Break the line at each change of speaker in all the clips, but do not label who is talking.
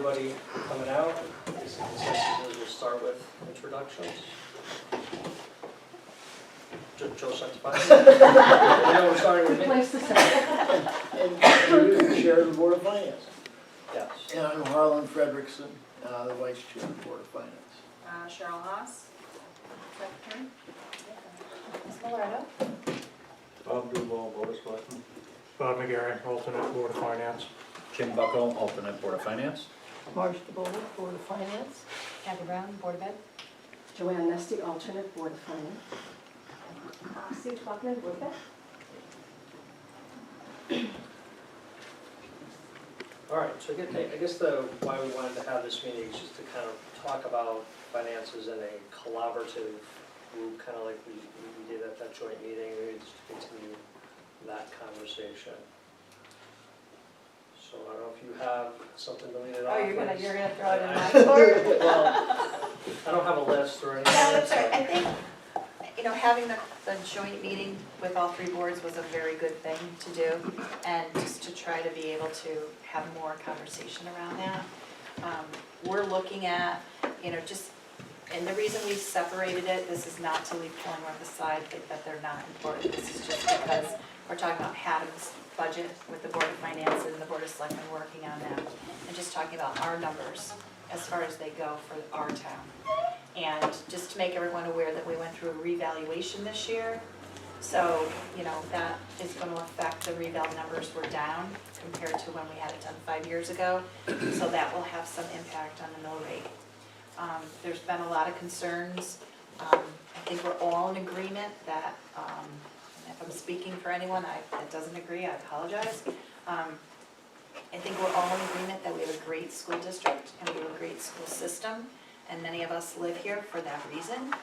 everybody coming out. This is we'll start with introductions. Joe Santipati. We're starting with me.
Place to say.
And you're the chair of the Board of Finance.
Yes.
And I'm Harlan Frederickson, the vice chair of the Board of Finance.
Cheryl Haas, secretary. Ms. Millardo.
Bob Duval, Board of Selectmen.
Bob McGarry, alternate Board of Finance.
Jim Buckle, alternate Board of Finance.
Marge DeBoer, Board of Finance.
Kathy Brown, Board of Ed.
Joanne Nesty, alternate Board of Finance. Steve Buckman, Board of Ed.
All right, so I guess why we wanted to have this meeting is just to kind of talk about finances in a collaborative group, kind of like we did at that joint meeting. We just continue that conversation. So I don't know if you have something to lead it off.
Oh, you're gonna throw it in my
Well,
court?
I don't have a list or anything.
No, that's all right.
so-
I think, having the joint meeting with all three boards was a very good thing to do, and just to try to be able to have more conversation around that. We're looking at, and the reason we separated it, this is not to leave Killingworth aside, think that they're not important. This is just because we're talking about Haddam's budget with the Board of Finance and the Board of Selectmen working on that, and just talking about our numbers as far as they go for our town. And just to make everyone aware that we went through a revaluation this year. So, that is going to affect the reval numbers were down compared to when we had it done 5 years ago. So that will have some impact on the mill rate. There's been a lot of concerns. I think we're all in agreement that, if I'm speaking for anyone that doesn't agree, I apologize. I think we're all in agreement that we have a great school district and we have a great school system, and many of us live here for that reason.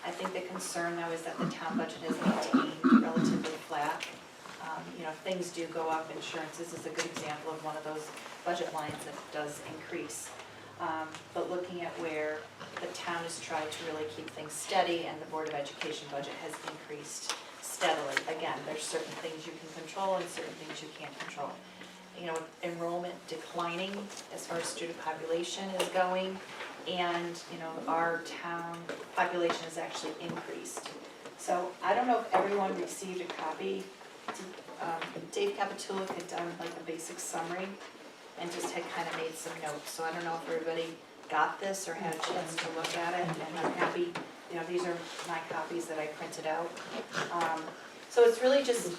I think the concern though is that the town budget is maintained relatively flat. Things do go up. Insurances is a good example of one of those budget lines that does increase. But looking at where the town has tried to really keep things steady, and the Board of Education budget has increased steadily. Again, there's certain things you can control and certain things you can't control. Enrollment declining as far as student population is going, and our town population has actually increased. So I don't know if everyone received a copy. Dave Capitulic had done like a basic summary and just had kind of made some notes. So I don't know if everybody got this or had a chance to look at it, and I'm happy, these are my copies that I printed out. So it's really just,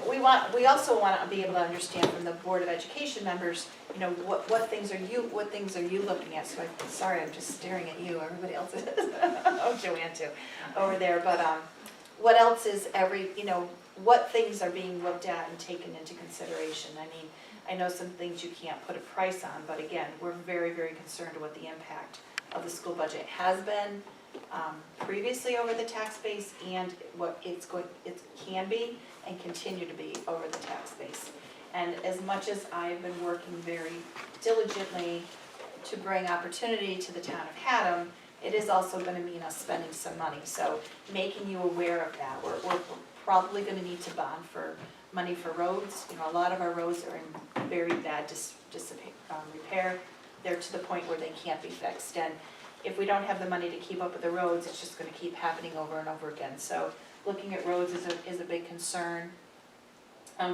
we also want to be able to understand from the Board of Education members, what things are you looking at? So sorry, I'm just staring at you, everybody else is, oh, Joanne too, over there, but what else is what things are being looked at and taken into consideration? I mean, I know some things you can't put a price on, but again, we're very, very concerned what the impact of the school budget has been previously over the tax base, and what it can be and continue to be over the tax base. And as much as I've been working very diligently to bring opportunity to the town of Haddam, it is also going to mean us spending some money. So making you aware of that, we're probably going to need to bond for money for roads. A lot of our roads are in very bad repair. They're to the point where they can't be fixed. And if we don't have the money to keep up with the roads, it's just going to keep happening over and over again. So looking at roads is a big concern.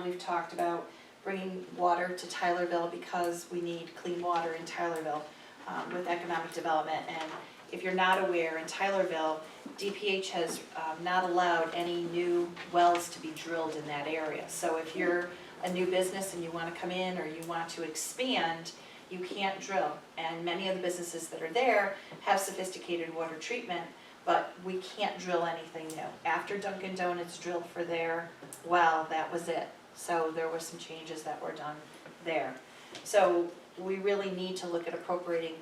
We've talked about bringing water to Tylerville because we need clean water in Tylerville with economic development. And if you're not aware, in Tylerville, DPH has not allowed any new wells to be drilled in that area. So if you're a new business and you want to come in or you want to expand, you can't drill. And many of the businesses that are there have sophisticated water treatment, but we can't drill anything new. After Dunkin' Donuts drilled for their well, that was it. So there were some changes that were done there. So we really need to look at appropriating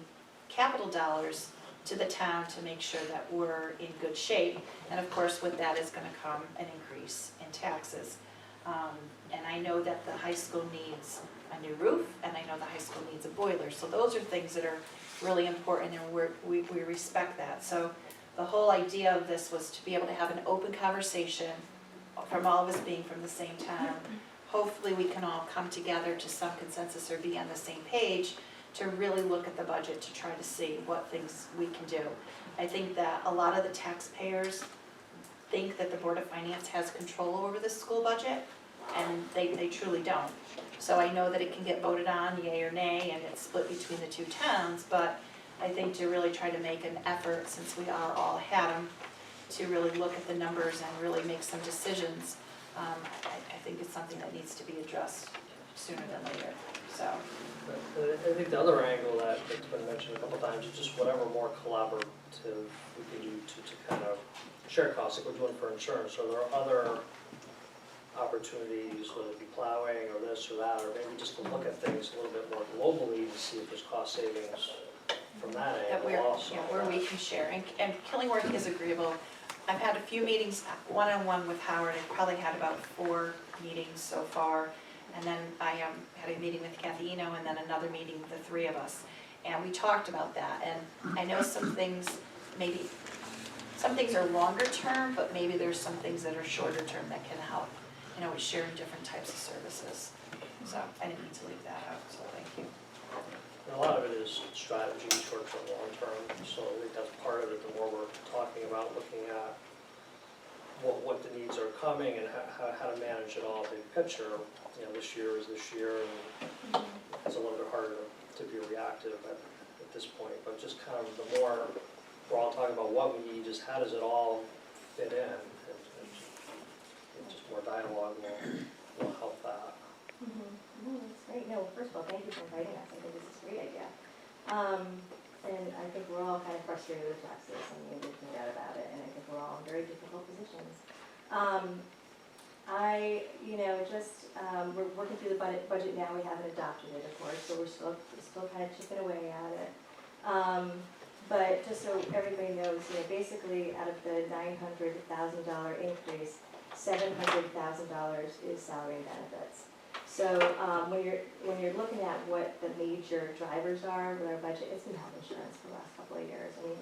capital dollars to the town to make sure that we're in good shape. And of course, with that is going to come an increase in taxes. And I know that the high school needs a new roof, and I know the high school needs a boiler. So those are things that are really important, and we respect that. So the whole idea of this was to be able to have an open conversation from all of us being from the same town. Hopefully we can all come together to some consensus or be on the same page to really look at the budget to try to see what things we can do. I think that a lot of the taxpayers think that the Board of Finance has control over the school budget, and they truly don't. So I know that it can get voted on, yay or nay, and it's split between the two towns, but I think to really try to make an effort, since we are all Haddam, to really look at the numbers and really make some decisions, I think it's something that needs to be addressed sooner than later, so.
I think the other angle that's been mentioned a couple times is just whatever more collaborative we can do to kind of share costs, like we're doing for insurance, or there are other opportunities, whether it be plowing or this or that, or maybe just to look at things a little bit more globally to see if there's cost savings from that
That
angle
we're,
also.
yeah, where we can share, and Killingworth is agreeable. I've had a few meetings, one-on-one with Howard, I've probably had about 4 meetings so far, and then I had a meeting with Kathy Eno, and then another meeting with the 3 of us, and we talked about that, and I know some things, maybe, some things are longer term, but maybe there's some things that are shorter term that can help, with sharing different types of services. So I didn't mean to leave that out, so thank you.
And a lot of it is strategy, short-term, long-term, so I think that's part of it, the more we're talking about looking at what the needs are coming and how to manage it all, big picture. This year is this year, and it's a little bit harder to be reactive at this point, but just kind of the more we're all talking about what we need, just how does it all fit in, and just more dialogue will help that.
No, that's great. No, first of all, thank you for inviting us. I think this is a great idea. And I think we're all kind of frustrated with taxes, and there's no doubt about it, and I think we're all in very difficult positions. We're working through the budget now. We haven't adopted it, of course, so we're still kind of chipping away at it. But just so everybody knows, basically out of the $900,000 increase, $700,000 is salary and benefits. So when you're looking at what the major drivers are with our budget, it's been health insurance for the last couple of years. I mean,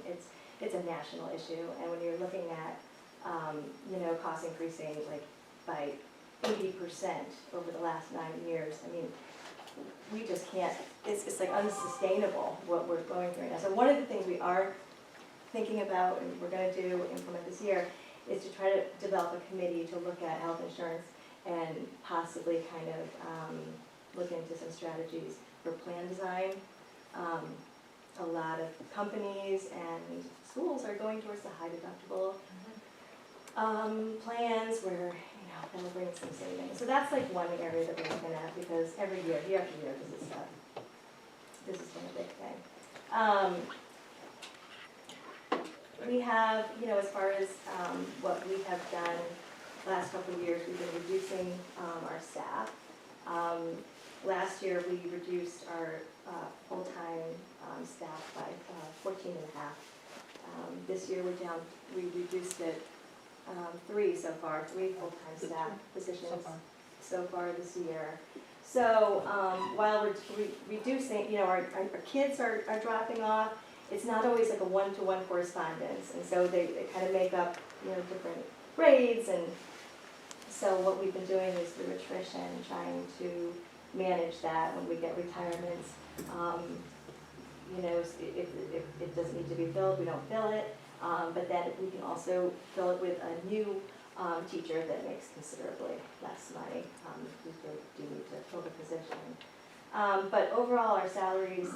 it's a national issue, and when you're looking at costs increasing like by 80% over the last 9 years, I mean, we just can't. It's like unsustainable what we're going through now. So one of the things we are thinking about, and we're going to implement this year, is to try to develop a committee to look at health insurance and possibly kind of look into some strategies for plan design. A lot of companies and schools are going towards the high deductible plans where, that'll bring some savings. So that's like one area that we're looking at, because every year after year, this has been a big thing. We have, as far as what we have done last couple of years, we've been reducing our staff. Last year, we reduced our full-time staff by 14 and a half. This year, we reduced it 3 so far, 3 full-time staff positions so far this year. So while we're reducing, our kids are dropping off, it's not always like a one-to-one correspondence, and so they kind of make up, different grades, and so what we've been doing is through attrition, trying to manage that when we get retirements. If it doesn't need to be filled, we don't fill it, but then we can also fill it with a new teacher that makes considerably less money. We do need to fill the position. But overall, our salaries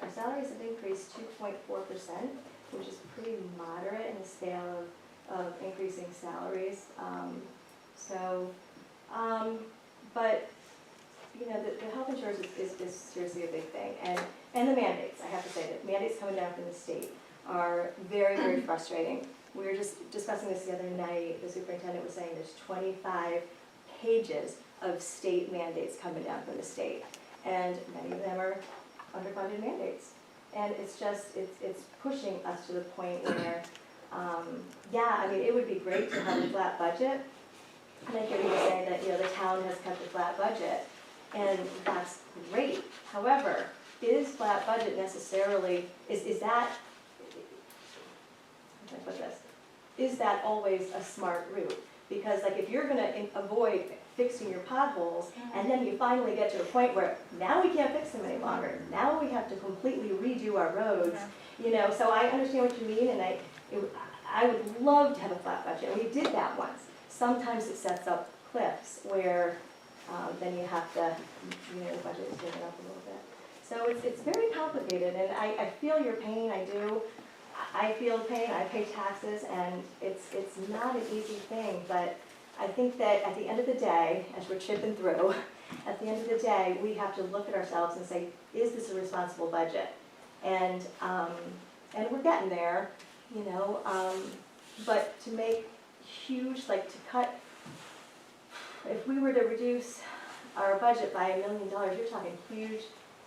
have increased 2.4%, which is pretty moderate in the scale of increasing salaries. But the health insurance is seriously a big thing, and the mandates. I have to say that mandates coming down from the state are very, very frustrating. We were just discussing this the other night. The superintendent was saying there's 25 pages of state mandates coming down from the state, and many of them are underfunded mandates. And it's pushing us to the point where, it would be great to have a flat budget. And I hear you say that, the town has kept a flat budget, and that's great. However, is flat budget necessarily, is that always a smart route? Because like if you're gonna avoid fixing your potholes, and then you finally get to a point where now we can't fix them any longer, now we have to completely redo our roads, you know, so I understand what you mean, and I would love to have a flat budget, and we did that once. Sometimes it sets up cliffs where then you have to, you know, the budget is driven up a little bit. So it's very complicated, and I feel your pain, I do. I feel pain, I pay taxes, and it's not an easy thing, but I think that at the end of the day, as we're chipping through, at the end of the day, we have to look at ourselves and say, is this a responsible budget? And we're getting there, you know, but to make huge, like to cut, if we were to reduce our budget by $1 million, you're talking huge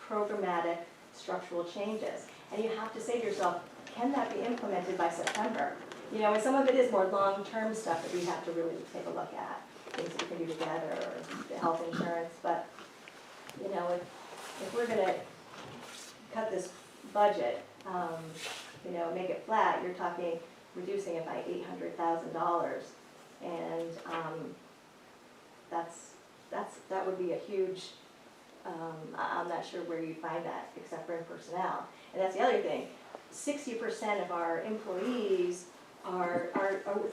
programmatic structural changes. And you have to say to yourself, can that be implemented by September? You know, and some of it is more long-term stuff that we have to really take a look at, things that we can do together, or the health insurance, but, you know, if we're gonna cut this budget, you know, make it flat, you're talking reducing it by $800,000, and that would be a huge, I'm not sure where you'd find that, except for in personnel. And that's the other thing, 60% of our employees are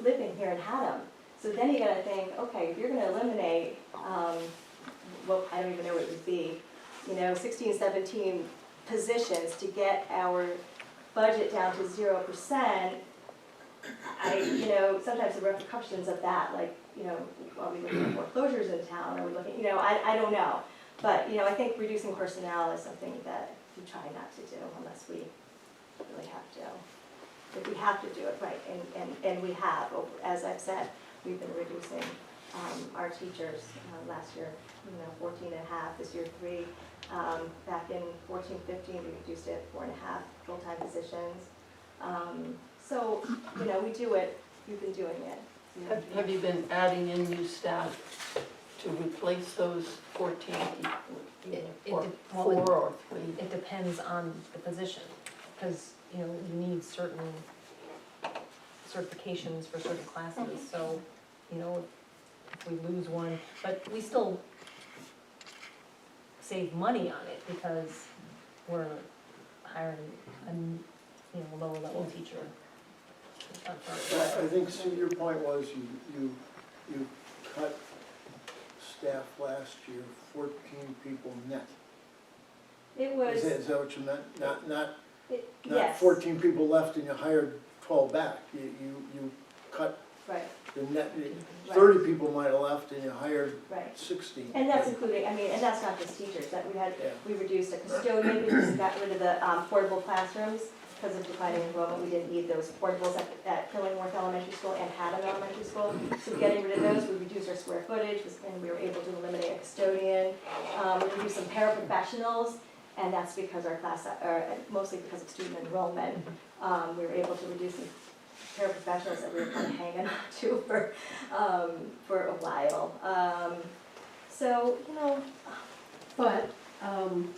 living here in Haddam. So then you gotta think, okay, if you're gonna eliminate, well, I don't even know what it would be, you know, 16, 17 positions to get our budget down to 0%, you know, sometimes the repercussions of that, like, you know, are we looking at foreclosures in town, are we looking, you know, I don't know. But, you know, I think reducing personnel is something that we try not to do unless we really have to. If we have to do it, right, and we have, as I've said, we've been reducing our teachers last year, you know, 14 and a half, this year 3. Back in 14, 15, we reduced it 4.5 full-time positions. So, you know, we do it, we've been doing it.
Have you been adding in new staff to replace those 14 people? Or
well,
4 or 3?
It depends on the position, because, you know, you need certain certifications for certain classes, so, you know, if we lose one, but we still save money on it because we're hiring a, you know, lower level teacher.
I think, Sue, your point was you cut staff last year, 14 people net.
It was,
Is that what you meant? Not
yes,
14 people left and you hired 12 back. You cut
right,
the net,
Right.
30 people might have left and you hired
right.
16.
And that's including, I mean, and that's not just teachers, that
Yeah.
we reduced a custodian, we just got rid of the portable classrooms because of declining enrollment, we didn't need those portables at Killingworth Elementary School and Haddam Elementary School. So getting rid of those, we reduced our square footage, and we were able to eliminate a custodian. We reduced some paraprofessionals, and that's because our class, or mostly because of student enrollment. We were able to reduce some paraprofessionals that we were kind of hanging on to for a while. So, you know.
But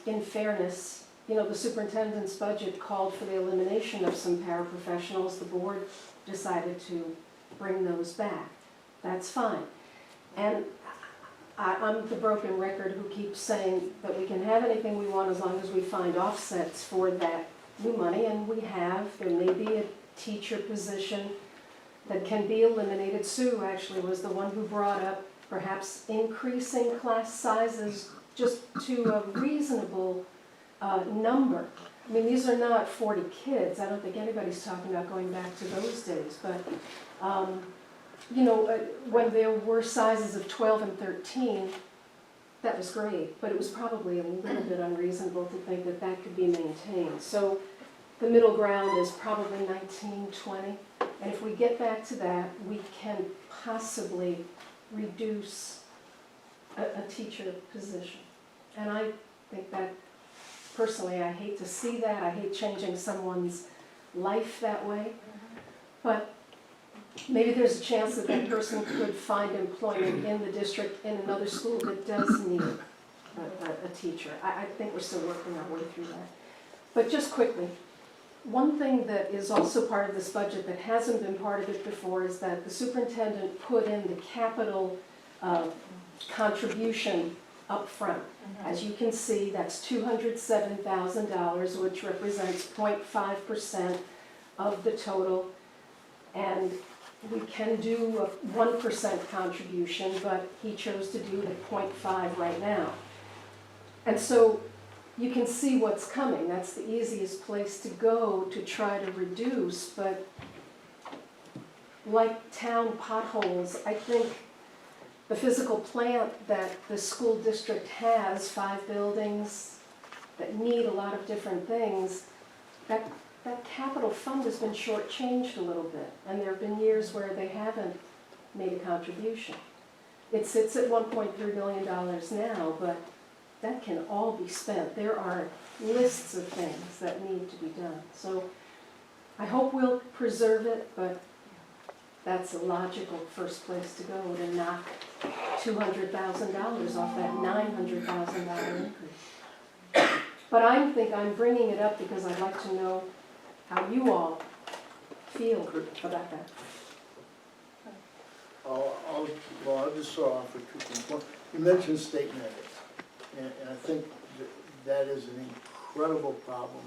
in fairness, you know, the superintendent's budget called for the elimination of some paraprofessionals. The board decided to bring those back. That's fine. And I'm the broken record who keeps saying that we can have anything we want as long as we find offsets for that new money, and we have. There may be a teacher position that can be eliminated. Sue actually was the one who brought up perhaps increasing class sizes just to a reasonable number. I mean, these are not 40 kids. I don't think anybody's talking about going back to those days, but you know, when there were sizes of 12 and 13, that was great, but it was probably a little bit unreasonable to think that that could be maintained. So the middle ground is probably 19, 20, and if we get back to that, we can possibly reduce a teacher position. And I think that, personally, I hate to see that. I hate changing someone's life that way. But maybe there's a chance that that person could find employment in the district in another school that does need a teacher. I think we're still working our way through that. But just quickly, One thing that is also part of this budget that hasn't been part of it before is that the superintendent put in the capital contribution up front. As you can see, that's $207,000, which represents 0.5% of the total. And we can do a 1% contribution, but he chose to do the 0.5 right now. And so you can see what's coming. That's the easiest place to go to try to reduce, but like town potholes, I think the physical plant that the school district has, 5 buildings that need a lot of different things, that capital fund has been shortchanged a little bit, and there have been years where they haven't made a contribution. It sits at $1.3 billion now, but that can all be spent. There are lists of things that need to be done. So I hope we'll preserve it, but that's a logical first place to go, to knock $200,000 off that $900,000 increase. But I think I'm bringing it up because I'd like to know how you all feel about that.
I'll just start off with 2 things. One, you mentioned state mandates, and I think that is an incredible problem,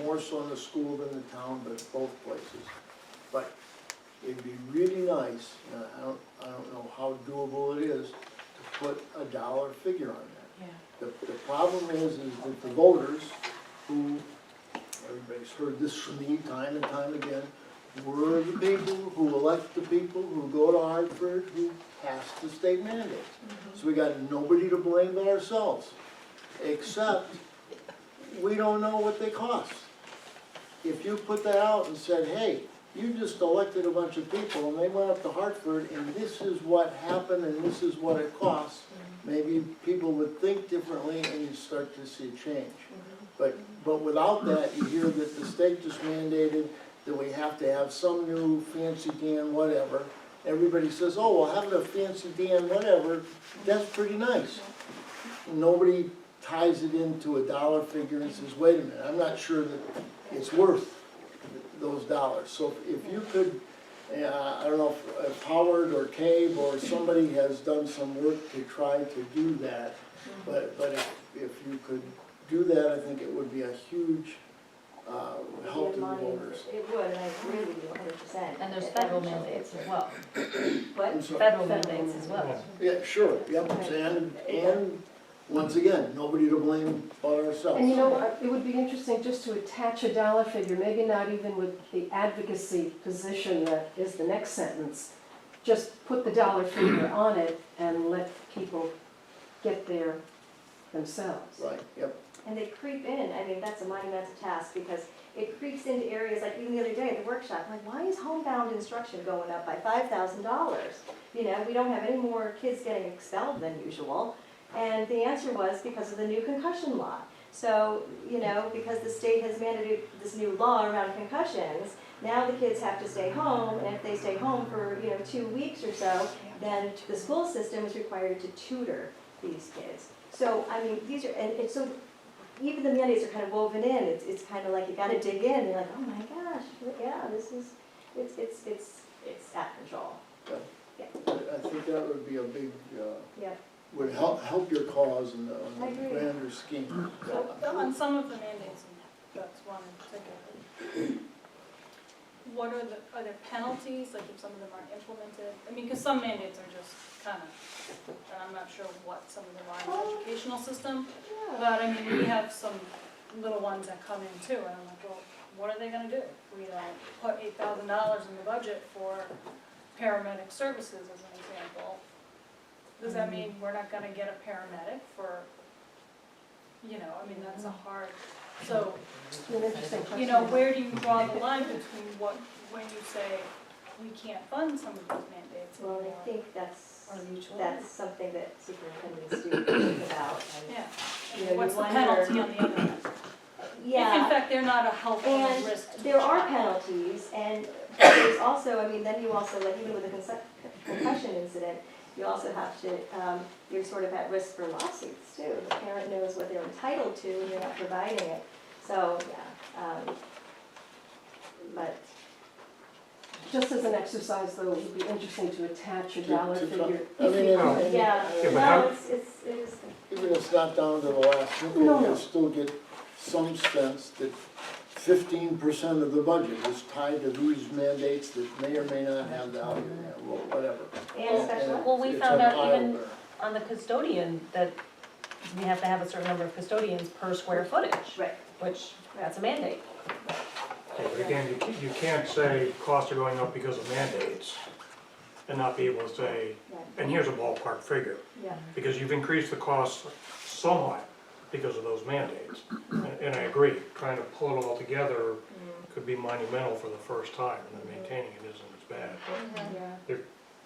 more so in the school than the town, but both places. But it'd be really nice, and I don't know how doable it is, to put a dollar figure on that.
Yeah.
The problem is that the voters, who, everybody's heard this from me time and time again, we're the people who elect the people who go to Hartford, who pass the state mandates. So we got nobody to blame but ourselves, except we don't know what they cost. If you put that out and said, hey, you just elected a bunch of people and they went up to Hartford and this is what happened and this is what it costs, maybe people would think differently and you start to see a change. But without that, you hear that the state just mandated that we have to have some new fancy Dan whatever. Everybody says, oh, well, having a fancy Dan whatever, that's pretty nice. Nobody ties it into a dollar figure and says, wait a minute, I'm not sure that it's worth those dollars. So if you could, I don't know if Howard or Cabe or somebody has done some work to try to do that, but if you could do that, I think it would be a huge help to the voters.
It would, and I agree with you 100%.
And there's federal mandates as well.
What?
I'm sorry.
Federal mandates as well.
Yeah, sure, yep, and once again, nobody to blame but ourselves.
And you know, it would be interesting just to attach a dollar figure, maybe not even with the advocacy position that is the next sentence. Just put the dollar figure on it and let people get there themselves.
Right, yep.
And they creep in, I mean, that's a monumental task, because it creeps into areas, like even the other day at the workshop, like, why is homebound instruction going up by $5,000? You know, we don't have any more kids getting expelled than usual. And the answer was because of the new concussion law. So, you know, because the state has mandated this new law around concussions, now the kids have to stay home, and if they stay home for, 2 weeks or so, then the school system is required to tutor these kids. So, I mean, these are, and so even the mandates are kind of woven in. It's kind of like you got to dig in. You're like, oh my gosh, yeah, this is, it's out of control.
Yeah. I think that would be a big,
Yeah.
would help your cause in the
I agree.
grander scheme.
On some of the mandates, and that's one in particular, are there penalties, like if some of them aren't implemented? I mean, because some mandates are just kind of, and I'm not sure what some of them are in the educational system, but I mean, we have some little ones that come in too, and I'm like, well, what are they gonna do? We put $8,000 in the budget for paramedic services, as an example. Does that mean we're not gonna get a paramedic for, I mean, that's a hard, so,
It's an interesting question.
where do you draw the line between when you say we can't fund some of those mandates
Well,
anymore?
I think that's
Or mutual.
something that superintendents do think about. And,
Yeah,
you know,
and what's
you
the
wonder-
penalty on the other end? If in
Yeah,
fact they're not a health or a
and
risk to the
there are
child.
penalties, and there's also, I mean, then you also, like even with the concussion incident, you also have to, you're sort of at risk for lawsuits too. The parent knows what they're entitled to and you're not providing it. So, yeah, but,
Just as an exercise, though, it would be interesting to attach a dollar
To-
figure.
I mean,
if
yeah,
but
no,
how-
it is,
even if it's not down to the last nickel,
No, no.
you still get some sense that 15% of the budget is tied to these mandates that may or may not have value, well, whatever.
and special ed.
Well, we
It's
found
an
out even
eye-opener.
on the custodian that we have to have a certain number of custodians per square footage,
Right.
which, that's a mandate.
Yeah, but again, you can't say costs are going up because of mandates and not be able to say, and here's a ballpark figure,
Yeah,
because you've increased the costs somewhat because of those mandates. And I agree, trying to pull it all together could be monumental for the first time, and then maintaining it isn't as bad.
yeah,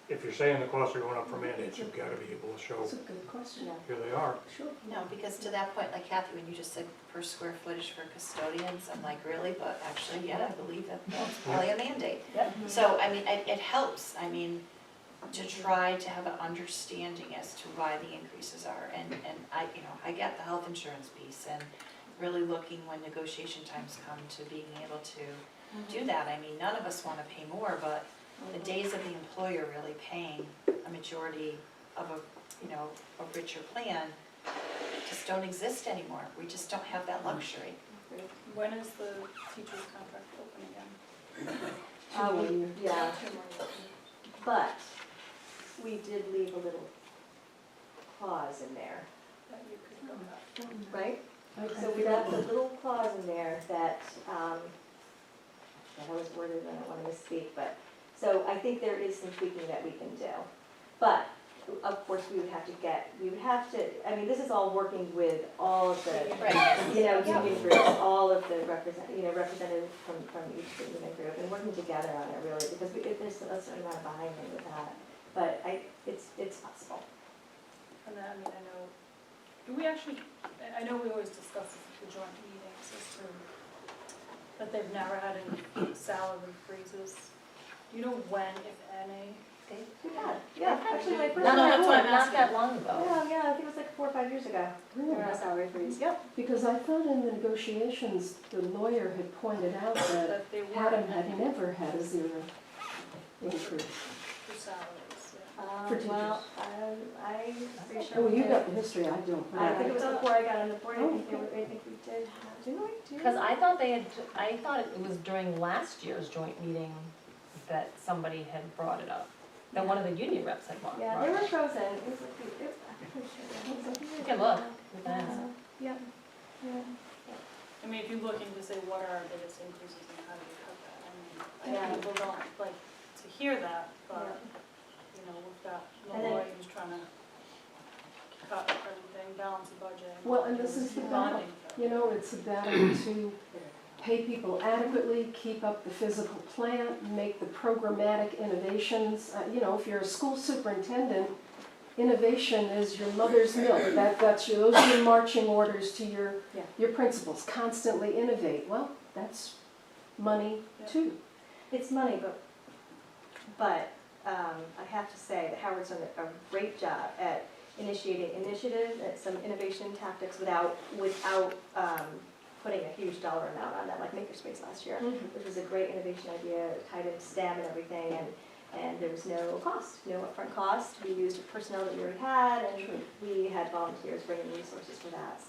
If you're saying the costs are going up for mandates, you've gotta be able to show,
That's a good question.
yeah.
here they are.
Sure.
No, because to that point, like Kathy, when you just said per square footage for custodians, I'm like, really? But actually, yeah, I believe that that's probably a mandate.
Yep.
So, I mean, it helps, I mean, to try to have an understanding as to why the increases are. And I, you know, I get the health insurance piece and really looking when negotiation times come to being able to do that. I mean, none of us wanna pay more, but the days of the employer really paying a majority of a, you know, a richer plan just don't exist anymore. We just don't have that luxury.
When is the teacher's contract open again?
Yeah,
2 more years.
but we did leave a little clause in there,
That you could go back.
right?
Okay.
So we left a little clause in there that, that was worded, I don't wanna misspeak, but, so I think there is some tweaking that we can do. But, of course, we would have to, I mean, this is all working with all of the,
Right.
you know,
Yeah.
union groups, all of the representatives from each union group, and working together on it really, because there's a certain amount of buy-in with that. But it's possible.
And then, I mean, I know, do we actually, I know we always discuss this at the joint meetings as to, that they've never had any salary freezes. Do you know when, if any?
Yeah, actually, my first.
Not,
No, that's what I'm
not
asking.
that long ago.
Yeah, I think it was like 4 or 5 years ago.
Really?
There was a salary freeze. Yep.
Because I thought in the negotiations, the lawyer had pointed out that
That they weren't
Haddam
any
had never had a zero increase.
for salaries, yeah.
For teachers.
Well, I'm pretty sure.
Oh,
we
you
did.
got the history, I don't.
I think it was before I got on the board, I think we did, didn't we?
Because I thought it was during last year's joint meeting that somebody had brought it up. That one of the union reps had brought it
Yeah,
up.
they were frozen. It was like, I'm pretty sure. It was like years
You can
ago.
look, you can ask.
Yeah, yeah.
I mean, if you're looking to say what are our biggest increases and how do we cut that, I mean, I
Yeah.
think people don't like to hear that, but, you know, we've got
And then-
Malloy who's trying to cut everything, balance the budget.
Well, and this is the battle.
bonding.
You know, it's a battle to pay people adequately, keep up the physical plant, make the programmatic innovations. You know, if you're a school superintendent, innovation is your mother's milk. Those are your marching orders to
Yeah.
your principals, constantly innovate. Well, that's money too.
It's money, but I have to say that Howard's done a great job at initiating initiatives and some innovation tactics without putting a huge dollar amount on them, like Makerspace last year, which was a great innovation idea, tied into STEM and everything, and there was no cost, no upfront cost. We used personnel that we already had, and we had volunteers bringing resources for that.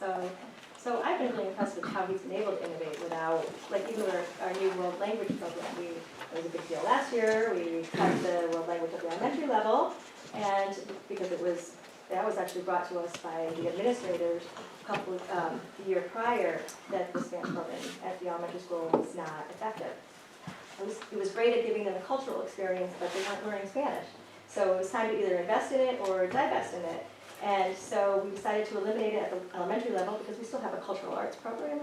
So I've been really impressed with how he's been able to innovate without, like even with our new world language program, it was a big deal last year. We cut the world language at the elementary level, and because that was actually brought to us by the administrators the year prior, that the Spanish program at the elementary school was not effective. It was great at giving them a cultural experience, but they weren't learning Spanish. So it was time to either invest in it or divest in it. And so we decided to eliminate it at the elementary level because we still have a cultural arts program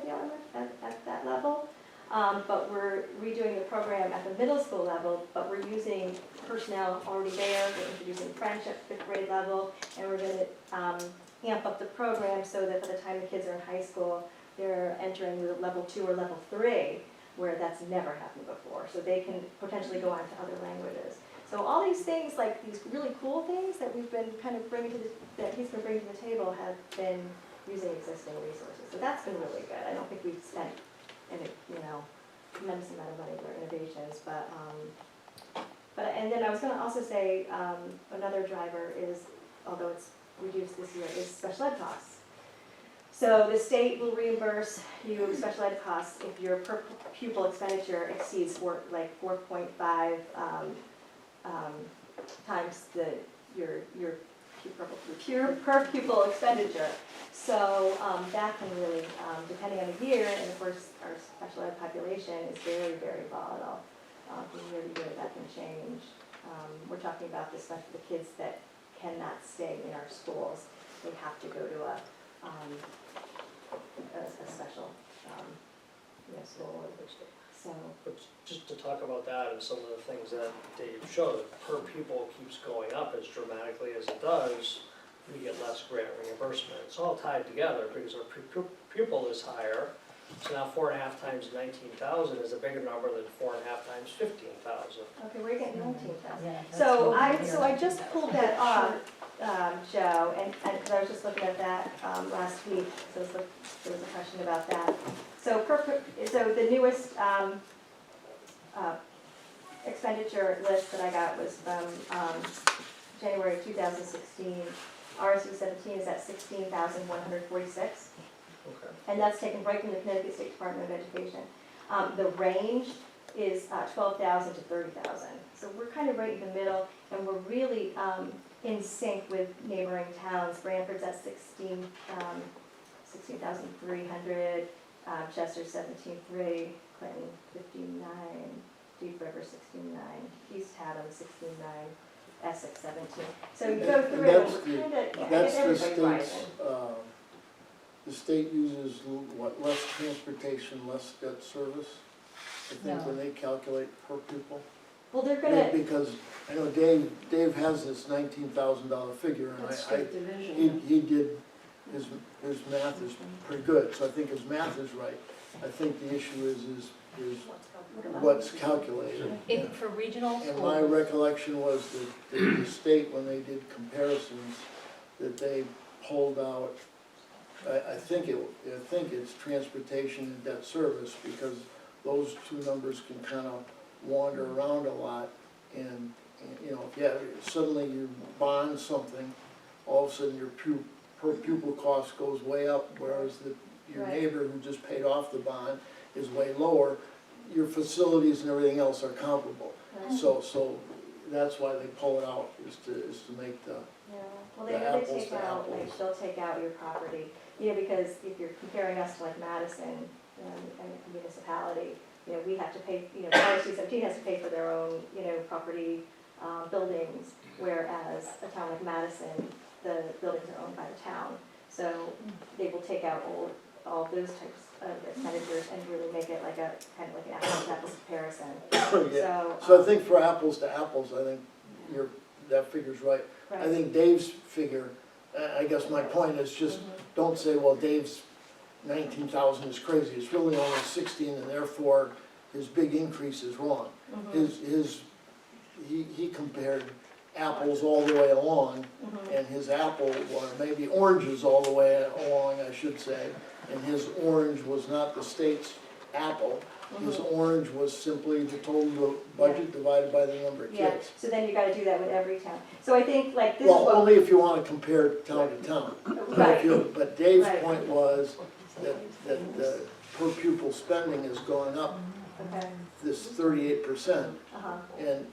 at that level. But we're redoing the program at the middle school level, but we're using personnel already there. We're introducing French at 5th grade level, and we're going to amp up the program so that by the time the kids are in high school, they're entering with level 2 or level 3, where that's never happened before. So they can potentially go on to other languages. So all these things, like these really cool things that we've been kind of that he's been bringing to the table, have been using existing resources. So that's been really good. I don't think we've spent any, tremendous amount of money for innovations, and then I was gonna also say, another driver is, although it's reduced this year, is special ed costs. So the state will reimburse you special ed costs if your per pupil expenditure exceeds 4.5 times your per pupil expenditure. So that can really, depending on the year, and of course our special ed population is very, very volatile. From year to year that can change. We're talking about the kids that cannot stay in our schools. They have to go to a special school. So
But just to talk about that and some of the things that Dave showed, per pupil keeps going up as dramatically as it does, we get less grant reimbursement. It's all tied together because our pupil is higher. So now 4.5 times 19,000 is a bigger number than 4.5 times 15,000.
okay, we're getting 19,000.
Yeah, that's
So
what
I just pulled that off, Joe, and because I was just looking at that last week, so there was a question about that. So so the newest expenditure list that I got was from January 2016. RSU 17 is at 16,146.
Okay.
And that's taken right from the Connecticut State Department of Education. The range is 12,000 to 30,000. So we're kind of right in the middle, and we're really in sync with neighboring towns. Branford's at 16,300, Chester 17,300, Clinton 59, Deep River 69, East Haddam 69, Essex 17. So you go through,
And that's
we're kind of,
That's the
everybody's
state's,
rising.
the state uses, what, less transportation, less debt service, I think,
No.
when they calculate per pupil.
Well, they're gonna,
Because I know Dave has this $19,000 figure, and
That's
I,
state division.
he did, his math is pretty good, so I think his math is right. I think the issue is what's calculated.
For regional
And my
schools,
recollection was that the state, when they did comparisons, that they pulled out, I think it's transportation and debt service, because those two numbers can kind of wander around a lot. And suddenly you bond something, all of a sudden your per pupil cost goes way up, whereas your
Right.
neighbor who just paid off the bond is way lower. Your facilities and everything else are comparable.
right.
So that's why they pull it out, is to make the,
Yeah, well,
the
they
apples
take
to
out,
apples.
they'll take out your property, because if you're comparing us to like Madison, and a municipality, we have to pay, RSU 17 has to pay for their own, property, buildings, whereas a town like Madison, the buildings are owned by the town. So they will take out all those types of expenditures and really make it like a, kind of like an apples to apples comparison.
Yeah. So I think for apples to apples, I think that figure's right. I
right.
think Dave's figure, I guess my point is just, don't say, well, Dave's 19,000 is crazy. It's really only 16, and therefore his big increase is wrong. He compared apples all the way along, and his apple, or maybe oranges all the way along, I should say, and his orange was not the state's apple. His orange was simply the total budget divided by the number of
Yeah,
kids.
so then you gotta do that with every town. So I think like this is
Well,
what,
only if you want to compare town to town.
right,
But Dave's
Right.
point was that the per pupil spending has gone up
okay,
this 38%.
uh-huh,
And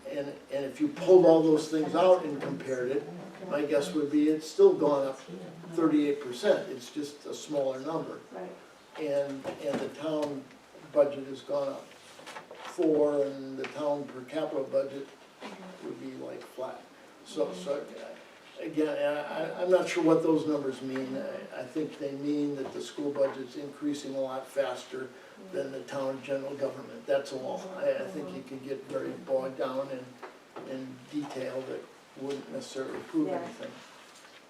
if you pulled all those things out and compared it, my guess would be it's still gone up 38%. It's just a smaller number.
right.
And the town budget has gone up 4, and the town per capita budget would be like flat. So again, I'm not sure what those numbers mean. I think they mean that the school budget's increasing a lot faster than the town general government, that's all. I think you could get very bogged down in detail that wouldn't necessarily prove
Yeah.
anything.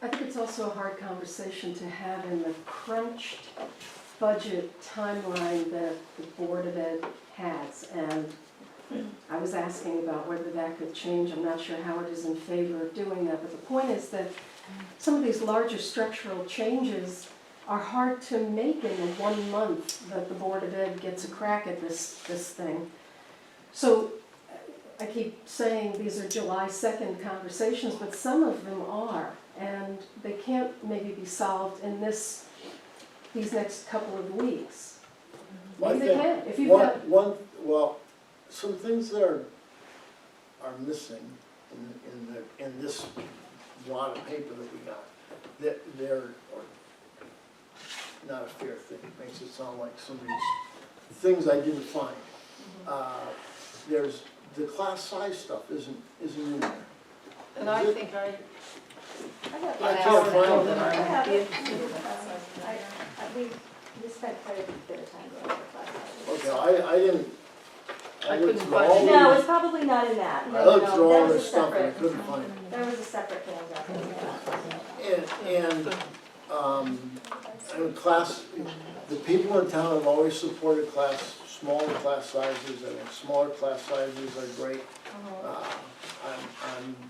I think it's also a hard conversation to have in the crunched budget timeline that the Board of Ed has. And I was asking about whether that could change. I'm not sure how it is in favor of doing that. But the point is that some of these larger structural changes are hard to make in the 1 month that the Board of Ed gets a crack at this thing. So I keep saying these are July 2nd conversations, but some of them are, and they can't maybe be solved in these next couple of weeks.
I
If they
think
can, if you've got,
well, some things that are missing in this wad of paper that we got, that they're not a fair thing, it makes it sound like some of these things I didn't find. There's, the class size stuff isn't in there.
And I think
I have
I
it.
can't find it.
I have it. We spent quite a bit of time going over class sizes.
Okay, I didn't,
I
looked
couldn't
through
find
all
it.
No,
these-
it's probably not in that.
I
No,
looked
no,
through
that
all
was a
this stuff and I
separate-
couldn't find it.
There was a separate handout.
And class, the people in town have always supported smaller class sizes, I think smaller class sizes are great.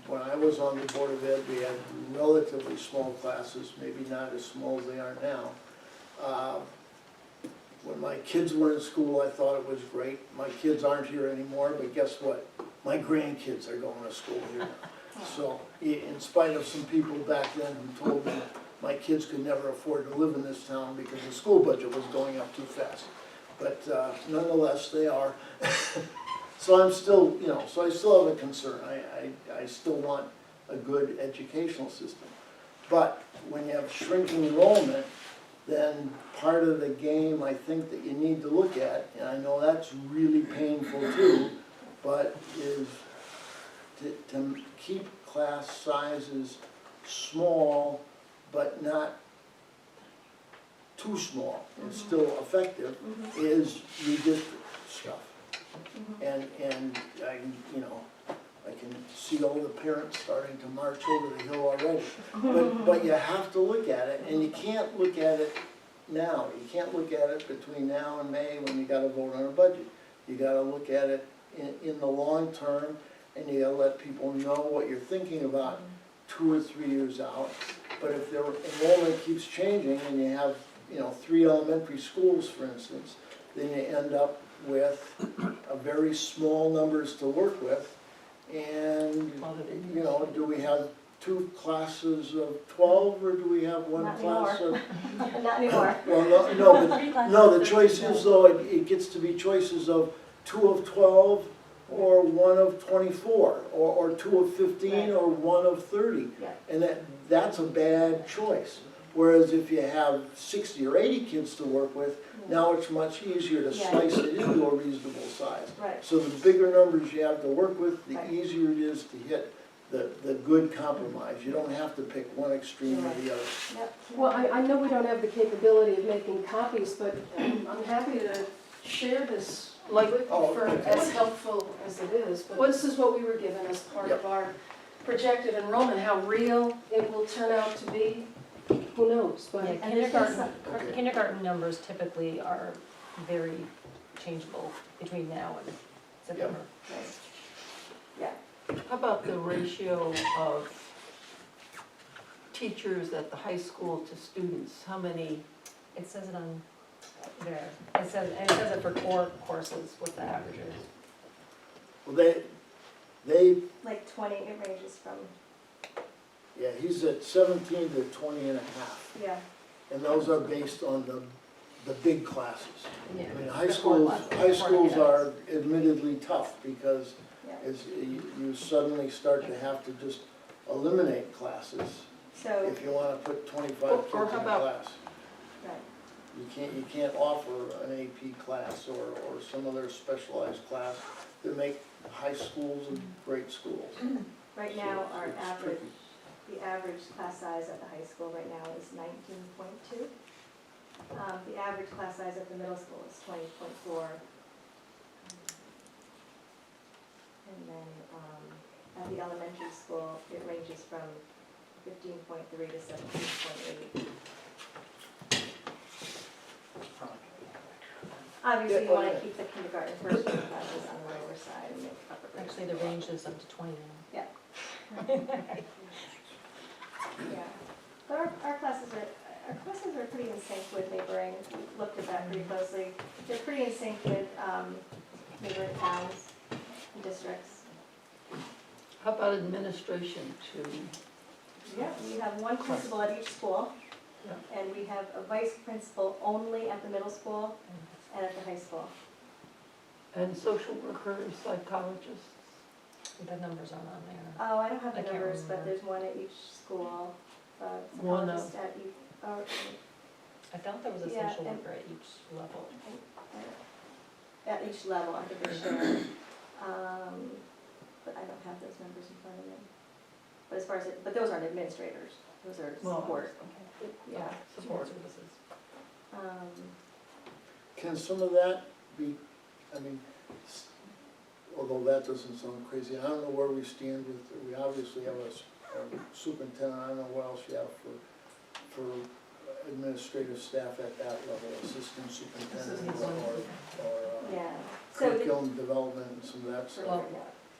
When I was on the Board of Ed, we had relatively small classes, maybe not as small as they are now. When my kids were in school, I thought it was great. My kids aren't here anymore, but guess what? My grandkids are going to school here now. So, in spite of some people back then who told me my kids could never afford to live in this town because the school budget was going up too fast. But nonetheless, they are. So I'm still, so I still have a concern. I still want a good educational system. But when you have shrinking enrollment, then part of the game I think that you need to look at, and I know that's really painful too, but is to keep class sizes small, but not too small and still effective, is redistrict stuff. And I can see all the parents starting to march over the hill already. But you have to look at it, and you can't look at it now. You can't look at it between now and May when you gotta vote on a budget. You gotta look at it in the long term, and you gotta let people know what you're thinking about 2 or 3 years out. But if their enrollment keeps changing and you have, 3 elementary schools, for instance, then you end up with a very small numbers to work with. And, do we have 2 classes of 12 or do we have 1
Not
class of?
Not anymore.
Well, no, the choice is though, it gets to be choices of 2 of 12 or 1 of 24, or 2 of 15 or 1 of 30.
Yeah.
And that's a bad choice. Whereas if you have 60 or 80 kids to work with, now it's much easier to
Yeah.
slice it into a reasonable size.
Right.
So the bigger numbers you have to work with, the
Right.
easier it is to hit the good compromise. You don't have to pick one extreme or the other.
Yep.
well, I know we don't have the capability of making copies, but I'm happy to share this
Like,
with you
Oh,
for
okay.
as helpful as it is. But this is what we were given as part of
Yep.
our projected enrollment. How real it will turn out to be, who knows? But
Yeah,
And there's been
Okay.
kindergarten numbers typically are very changeable between now and September.
how about the ratio of teachers at the high school to students? How many?
It says it on there. It says it for core courses, what the average is.
Well, they,
Like 20, it ranges from,
yeah, he's at 17 to 20 and a half.
yeah.
And those are based on the big classes.
Yeah.
I mean, high
The
schools,
core class-
high
core
schools
academics.
are admittedly tough because
Yeah.
you suddenly start to have to just eliminate classes
So,
if you wanna put 25
Or
kids
how
in a
about-
class.
right.
You can't offer an AP class or some other specialized class that make high schools great schools.
Right now,
So
our
it's
average,
tricky.
the average class size at the high school right now is 19.2. The average class size at the middle school is 20.4. And then, at the elementary school, it ranges from 15.3 to 17.8. Obviously, you wanna keep the kindergarten first grade classes on the lower side and make upper grade.
Actually, the range is up to 20 now.
Yeah. But our classes are pretty sync with neighboring, we looked at that pretty closely. They're pretty in sync with neighboring towns and districts.
How about administration too?
Yeah, we have one principal at each school,
Yeah.
and we have a vice principal only at the middle school and at the high school.
And social workers, psychologists?
The numbers aren't on there.
Oh, I don't have the
I can't
numbers, but
remember.
there's one at each school,
One
psychologist at each,
I thought there was a
Yeah,
social
and-
worker at each level.
at each level, I think they share. But I don't have those numbers in front of me. But as far as, but those aren't administrators, those are
Well,
support, yeah.
Support services.
Can some of that be, I mean, although that doesn't sound crazy, I don't know where we stand with, we obviously have a superintendent, I don't know what else you have for administrative staff at that level, assistant superintendent or
Yeah, so,
curriculum development and some of that stuff.
Well,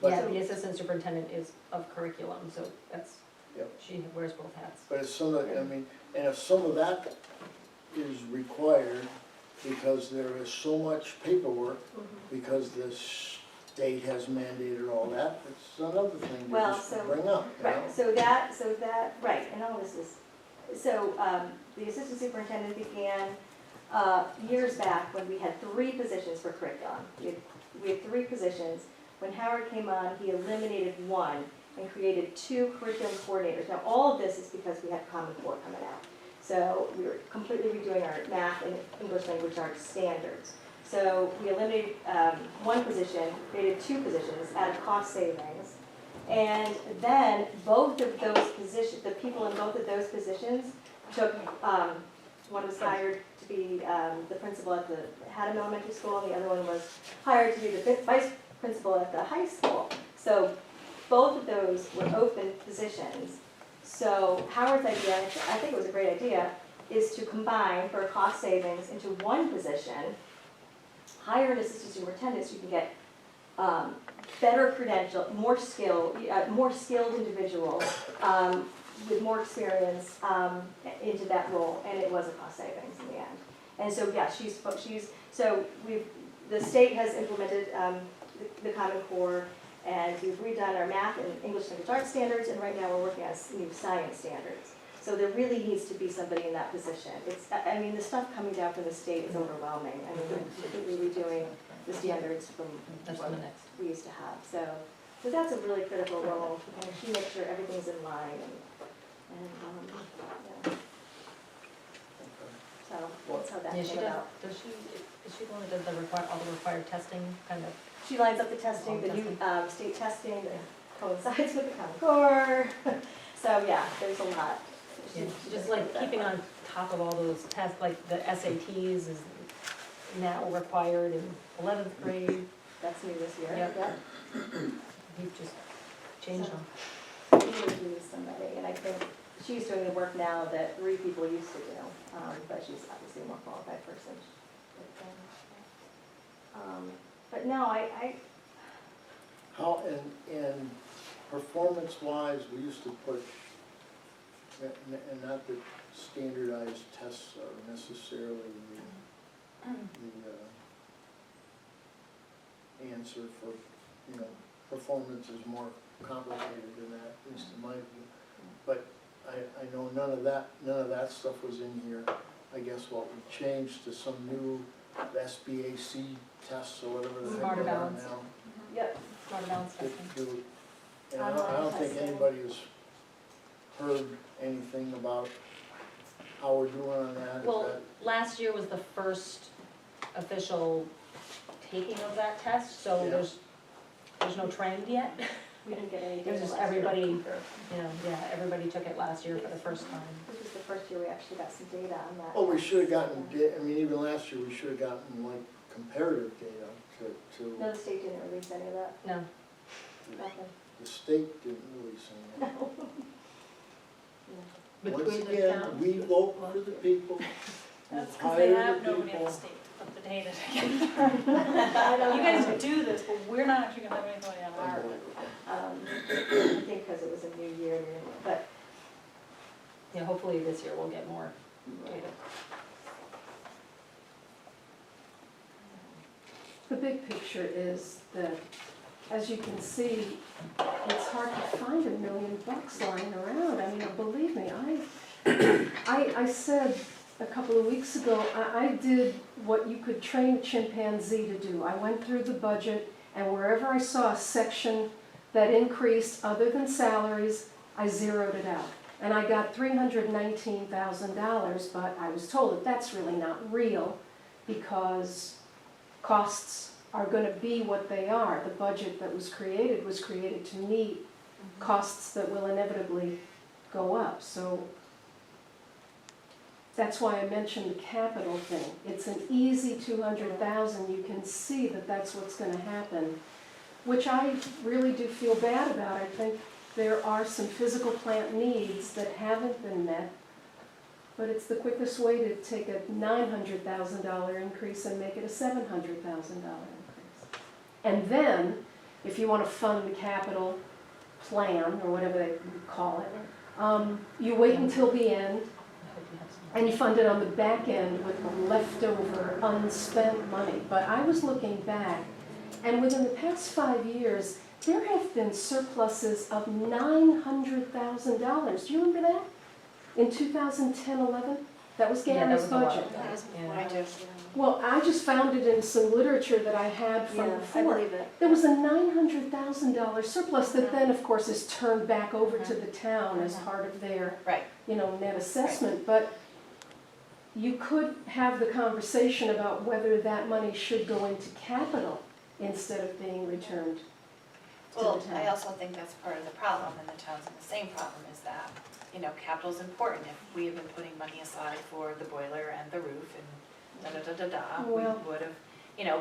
But-
Yeah, the assistant superintendent is of curriculum, so that's,
Yep.
she wears both hats.
But if some of, I mean, and if some of that is required, because there is so much paperwork, because the state has mandated all that, it's another thing to
Well,
just
so-
bring up, you know?
right, so that, right, and all this is, so, the assistant superintendent began, years back when we had 3 positions for curriculum. We had 3 positions. When Howard came on, he eliminated 1 and created 2 curriculum coordinators. Now, all of this is because we had Common Core coming out. So we were completely redoing our math and English language arts standards. So we eliminated 1 position, created 2 positions out of cost savings. And then both of those positions, the people in both of those positions took, one was hired to be the principal at the Haddam Elementary School, and the other one was hired to be the vice principal at the high school. So both of those were open positions. So Howard's idea, I think it was a great idea, is to combine for cost savings into 1 position, hire an assistant superintendent so you can get better credential, more skilled individual with more experience into that role, and it was a cost savings in the end. And so, yeah, so the state has implemented the Common Core, and we've redone our math and English language arts standards, and right now we're working on new science standards. So there really needs to be somebody in that position. I mean, the stuff coming down from the state is overwhelming. I mean, we're completely redoing the standards from
That's
what
the next.
we used to have. So that's a really critical role, and she makes sure everything's in line, and yeah. So that's how that
Yeah, she
came
does,
about.
is she the one that does all the required testing, kind of?
She lines up the testing, the new state testing that coincides with the Common Core. So, yeah, there's a lot.
Yeah,
She
just
does
like
that
keeping
part.
on top of all those tests, like the SATs is now required in 11th grade.
That's new this year.
Yep. We've just changed them.
We would lose somebody, and I think she's doing the work now that 3 people used to do, but she's obviously a more qualified person. But no, I
How, and performance-wise, we used to put, and not that standardized tests are necessarily the answer for, you know, performance is more complicated than that, at least in my view. But I know none of that stuff was in here. I guess what we changed to some new SBAC tests or whatever the heck
Smarter
they are
balance.
now.
yep,
Smarter balance
to
testing.
do- And I don't think anybody has heard anything about how we're doing on that. Is
Well,
that-
last year was the first official taking of that test, so
Yeah.
there's no trend yet.
we didn't get any
It
data
was just
last year.
everybody, everybody took it last year for the first time.
This was the first year we actually got some data on that.
Oh, we should have gotten, I mean, even last year, we should have gotten like comparative data
No,
to,
the state didn't release any of that,
No,
nothing.
the state didn't really say that. Once
Between the
again,
towns.
we vote for the people.
That's because they
Hire
have
the
nobody at
people.
the state to put the data together. You guys do this, but we're not actually gonna have anybody on our end.
Unbelievable.
I think because it was a new year, but
yeah, hopefully this year we'll get more data.
the big picture is that, as you can see, it's hard to find $1 million lying around. I mean, believe me, I said a couple of weeks ago, I did what you could train a chimpanzee to do. I went through the budget, and wherever I saw a section that increased other than salaries, I zeroed it out. And I got $319,000, but I was told that that's really not real because costs are going to be what they are. The budget that was created to meet costs that will inevitably go up. So that's why I mentioned the capital thing. It's an easy 200,000. You can see that that's what's going to happen, which I really do feel bad about. I think there are some physical plant needs that haven't been met, but it's the quickest way to take a $900,000 increase and make it a $700,000 increase. And then, if you want to fund the capital plan, or whatever they call it, you wait until the end, and you fund it on the back end with leftover unspent money. But I was looking back, and within the past 5 years, there have been surpluses of $900,000. Do you remember that? In 2010-11? That was
Yeah, that
Gary's
was a while
budget.
ago.
What I do.
Well, I just found it in some literature that I had from
Yeah, I
before.
believe it.
There was a $900,000 surplus that then, of course, is turned back over to the town as part of their,
Right.
net assessment. But you could have the conversation about whether that money should go into capital instead of being returned to the
Well,
town.
I also think that's part of the problem, and the town's in the same problem, is that, capital's important. If we had been putting money aside for the boiler and the roof and da-da-da-da-da, we
Well-
would have,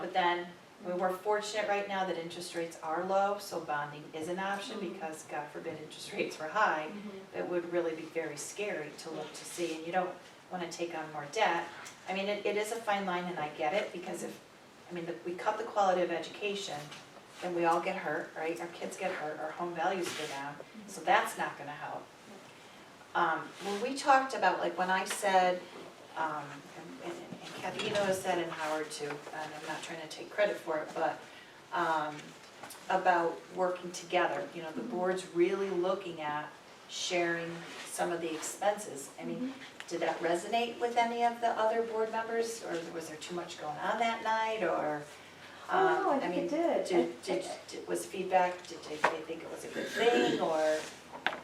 but then, we're fortunate right now that interest rates are low, so bonding is an option, because God forbid interest rates were high. It would really be very scary to look to see, and you don't wanna take on more debt. I mean, it is a fine line, and I get it, because if we cut the quality of education, then we all get hurt, right? Our kids get hurt, our home values go down, so that's not gonna help. When we talked about, like, when I said, and Kathy, has said, and Howard too, and I'm not trying to take credit for it, but, about working together, the board's really looking at sharing some of the expenses. Did that resonate with any of the other board members, or was there too much going on that night, or?
Oh, no, I think it did.
Was feedback, did they think it was a good thing, or?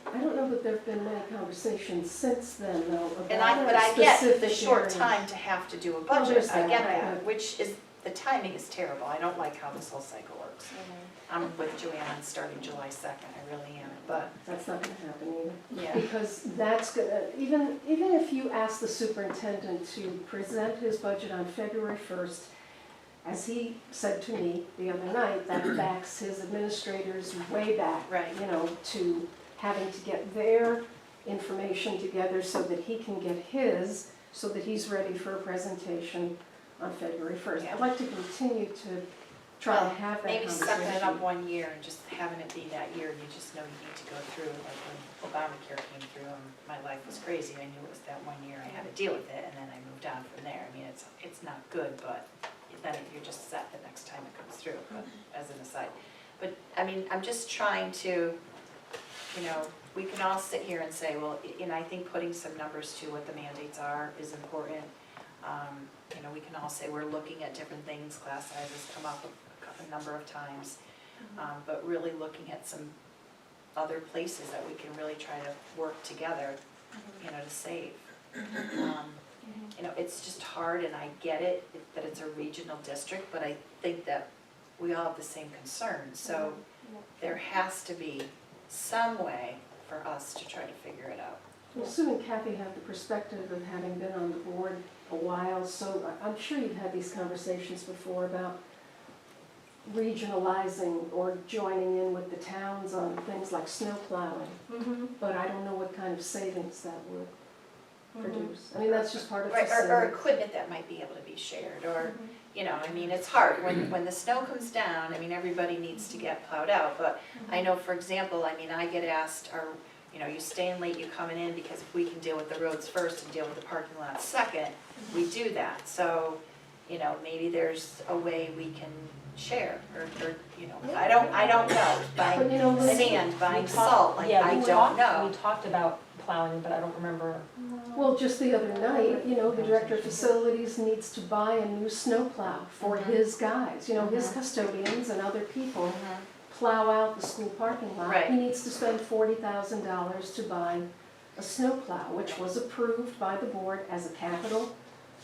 I don't know that there've been many conversations since then, though, about
But I get the
specific
short
areas.
time to have to do a
Well,
budget,
there's
I
that,
get
right.
that, which is, the timing is terrible, I don't like how this whole cycle works. I'm with Joanne on starting July 2nd, I really am, but,
That's not gonna happen either.
yeah.
Because that's gonna, even if you ask the superintendent to present his budget on February 1st, as he said to me the other night, that backs his administrators way back,
Right.
to having to get their information together so that he can get his, so that he's ready for a presentation on February 1st.
Yeah.
I'd like to continue to try to have that
Maybe
conversation.
sucking it up 1 year and just having it be that year, you just know you need to go through, like when Obamacare came through and my life was crazy, I knew it was that 1 year, I had to deal with it, and then I moved on from there. It's not good, but then you're just set the next time it comes through, but as an aside. But, I'm just trying to, we can all sit here and say, well, I think putting some numbers to what the mandates are is important. We can all say we're looking at different things, class sizes come up a number of times, but really looking at some other places that we can really try to work together, to save. It's just hard, and I get it, that it's a regional district, but I think that we all have the same concerns, so there has to be some way for us to try to figure it out.
Well, Sue and Kathy have the perspective of having been on the board a while, so I'm sure you've had these conversations before about regionalizing or joining in with the towns on things like snow plowing, but I don't know what kind of savings that would produce. That's just part of
Right, or
facility.
equipment that might be able to be shared, or, it's hard, when the snow comes down, everybody needs to get plowed out, but I know, for example, I get asked, you staying late, you coming in, because if we can deal with the roads first and deal with the parking lot second, we do that, so, you know, maybe there's a way we can share, or, you know, I don't know,
But
buying
you know, Lindsay,
sand, buying
We talked-
salt, like,
yeah,
I
we
don't
talked-
know.
We talked about plowing, but I don't remember.
well, just the other night, you know, the director of facilities needs to buy a new snowplow for his guys, you know, his custodians and other people plow out the school parking lot.
Right.
He needs to spend $40,000 to buy a snowplow, which was approved by the board as a capital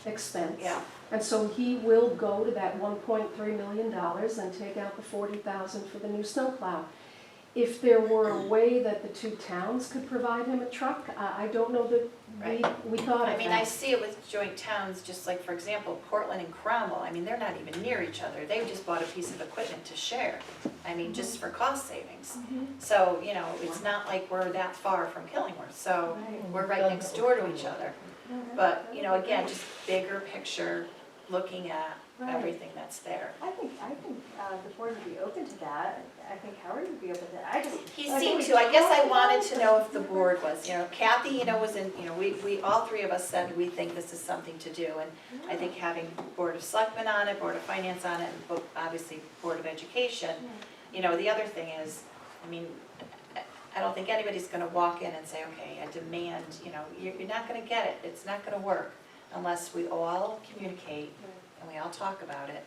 expense.
Yeah,
And so he will go to that $1.3 million and take out the $40,000 for the new snowplow. If there were a way that the two towns could provide him a truck, I don't know that we thought of that.
I mean, I see it with joint towns, just like, for example, Portland and Cromwell, I mean, they're not even near each other, they just bought a piece of equipment to share, I mean, just for cost savings. So, you know, it's not like we're that far from Killingworth, so we're right next door to each other. But, you know, again, just bigger picture, looking at everything that's there.
I think, the board would be open to that. I think Howard would be open to that. I just.
He
I think
seemed
we
to, I guess I
talked
wanted
about
to
it.
know if the board was, you know, Kathy, you know, was in, you know, we, all three of us said we think this is something to do, and I think having Board of Selectmen on it, Board of Finance on it, and obviously Board of Education, you know, the other thing is, I mean, I don't think anybody's gonna walk in and say, okay, I demand, you know, you're not gonna get it, it's not gonna work unless we all communicate and we all talk about it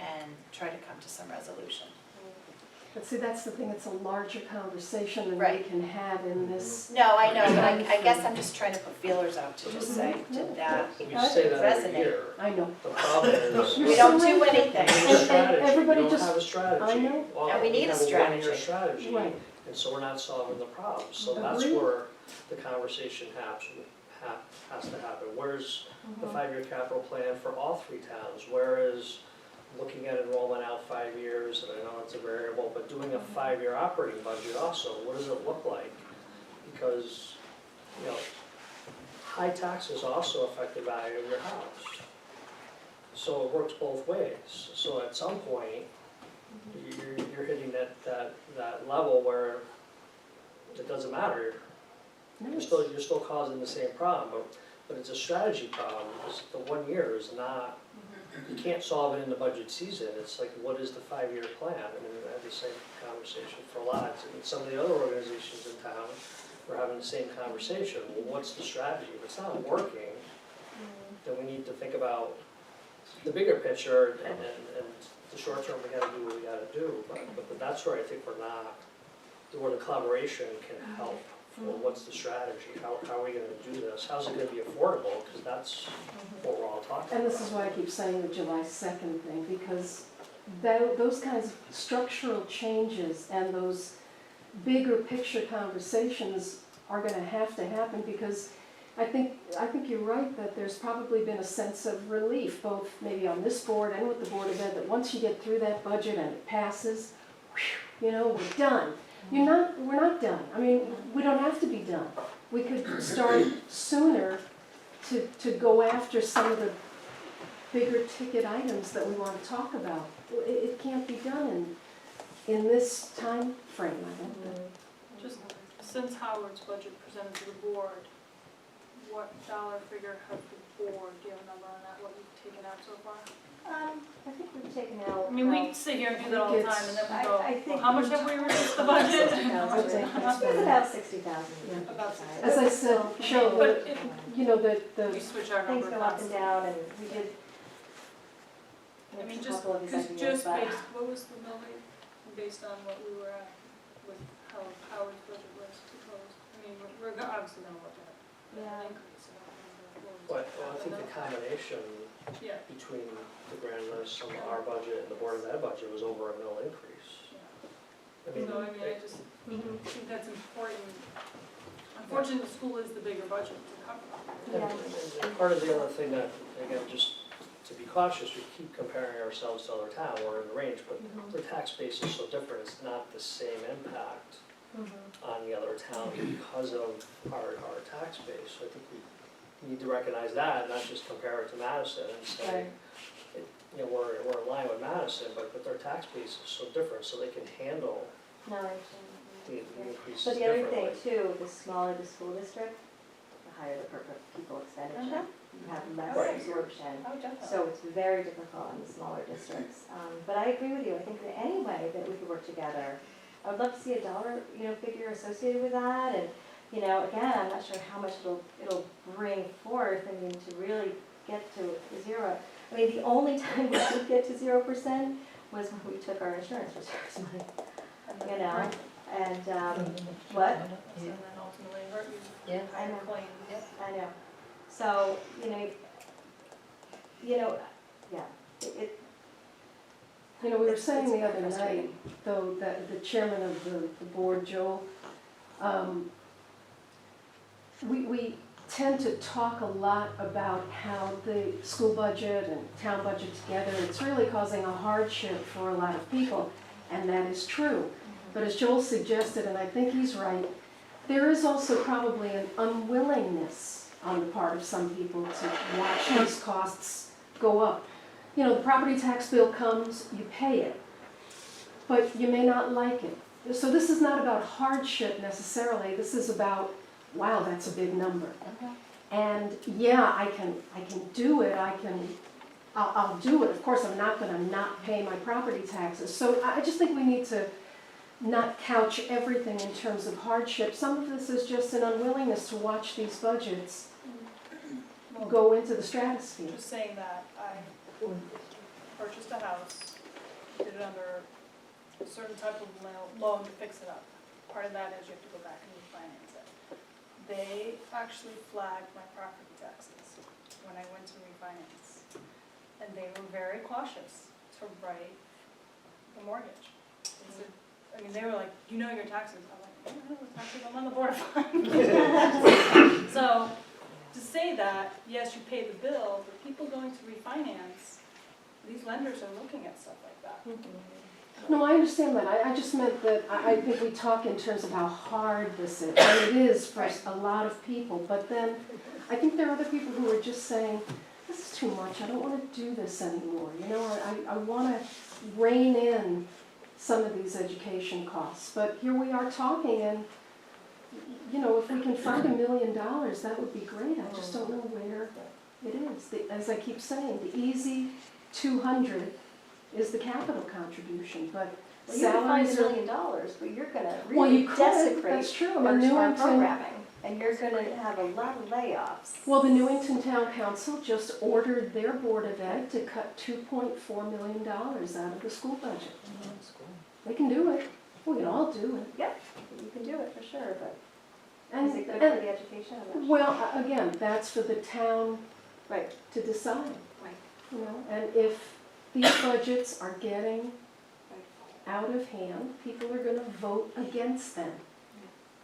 and try to come to some resolution.
But see, that's the thing, it's a larger conversation than we
Right.
can have in this.
No, I know, but I guess I'm just trying to put feelers out to just say, did that
We say that every
resonate?
year.
I know.
The problem is,
We don't do
we
anything.
need a
And
strategy, we
everybody
don't
just-
have a strategy.
I know.
Well,
And we need a
have one-year
strategy.
strategy,
Right.
and so we're not solving the problem. So that's
Agreed.
where the conversation has to happen. Where's the 5-year capital plan for all three towns? Where is looking at enrollment out 5 years, and I know it's a variable, but doing a 5-year operating budget also, what does it look like? Because, you know, high taxes also affect the value of your house. So it works both ways. So at some point, you're hitting that level where it doesn't matter. You're still causing the same problem, but it's a strategy problem, because the 1 year is not, you can't solve it in the budget season. It's like, what is the 5-year plan? I mean, I had the same conversation for lots, and some of the other organizations in town were having the same conversation. Well, what's the strategy? If it's not working, then we need to think about the bigger picture, and the short term, we gotta do what we gotta do. But that's where I think we're not, where the collaboration can help. Well, what's the strategy? How are we gonna do this? How's it gonna be affordable? Because that's what we're all talking about.
And this is why I keep saying the July 2nd thing, because those kinds of structural changes and those bigger picture conversations are gonna have to happen, because I think you're right that there's probably been a sense of relief, both maybe on this board and with the Board of Ed, that once you get through that budget and it passes, whew, you know, we're done. We're not done. I mean, we don't have to be done. We could start sooner to go after some of the bigger ticket items that we want to talk about. It can't be done in this time frame, I don't think.
Just since Howard's budget presented to the board, what dollar figure has the board, do you have a number on that, what you've taken out so far?
I think we've taken out.
I mean, we sit here and do that all the time, and then we go,
I think
well, how much have we reduced the budget?
I'd say that's
It's about 60,000.
Yeah.
About 60.
As I said, Cheryl,
But if
you know,
we
the
switch our
Things
number
go up and
constantly.
down, and we did.
I mean,
a
just,
couple of these
cause
ideas,
just
but-
based, what was the mill rate based on what we were at with how Howard's budget was proposed? I mean, we're obviously gonna look at
Yeah.
an increase, I don't remember what was.
But I think the combination
Yeah,
between the grand list and our budget and the Board of Ed budget was over $1 million increase.
yeah.
I mean,
So, I mean, I just think that's important. Unfortunately, the school is the bigger budget to cover.
and part of the other thing that, again, just to be cautious, we keep comparing ourselves to other towns, we're in the range, but the tax base is so different, it's not the same impact on the other town because of our tax base. So I think we need to recognize that, and not just compare it to Madison and say, you know, we're in line with Madison, but their tax base is so different, so they can handle
No, I
the
understand.
increases
But the other
differently.
thing too, the smaller the school district, the higher the per pupil expenditure. You have less
Right.
absorption.
Oh, definitely.
So it's very difficult in the smaller districts. But I agree with you, I think that any way that we could work together, I would love to see a dollar, figure associated with that, and, again, I'm not sure how much it'll bring forth, I mean, to really get to zero. I mean, the only time we did get to 0% was when we took our insurance reserves money,
And then-
you know,
right.
and, what?
So then ultimately hurt you.
Yeah.
I know.
Claim.
I know. So, yeah, it,
You know, we were
It's-
saying
it's
the other
frustrating.
night, though, that the chairman of the board, Joel, we tend to talk a lot about how the school budget and town budget together, it's really causing a hardship for a lot of people, and that is true. But as Joel suggested, and I think he's right, there is also probably an unwillingness on the part of some people to watch these costs go up. You know, the property tax bill comes, you pay it, but you may not like it. So this is not about hardship necessarily, this is about, wow, that's a big number. And yeah, I can do it, I'll do it. Of course, I'm not gonna not pay my property taxes. So I just think we need to not couch everything in terms of hardship. Some of this is just an unwillingness to watch these budgets
Well,
go into the stratosphere.
Just saying that, I purchased a house, did it under a certain type of loan to fix it up. Part of that is you have to go back and refinance it. They actually flagged my property taxes when I went to refinance. And they were very cautious to write the mortgage. They said, they were like, you know your taxes. I'm like, I don't know the taxes, I'm on the board of finance. So, to say that, yes, you pay the bill, but people going to refinance, these lenders are looking at stuff like that.
No, I understand that. I just meant that I think we talk in terms of how hard this is. And it is for a lot of people. But then I think there are other people who are just saying, this is too much. I don't want to do this anymore. I want to rein in some of these education costs. But here we are talking, and, if we can find $1 million, that would be great. I just don't know where it is. As I keep saying, the easy 200 is the capital contribution, but
well, you can find
salaries
$1
are...
million, but you're gonna
Well, you
really
could,
desecrate
that's true. I
our
mean, Newington,
programming, and you're gonna have a lot of layoffs.
well, the Newington Town Council just ordered their Board of Ed to cut $2.4 million out of the school budget. They can do it. We can all do it.
Yep, you can do it for sure, but
And,
is it good
and-
for the education? I'm not sure.
well, again, that's for the town
Right,
to decide.
right.
And if these budgets are getting out of hand, people are gonna vote against them.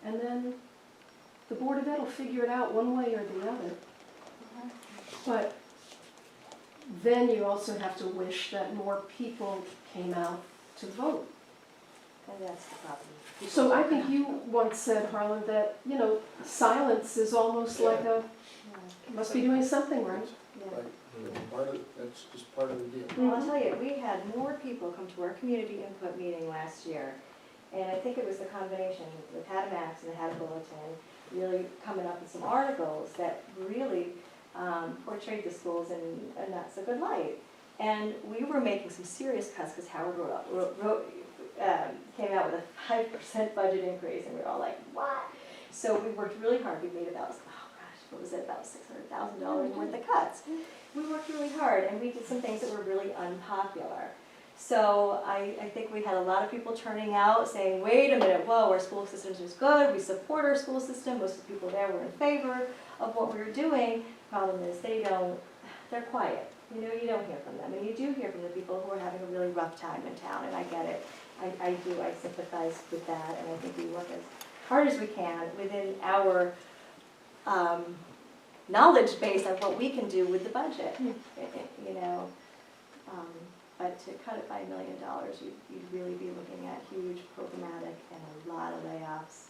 And then the Board of Ed will figure it out one way or the other. But then you also have to wish that more people came out to vote.
And that's the problem.
So I think you once said, Harlan, that, silence is almost like a, must be doing something right.
Yeah.
Right. That's just part of the deal.
Well, I'll tell you, we had more people come to our community input meeting last year, and I think it was the combination with Haddam and the Haddam Bulletin, really coming up with some articles that really portrayed the schools in a not so good light. And we were making some serious cuts, because Howard came out with a 5% budget increase, and we were all like, what? So we worked really hard. We made about, what was it, about $600,000 worth of cuts. We worked really hard, and we did some things that were really unpopular. So I think we had a lot of people turning out saying, wait a minute, whoa, our school system is good, we support our school system, most of the people there were in favor of what we were doing. Problem is, they're quiet. You don't hear from them, and you do hear from the people who are having a really rough time in town, and I get it. I sympathize with that, and I think we work as hard as we can within our knowledge base of what we can do with the budget, but to cut it by $1 million, you'd really be looking at huge programmatic and a lot of layoffs.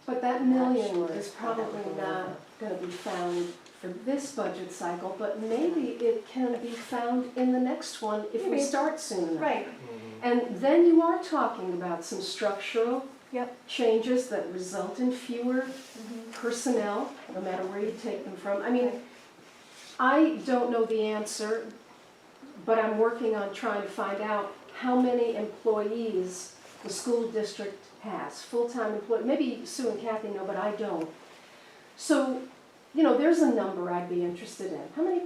But that
I'm not
million
sure
is
how that would
probably
go
not
over.
gonna be found for this budget cycle, but maybe it can be found in the next one if we
Maybe.
start soon enough.
Right,
And then you are talking about some structural
Yep.
changes that result in fewer personnel, no matter where you take them from. I mean, I don't know the answer, but I'm working on trying to find out how many employees the school district has, full-time employees. Maybe Sue and Kathy know, but I don't. So, there's a number I'd be interested in. How many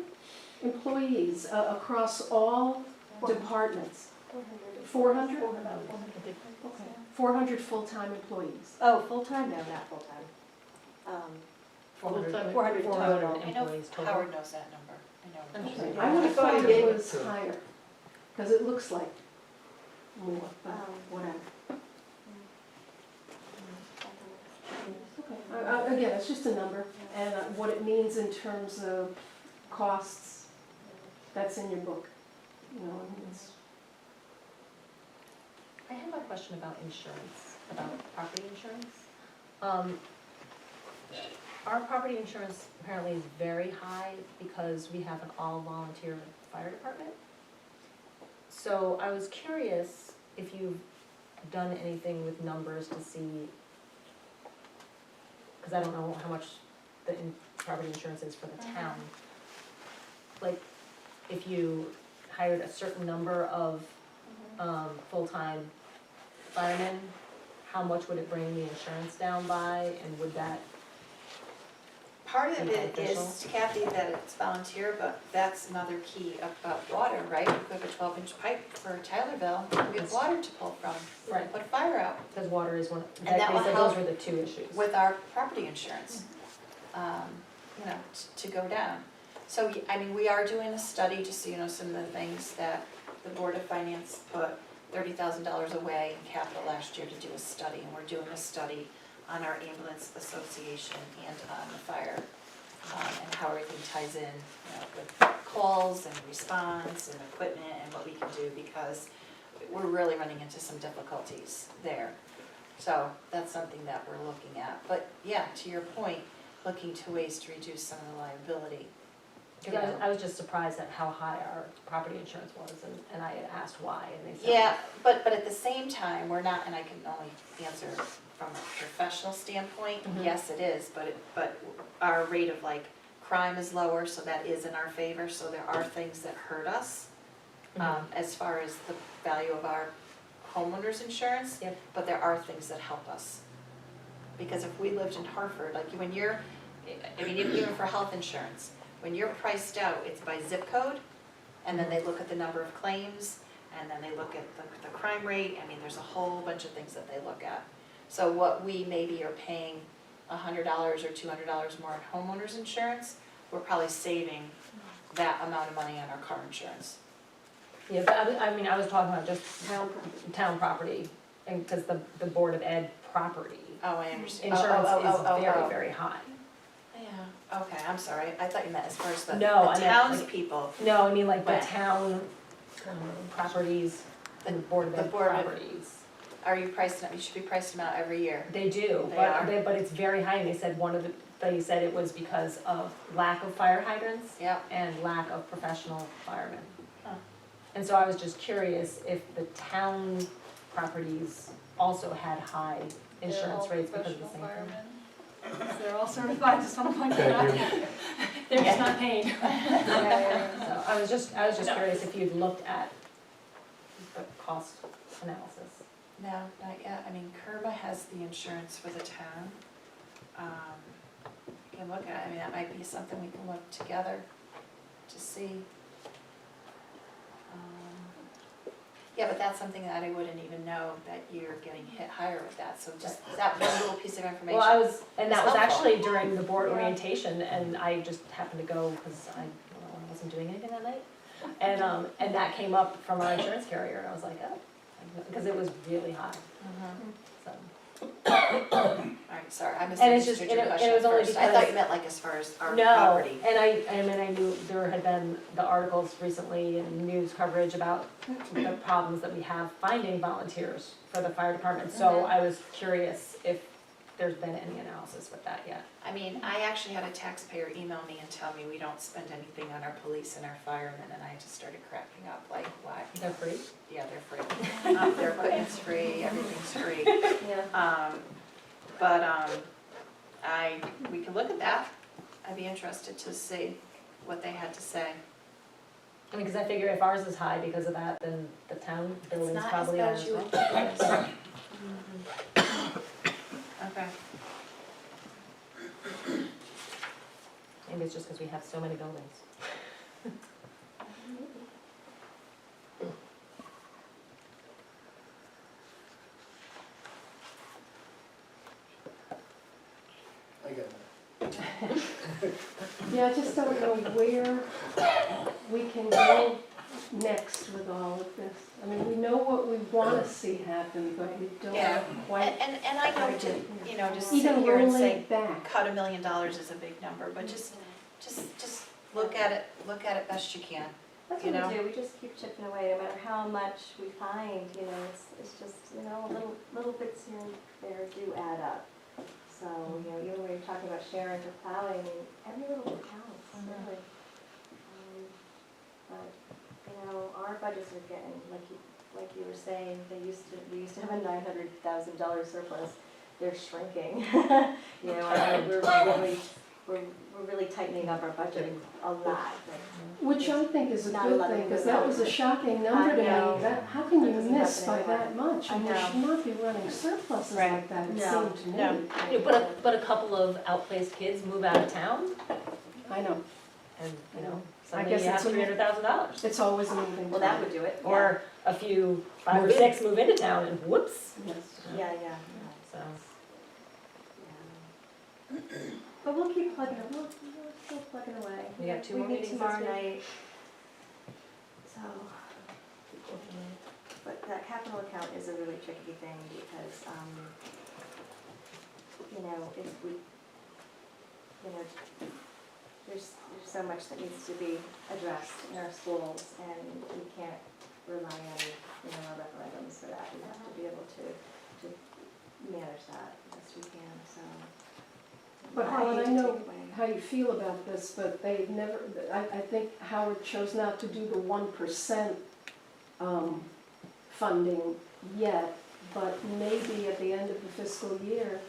employees across all departments? 400? 400 full-time employees.
Oh, full-time, no, not full-time.
400
400 total.
I know
employees total.
Howard knows that number, I know.
Interesting.
I would have
I thought
thought
he
it
did.
was higher, because it looks like more, but whatever. Okay. Again, it's just a number, and what it means in terms of costs, that's in your book. It's
I have a question about insurance, about property insurance. Our property insurance apparently is very high because we have an all-volunteer fire department. So I was curious if you've done anything with numbers to see, because I don't know how much the property insurance is for the town. Like, if you hired a certain number of full-time firemen, how much would it bring the insurance down by, and would that?
Part of it
Beneficial.
is, Kathy, that it's volunteer, but that's another key about water, right? If we have a 12-inch pipe for Tylerville, we have water to pull from,
Right.
put a fire out
Because water is one,
And that will
those
help
were the two issues.
with our property insurance, to go down. So, I mean, we are doing a study, just so you know, some of the things that the Board of Finance put $30,000 away in capital last year to do a study, and we're doing a study on our ambulance association and on the fire, and how everything ties in, with calls and response and equipment and what we can do, because we're really running into some difficulties there. So that's something that we're looking at. But yeah, to your point, looking to ways to reduce some of the liability.
Because I was just surprised at how high our property insurance was, and I had asked why, and they said.
Yeah, but at the same time, we're not, and I can only answer from a professional standpoint,
Mhm.
yes, it is, but our rate of crime is lower, so that is in our favor, so there are things that hurt us, as far as the value of our homeowner's insurance.
Yep.
But there are things that help us. Because if we lived in Hartford, when you're, even for health insurance, when you're priced out, it's by zip code, and then they look at the number of claims, and then they look at the crime rate. There's a whole bunch of things that they look at. So what we maybe are paying $100 or $200 more in homeowners insurance, we're probably saving that amount of money on our car insurance.
Yeah, but I was talking about just town property, and because the Board of Ed property
Oh, I understand.
insurance is very,
Oh.
very high.
Yeah, okay, I'm sorry, I thought you meant as far as the
No, I meant,
townspeople.
No, I mean the
Right.
town properties and the Board of
The
Ed
Board of-
properties.
Are you pricing out, you should be pricing them out every year.
They do,
They
but
are.
but it's very high, and they said they said it was because of lack of fire hydrants
Yep.
and lack of professional firemen.
Huh.
And so I was just curious if the town properties also had high insurance rates because of the same thing.
They're all certified to some point.
Thank
They're just not paid.
So I was just
No.
curious if you'd looked at the cost analysis.
No, not yet. Kerma has the insurance for the town. We can look at it. That might be something we can look together to see. Yeah, but that's something that I wouldn't even know that you're getting hit higher with that. So just that one little piece of information.
Well, that
It's
was
helpful.
actually during the board
Yeah.
orientation, and I just happened to go because I wasn't doing anything that night. And that came up from our insurance carrier, and I was like, oh, because it was really high,
Mhm.
so.
All right, sorry, I
And it's
misunderstood
just-
your
and it
question
was
at
only
first. I thought you
because-
meant as far as our
No,
property.
and I knew there had been the articles recently and news coverage about the problems that we have finding volunteers for the fire department. So
Mhm.
I was curious if there's been any analysis with that yet.
I actually had a taxpayer email me and tell me we don't spend anything on our police and our firemen, and I just started cracking up, why?
They're free?
Yeah, they're free. Their equipment's free, everything's free.
Yeah.
But we can look at that. I'd be interested to see. what they had to say.
I mean, cause I figure if ours is high because of that, then the town buildings probably are as well.
It's not as bad as you would Okay.
Maybe it's just because we have so many buildings.
I got that.
Yeah, I just don't know where we can go next with all of this. I mean, we know what we want to see happen, but we don't
Yeah.
know quite.
And I know to, you know, just sit
Even
here and
rolling
say,
it back.
cut $1 million is a big number, but just look at it best you can.
That's
You
what
know?
we do, we just keep chipping away, no matter how much we find, you know, it's just, you know, little bits here and there do add up. So, you know, even when you're talking about sharing for plowing, I mean, every little bit counts, really. But, you know, our budgets are getting, like you were saying, we used to have a $900,000 surplus, they're shrinking. You know, we're really tightening up our budget a lot.
Which I think is a
Not a
good
lot of
thing, because
good
that was a shocking number to me.
I know.
That, how can you
That doesn't
miss by
happen anymore.
that much?
I
And we
know.
should not be running surpluses
Right.
like that, it
No.
seemed to me.
No.
You know, but a couple of outplaced kids move out of town,
I know,
and, you know,
I
suddenly
guess
you have
it's a-
$300,000.
it's always a moving
Well, that
target.
would do it, yeah.
Or a few, 5 or
Move in.
6 move into town and whoops.
Yes.
Yeah.
So,
Yeah. But we'll keep plugging it, we'll keep plugging away.
We got 2 more
We meet
meetings
tomorrow
this week?
night. So, but that capital account is a really tricky thing because, you know, if we, you know, there's so much that needs to be addressed in our schools and we can't rely on, you know, our referendums for that. We have to be able to manage that best we can, so.
But
I
Howard,
hate
I
to
know
take away.
how you feel about this, but they've never, I think Howard chose not to do the 1% funding yet, but maybe at the end of the fiscal year,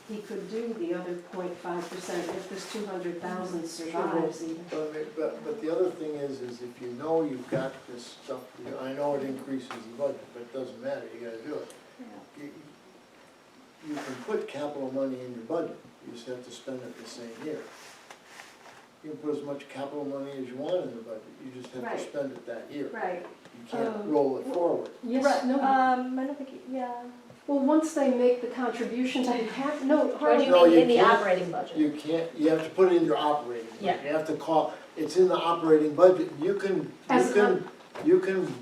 he could do the other 0.5% if this 200,000 survives even.
But the other thing is if you know you've got this stuff, I know it increases the budget, but it doesn't matter, you gotta do it.
Yeah.
You can put capital money in your budget, you just have to spend it the same year. You can put as much capital money as you want in the budget, you just have to
Right.
spend it that year.
Right.
You can't roll it forward.
Yes, no,
I don't think, yeah.
well, once they make the contribution to the no,
or do
Harvey,
you
No,
mean
you
in the
can't.
operating budget?
You can't, you have to put it in your operating budget.
Yeah.
You have to call, it's in the operating budget, you can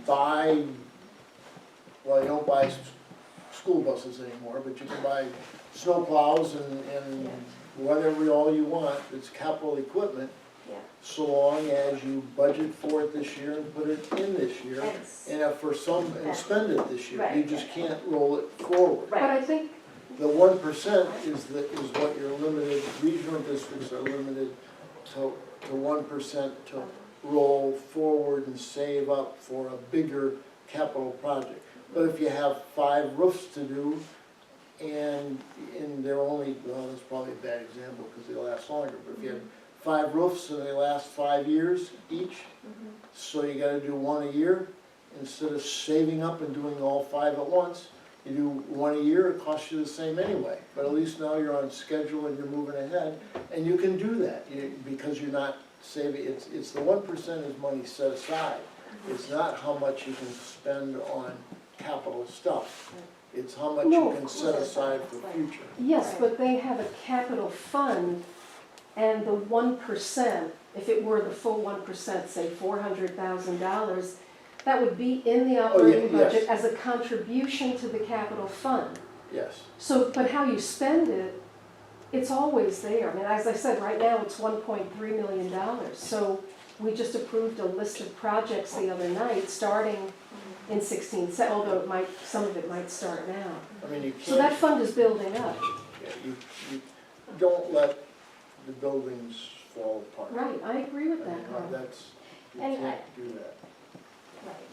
buy, well, you don't buy school buses anymore, but you can buy snow plows and whatever all you want, it's capital equipment,
Yeah.
so long as you budget for it this year and put it in this year, and spend it this year. You
Right.
just can't roll it forward.
but I think,
The 1% is what you're limited, regional districts are limited to 1% to roll forward and save up for a bigger capital project. But if you have 5 roofs to do, and they're only, well, that's probably a bad example because they last longer, but if you have 5 roofs and they last 5 years each, so you gotta do 1 a year, instead of saving up and doing all 5 at once, you do 1 a year, it costs you the same anyway, but at least now you're on schedule and you're moving ahead, and you can do that, because you're not saving, it's the 1% is money set aside. It's not how much you can spend on capital stuff, it's how much
No,
you
of
can
course.
set aside for future.
yes, but they have a capital fund, and the 1%, if it were the full 1%, say $400,000, that would be in the operating
yes.
budget as a contribution to the capital fund.
Yes,
So, but how you spend it, it's always there. I mean, as I said, right now, it's $1.3 million. So we just approved a list of projects the other night, starting in 16, although it might, some of it might start now.
I mean, you
So that
can't,
fund is building up.
you don't let the buildings fall apart.
Right, I agree with
I
that,
mean,
Carl.
you
And
can't do that.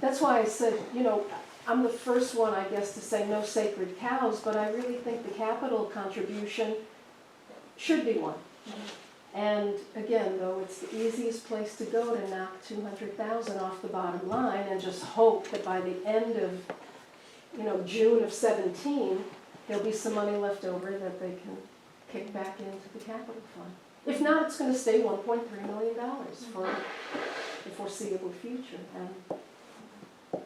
That's why I said, you know, I'm the first one, I guess, to say no sacred cows, but I really think the capital contribution should be one. And again, though, it's the easiest place to go to knock 200,000 off the bottom line and just hope that by the end of, June of 17, there'll be some money left over that they can kick back into the capital fund. If not, it's gonna stay $1.3 million for the foreseeable future, and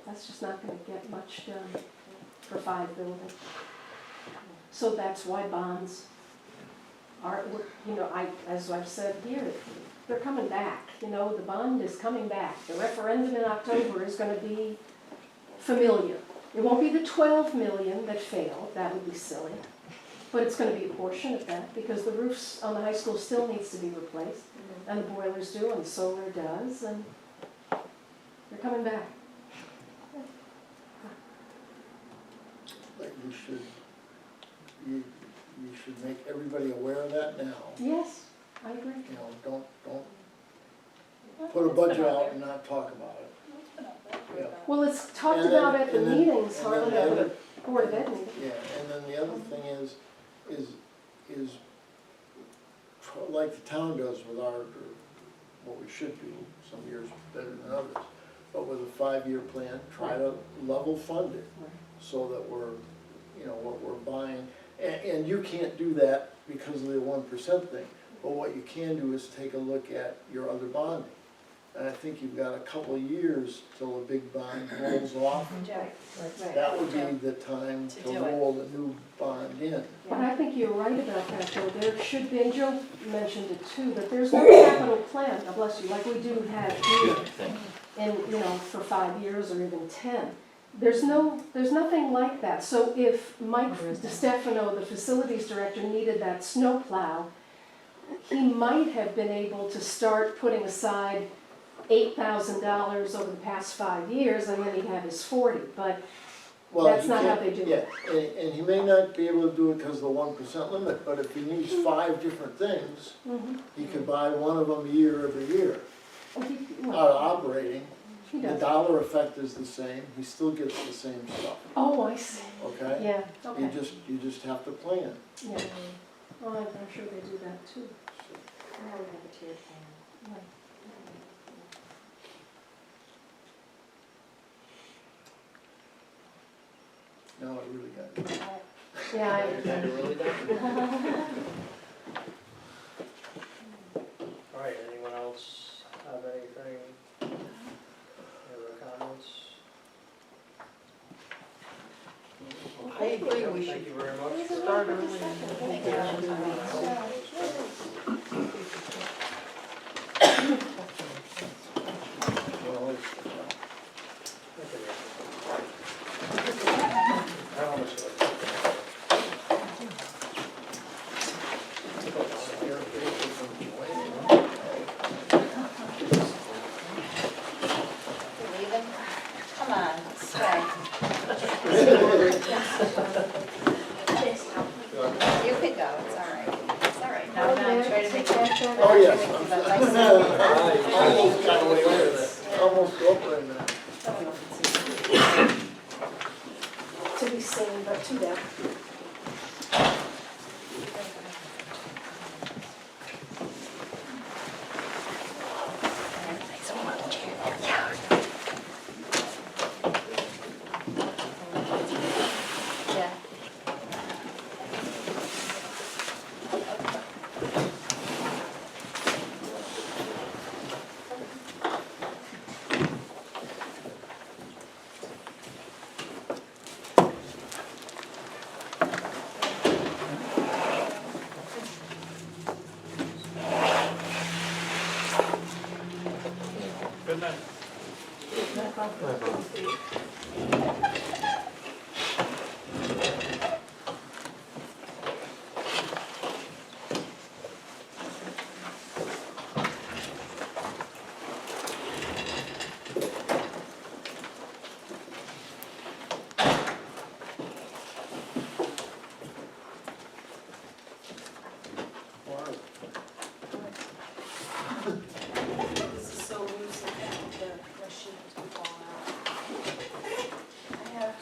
that's just not gonna get much done for 5 buildings. So that's why bonds are, as I've said here, they're coming back, the bond is coming back. The referendum in October is gonna be familiar. It won't be the 12 million that failed, that would be silly, but it's gonna be a portion of that, because the roofs on the high school still needs to be replaced, and the boilers do, and solar does, and they're coming back.
But you should make everybody aware of that now.
Yes, I agree.
Don't put a budget out and not talk about it. Yeah.
Well, it's talked
And then-
about at the
and then-
meetings,
and then
Harlan,
the
at the
other-
Board of Ed meeting.
Yeah, and then the other thing is like the town does with what we should do, some years better than others, but with a 5-year plan, try to level fund it, so that we're, what we're buying. And you can't do that because of the 1% thing, but what you can do is take a look at your other bonding. And I think you've got a couple of years till the big bond rolls off. That would be the time
To
to
do it.
roll the new bond in.
But I think you're right about that, though. There should be, and Joe mentioned it too, that there's no capital plan, God bless you, like we do have here, in, for 5 years or even 10. There's nothing like that. So if Mike DiStefano, the facilities director, needed that snow plow, he might have been able to start putting aside $8,000 over the past 5 years, and then he'd have his 40, but
Well,
that's
you
not how
can't-
they do
Yeah,
it.
and he may not be able to do it because of the 1% limit, but if he needs 5 different things, he could buy one of them every year. Out of operating,
He
the
does.
dollar effect is the same, he still gets the same stuff,
Oh, I see.
okay?
Yeah, okay.
You just have to plan.
Yeah. Well, I'm sure they do that too.
Now we have a tiered plan.
Right.
No, I really got it.
Yeah,
Kind of really done. All right, anyone else have anything, any other comments?
I agree, we
Thank
should
you very much. for-
start early and
Well, it's-
How much is it?
You leaving? Come on, stay. You can go, it's all right. It's all right. No, I'm trying to make it.
Oh, yes.
Almost got away with it.
Almost over in there.
to be seen, but too bad.
Yeah.
Good night.
This is so loose that the sheet is falling out.
I have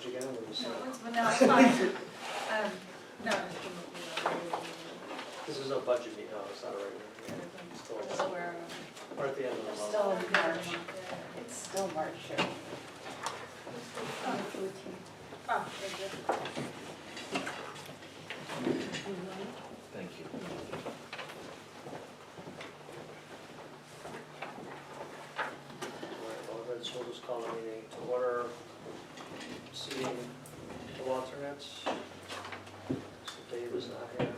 budge again, or is
No,
it?
it's, but now it's fine. No, it's been,
This is a budget meeting, no, it's not a regular meeting. It's still,
We're still where,
we're at the end of the month.
Still in March, it's still March, sure.
oh, thank you.
Thank you.
Alright, well, then, so we'll just call the meeting to order, seeing the alternates. So Dave is not here.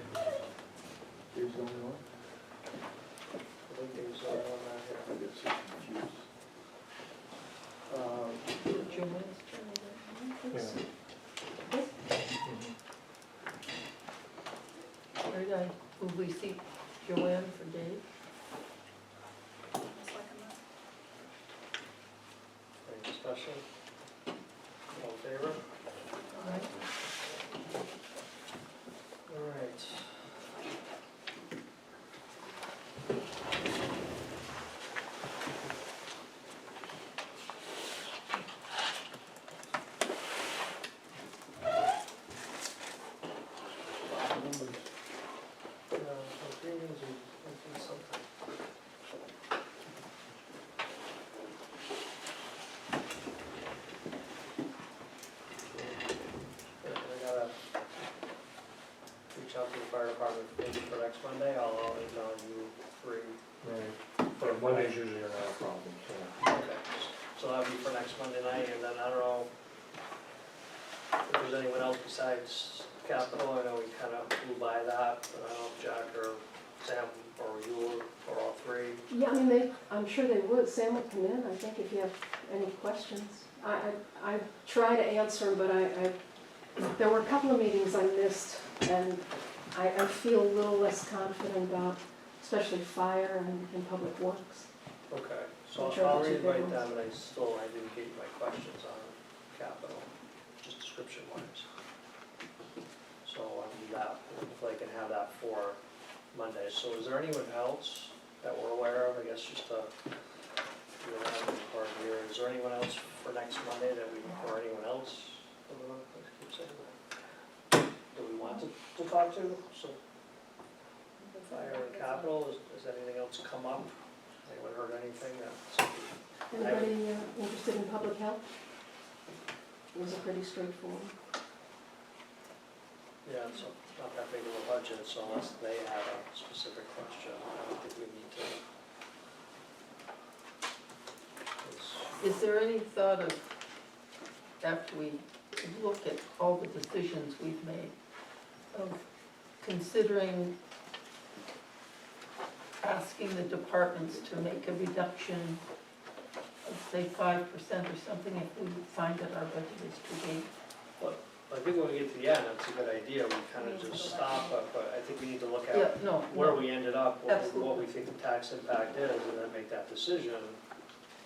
Here's the only one.
I think Dave's the only one not
I
here.
get so confused.
Joanne's turn,
Yeah.
where did will we see Joanne for Dave?
Just like a minute.
Any discussion? All in favor?
Right?
Alright. Agreements and something. I gotta reach out to the fire department maybe for next Monday, I'll email you three.
Right, but Mondays usually are not a problem, so.
Okay, so that'll be for next Monday night, and then I don't know if there's anyone else besides Capital, I know we kind of flew by that, but I don't know if Jack or Sam or you or all three.
Yeah, I mean, I'm sure they would, Sam would come in, I think, if you have any questions. I try to answer them, but there were a couple of meetings I missed, and I feel a little less confident about, especially fire and public works.
Okay, so
Which are
I'll
the two
read
big
right
ones?
down, but I didn't get my questions on Capital, just description wise. So I'll do that, hopefully I can have that for Monday. So is there anyone else that we're aware of, I guess just to, do that part here, is there anyone else for next Monday that we, or anyone else? I don't know, I keep saying that. Do we want to talk to, so fire and Capital, has anything else come up? Anyone heard anything that?
Anybody interested in public health? It was a pretty straightforward.
Yeah, it's not that big of a budget, so unless they have a specific question, I don't think we need to.
Is there any thought of, after we look at all the decisions we've made, of considering asking the departments to make a reduction of, say, 5% or something if we find that our budget is too big?
I think when we get to the end, that's a good idea, we kind of just stop, but I think we need to look
Yeah,
at
no,
where we ended up, what
Absolutely.
we think the tax impact is, and then make that decision.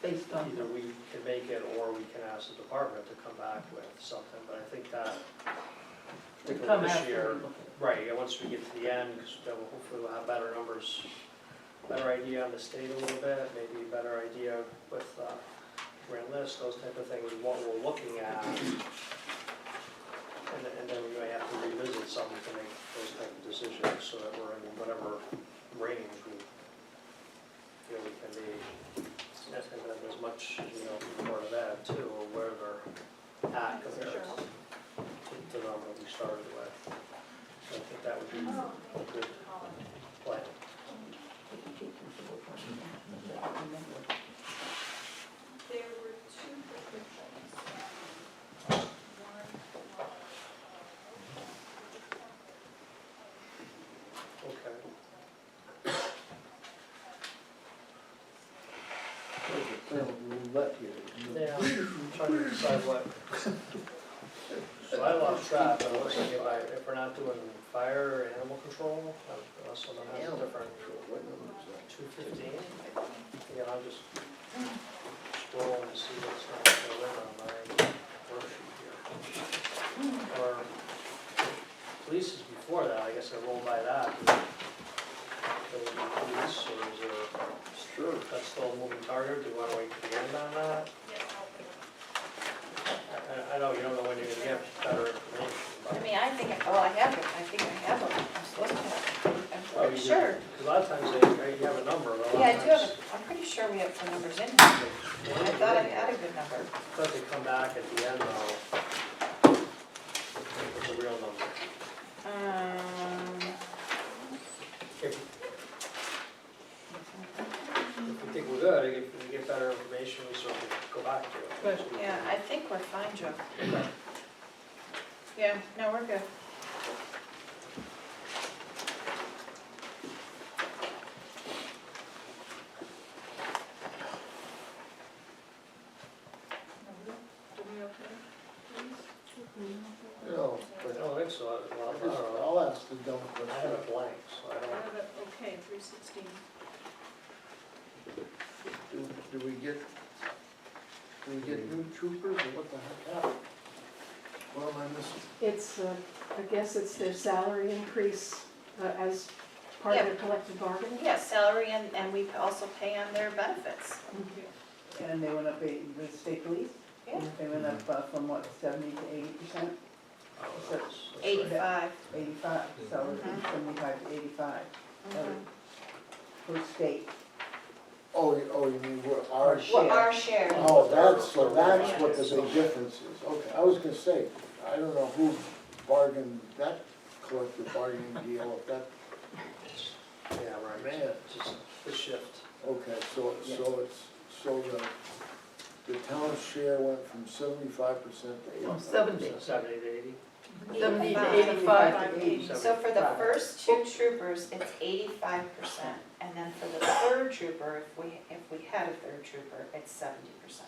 based on,
Either we can make it, or we can ask the department to come back with something, but I think that,
to
particularly
come
this
after.
year,
we look at it.
right, yeah, once we get to the end, because hopefully we'll have better numbers, better idea on the state a little bit, maybe a better idea with grand list, those type of things, what we're looking at. And then we may have to revisit something to make those type of decisions, so that we're in whatever range we feel we can be. And then as much, part of that too, or where they're at compared to the number we started with. So I think that would be a good plan.
There were two different things.
Okay.
Roulette here.
Yeah, I'm trying to decide what. So I lost track, but it looks like if we're not doing fire or animal control, unless someone has a different,
What number is that?
215? Yeah, I'll just scroll and see what's not filled in on my worksheet here. Or, police is before that, I guess I rolled by that. So would be police, or is there,
Sure.
that's still a moving target, do you want to wait to the end on that?
Yeah, I'll pick.
I know you don't know when you're have better information
I
about it.
mean, I think them, I'm supposed to have, I'm pretty sure.
Because a lot of times you have a number, but a lot of
Yeah, I do have,
times.
I'm pretty sure we have some numbers in here. I thought I had a good number.
But they come back at the end though, with the real number. If we think we're good, if we get better information, we sort of go back to it.
Right.
Yeah, I think we're fine, Joe.
Okay.
Yeah, no, we're good.
Do we okay?
You know,
I don't think so, well, I don't know.
I'll ask the dumb
I have
question.
it blank, so I
I
don't.
have it okay, 316.
Do we get new troopers, or what the heck happened? What am I missing?
It's, I guess it's their salary increase as part of their collective bargaining.
Yeah, salary and we also pay on their benefits.
And they went up the state police?
Yeah.
They went up from what, 70 to 80%?
Oh, that's right.
85.
85, so it's
Mhm.
75 to 85
Mhm.
per state.
Oh, you mean we're our
Well, our
share?
share.
Oh, that's what the big difference is. Okay, I was gonna say, I don't know who bargained that collective bargaining deal, if that,
Yeah, right,
Man.
just the shift.
okay, so the town's share went from 75% to 85%.
Oh, 70.
70 to 80?
70 to
85
85.
to 80.
So for the first two troopers, it's 85%, and then for the third trooper, if we had a third trooper, it's 70%.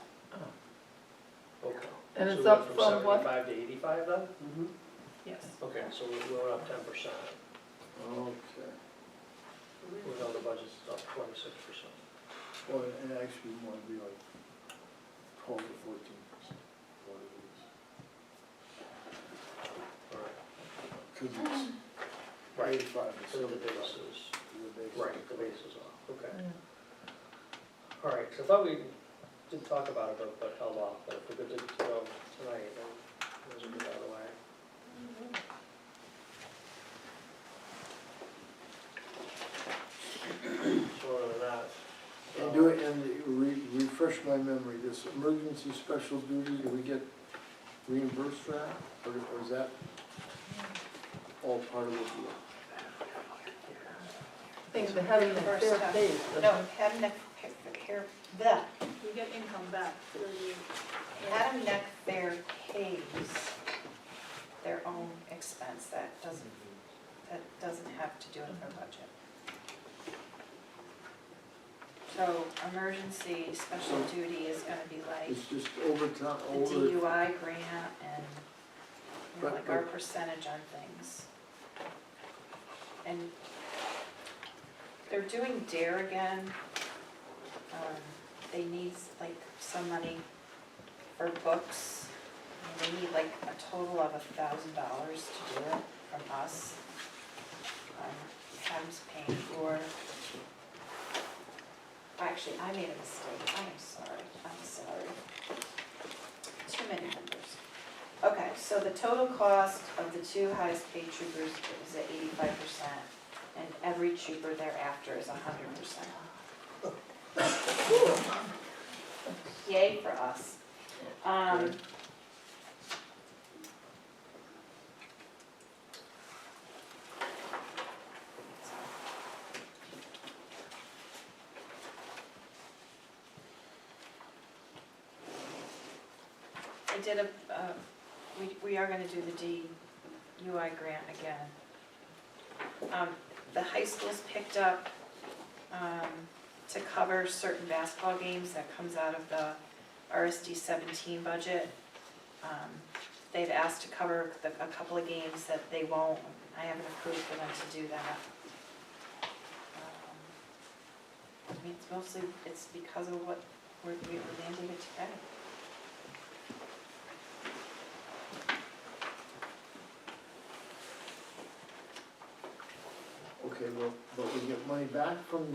Okay.
And
So
it's
we went
up from what?
75 to 85 then?
Mhm.
Yes.
Okay, so we went up 10%.
Okay,
We know the budget's up 26%.
well, and actually we want to be like 12 to 14%, what it is.
All right.
Because it's
Right.
85 to
So the
75.
base is,
The base.
right, the base is off, okay.
Yeah.
All right, so I thought we did talk about it, but held off, but if we're good to go tonight, then those will get out of the way. So other than that.
And do it, and refresh my memory, this emergency special duty, do we get reimbursed for that? Or is that all part of the deal?
I think the having the
First
fair
time.
pay.
No, Haddam Neck, here, the,
We get income back through the.
Haddam Neck Fair pays their own expense, that doesn't have to do with their budget. So emergency special duty is gonna be like
It's just overtime,
the DUI grant and, you know,
But-
like our percentage on things. And they're doing DARE again. They need like some money for books. And they need like a total of $1,000 to do it from us. Haddam's paying for. Actually, I made a mistake, I'm sorry. Too many numbers. Okay, so the total cost of the two highest paid troopers is at 85%, and every trooper thereafter is 100%. Yay for us. I did we are gonna do the DUI grant again. The high school's picked up, to cover certain basketball games that comes out of the RSD 17 budget. They've asked to cover a couple of games that they won't, I haven't approved for them to do that. I mean, it's because of what we were mandated to pay.
Okay, well, but we get money back from,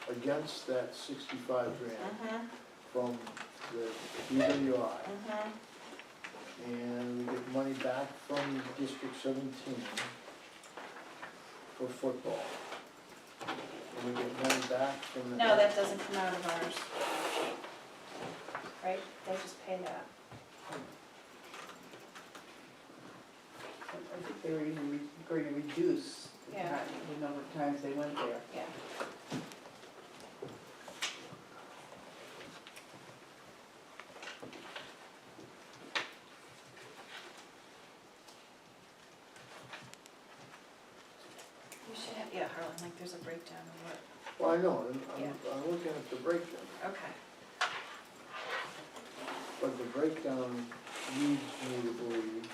against that 65 grand from the DWI. and we get money back from District 17 for football. And we get money back from the.
No, that doesn't come out of ours. Right, they just pay that.
I think they were even going to reduce the
Yeah.
time, the number of times they went there.
Yeah. You should have, yeah, Harlan, like there's a breakdown of what,
Well, I know,
Yeah.
I'm looking at the breakdown,
okay.
but the breakdown leads me to believe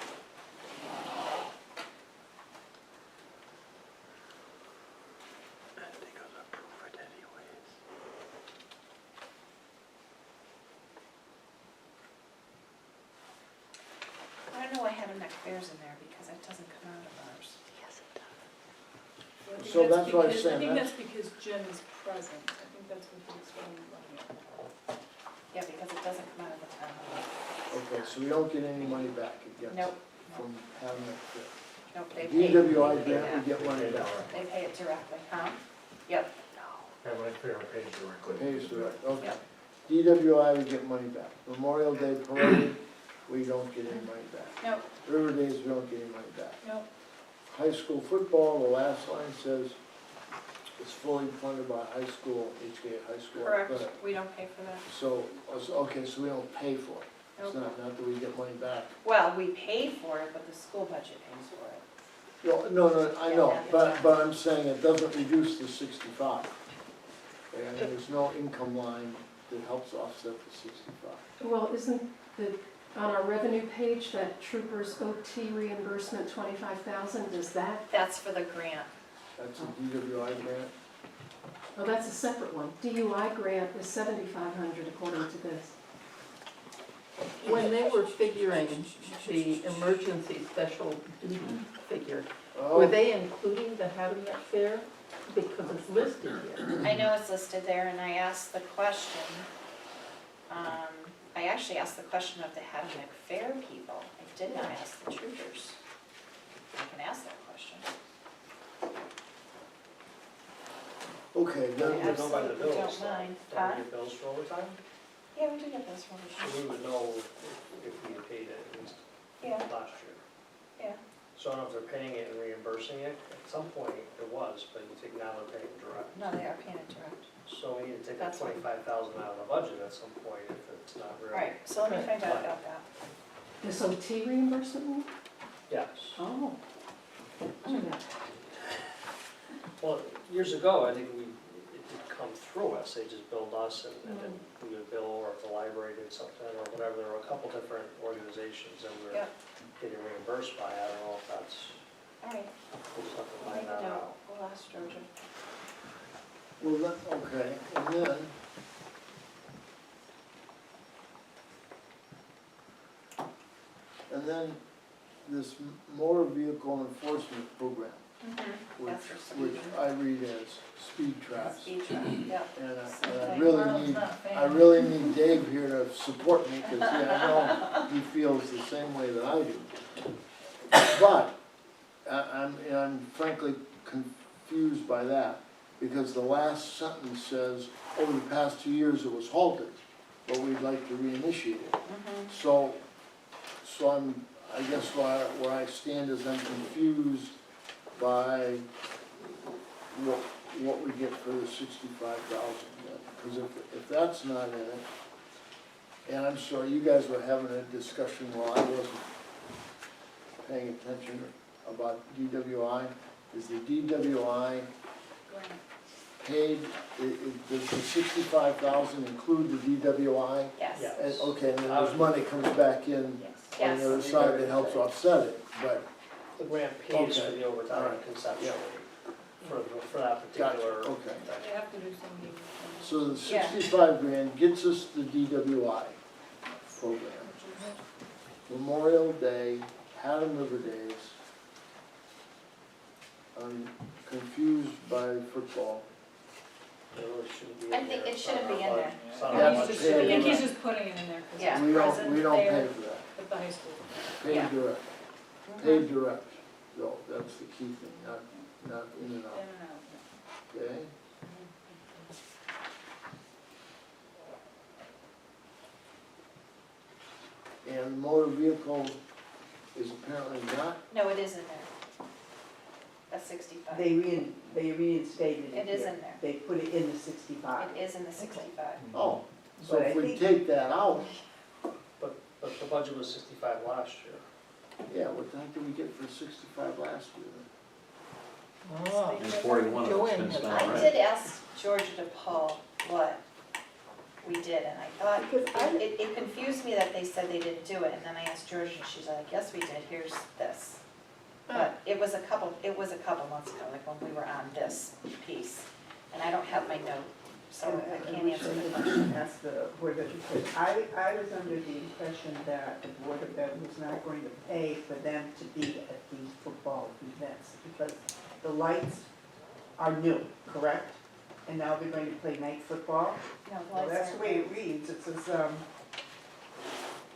I don't know why Haddam Fair's in there because that doesn't come out of ours.
I think
So that's what I'm
because-
saying,
I think
that's-
that's because Jim is present, I think that's what he explained about it.
Yeah, because it doesn't come out of the town.
okay, so we don't get any money back again
Nope,
from having it fit.
nope, they pay.
DWI
they pay
grant,
that.
we get money back.
They pay it directly, huh? Yep.
Have I fair pays directly.
Pays direct, okay.
Yep.
DWI, we get money back. Memorial Day Parade, we don't get any money back.
Nope,
River Days, we don't get any money back.
nope,
High school football, the last line says it's fully funded by high school, HK High School.
correct,
Athletic.
we don't pay for that.
So, okay, so we don't pay for it. It's
Nope.
not that we get money back.
Well, we pay for it, but the school budget pays for it.
Well, no, I
Yeah,
know,
at the
but
time.
I'm saying it doesn't reduce the 65. And there's no income line that helps offset the 65.
Well, isn't the, on our revenue page, that troopers OT reimbursement 25,000, does that,
That's for the grant.
That's a DWI grant.
oh, that's a separate one. DUI grant is 7,500 according to this.
When they were figuring the emergency special duty figure, were
Oh,
they including the Haddam Fair? Because it's listed here.
I know it's listed there, and I asked the question, I actually asked the question of the Haddam Fair people. I did not ask the troopers. I can ask that question.
okay,
We
then,
would know by the
Absolutely
bills,
don't mind.
though.
Huh?
Don't we get bills for overtime?
Yeah, we do get those from
So
the
we would know if we had paid it at least
Yeah,
last year.
yeah.
So I don't know if they're paying it and reimbursing it. At some point it was, but you think now they're paying direct.
No, they are paying it direct.
So we need to take
That's
that
what-
25,000 out of the budget at some point if it's not really.
Right, so let me find out about that.
This OT reimbursement one?
Yes.
Oh.
Well, years ago, I think it did come through us. They just billed us and then we would bill, or if the library did something or whatever. There were a couple different organizations that we were
Yep.
getting reimbursed by. I don't know if that's,
All right,
we'll just have to
I'll
find
make a
that
note.
out.
We'll ask Georgia.
well, okay, and then this motor vehicle enforcement program, which,
That's for some
which
reason.
I read as speed traps.
Speed trap, yep.
And I
Okay.
really
Marlon's
need,
not a fan.
I really need Dave here to support me, because I know he feels the same way that I do. But, I'm frankly confused by that, because the last sentence says, over the past 2 years it was halted, but we'd like to reinitiate it. So I guess where I stand is I'm confused by what we get for the 65,000. Because if that's not in it, and I'm sorry, you guys were having a discussion while I wasn't paying attention about DWI. Is the DWI
Grant.
paid, does the 65,000 include the DWI?
Yes.
Yeah.
And, okay, and then there's money comes back in on
Yes.
the other side that helps offset it, but,
The grant pays for
Okay.
the overtime
Alright.
conceptually,
Yeah.
for that
gotcha,
particular.
okay.
They have to do something.
So the
Yeah.
65 grand gets us the DWI program. Memorial Day, Haddam River Days. I'm confused by football.
It really shouldn't be in
I think
there.
it
It's not
shouldn't
our
be in
budget.
there.
It's not
Yeah,
our
but
budget.
I think
Yeah.
he's just putting it in there
Yeah.
because
We
it's
don't
present
pay
there
for that.
at the high school.
Paid
Yeah.
direct, paid direct, though, that's the key thing, not in and
In
out,
and out.
okay? And motor vehicle is apparently not,
No, it is in there. That's 65.
They reinstated it
It is
here.
in there.
They put it in the 65.
It is in the 65.
oh, so
But I
if we
think-
take that out,
But the budget was 65 last year.
yeah, what the heck did we get for 65 last year then?
Ah,
And 41 of it's
Joanne
been
has-
spent
I
already.
did ask Georgia to pull what we did, and I thought,
Because I-
it confused me that they said they didn't do it, and then I asked Georgia, and she's like, yes, we did, here's this. But it was a couple months ago, like when we were on this piece, and I don't have my note, so I can't answer the question.
Ask the Board of Education. I was under the impression that the Board of Ed was not going to pay for them to be at these football events because the lights are new, correct? And now they're going to play night football?
No, the
Well,
lights
that's the
aren't
way it reads. It says,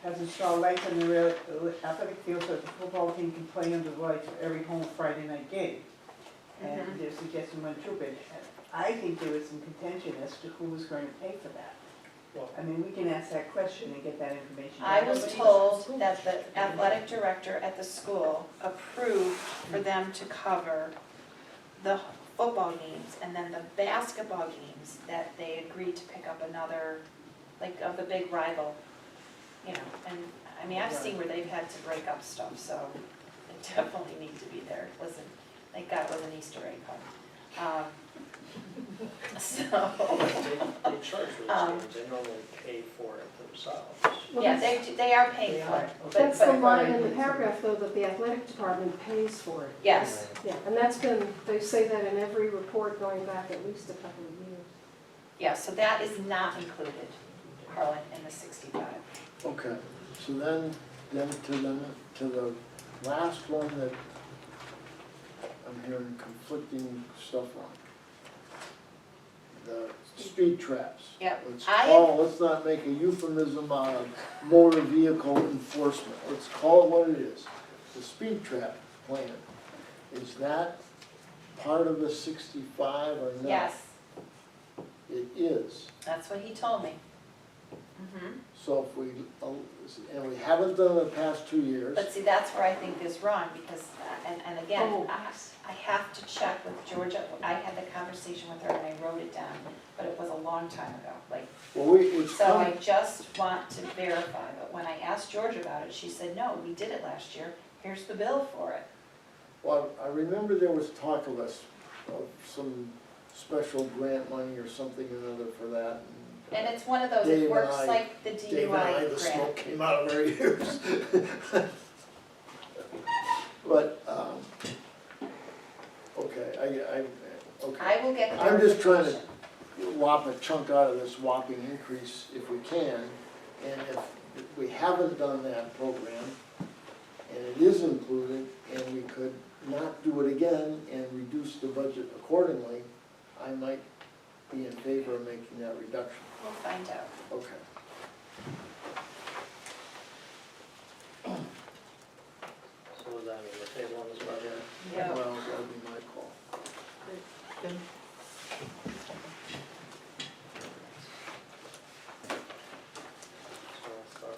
has installed lights in the athletic field so that the football team can play under the lights for every home Friday night game. And
Mhm.
they're suggesting one too, but I think there was some contention as to who was going to pay for that.
Well-
I mean, we can ask that question and get that information.
I was told that the athletic director at the school approved for them to cover the football games, and then the basketball games, that they agreed to pick up another, like, of the big rival, you know, and, I mean, I've seen where they've had to break up stuff, so it definitely needs to be there. It wasn't, thank God it wasn't Easter egg hunt. So,
They charge for those games, they normally pay for it themselves.
Well,
yeah,
that's-
they are paying for it, but,
That's the
but,
line in the paragraph, though, that the athletic department pays for it.
yes,
Yeah, and that's been, they say that in every report going back at least a couple of years.
yeah, so that is not included, Harlan, in the 65.
Okay, so then to the last one that I'm hearing conflicting stuff on. The street traps.
Yep.
Let's not make a euphemism out of motor vehicle enforcement, let's call it what it is. The speed trap plan, is that part of the 65 or not?
Yes,
It is.
that's what he told me.
So if we, and we haven't done it the past 2 years.
But see, that's where I think is wrong, because, and again,
Oh.
I have to check with Georgia. I had the conversation with her and I wrote it down, but it was a long time ago, like,
Well, it's
so I
coming,
just want to verify, but when I asked Georgia about it, she said, no, we did it last year, here's the bill for it.
well, I remember there was talk of some special grant money or something or another for that.
And it's one of those,
Dave
it
and
works
I-
like the
Dave and I,
DUI
the
grant.
smoke came out of our ears. But, okay, okay.
I will get
I'm just trying to
clarification.
lop a chunk out of this whopping increase if we can. And if we haven't done that program, and it is included, and we could not do it again and reduce the budget accordingly, I might be in favor of making that reduction.
We'll find out.
Okay.
So does that mean we're tabling this budget?
Yeah.
Well, that would be my call.
Then
So I'll start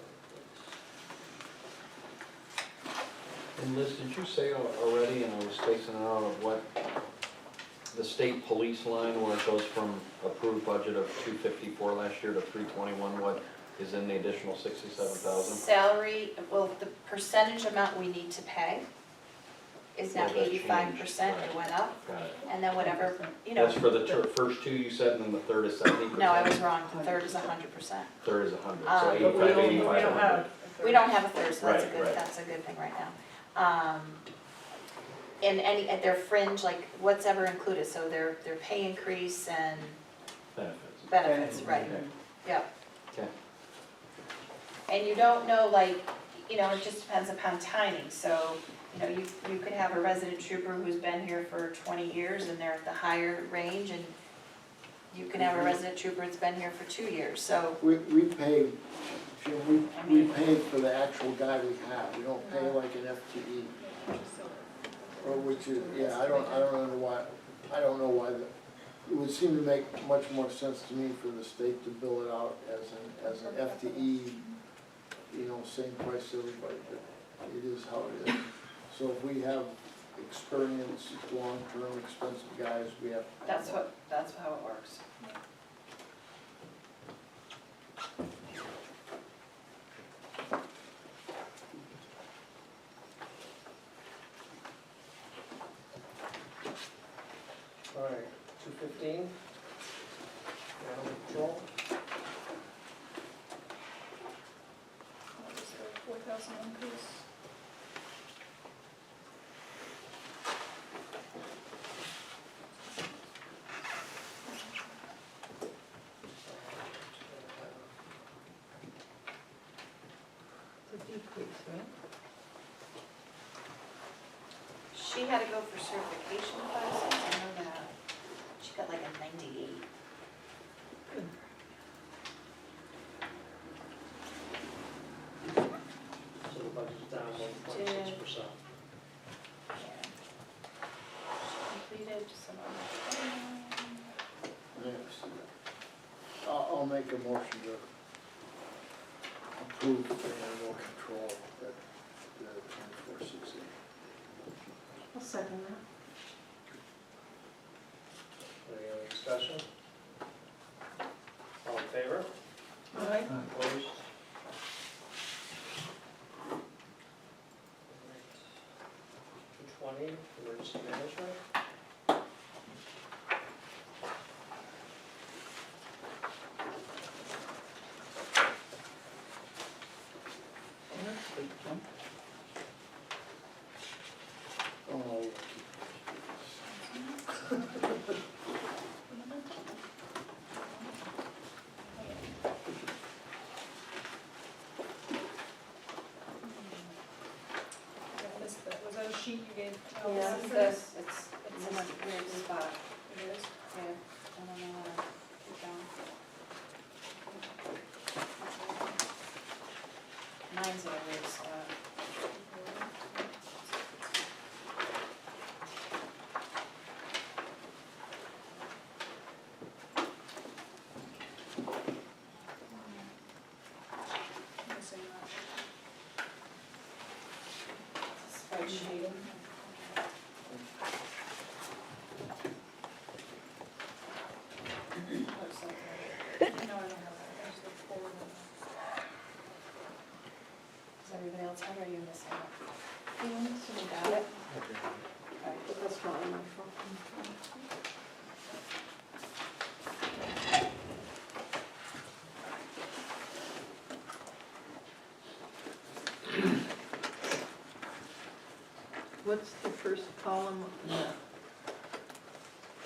with
And Liz, did you say already, and I was spacing it out, of what the state police line, where it goes from approved budget of 254 last year to 321, what is in the additional 67,000?
Salary, well, the percentage amount we need to pay is now
So that changed,
85%, it
right.
went up,
Got it.
and then whatever, you know.
That's for the first two you said, and then the third is 70%?
No, I was wrong, the third is 100%.
Third is 100, so
But
85,
But we don't
85,
have
100.
a
We don't have a third, so that's a
Right,
good,
right.
that's a good thing right now. And at their fringe, like, what's ever included, so their pay increase and
Benefits.
benefits, right,
Okay.
yep.
Okay.
And you don't know, like, you know, it just depends upon timing, so, you know, you could have a resident trooper who's been here for 20 years and they're at the higher range, and you can have a resident trooper that's been here for 2 years, so,
We pay Jim, we pay for the actual guy we have, we don't pay like an FTE. Or which is, yeah, I don't know why it would seem to make much more sense to me for the state to bill it out as an FTE, you know, same price everybody, but it is how it is. So if we have experienced, long-term, expensive guys, we have to.
That's how it works.
All right, 215, animal control.
Just a 4,000 increase.
It's a decrease, right?
She had to go for certification classes, I know that. She got like a 98.
So the budget's down 1.6%.
Yeah. She completed some other.
Yes. I'll make a motion to approve the animal control at the 2460.
I'll second that.
Any other discussion? All in favor?
Right?
Opposed? 220, emergency management.
That's a big jump.
Oh,
Was that a sheet you gave?
Yeah,
Alice?
it's in a weird spot.
It is?
Yeah, I don't know how to keep going. Mine's in a weird spot.
Missing that.
Spreadsheet. Looks like that.
No, I don't have that. There's the forward one.
Does everybody else have, or are you missing it? You got it? Okay.
But that's probably my fault.
What's the first column on that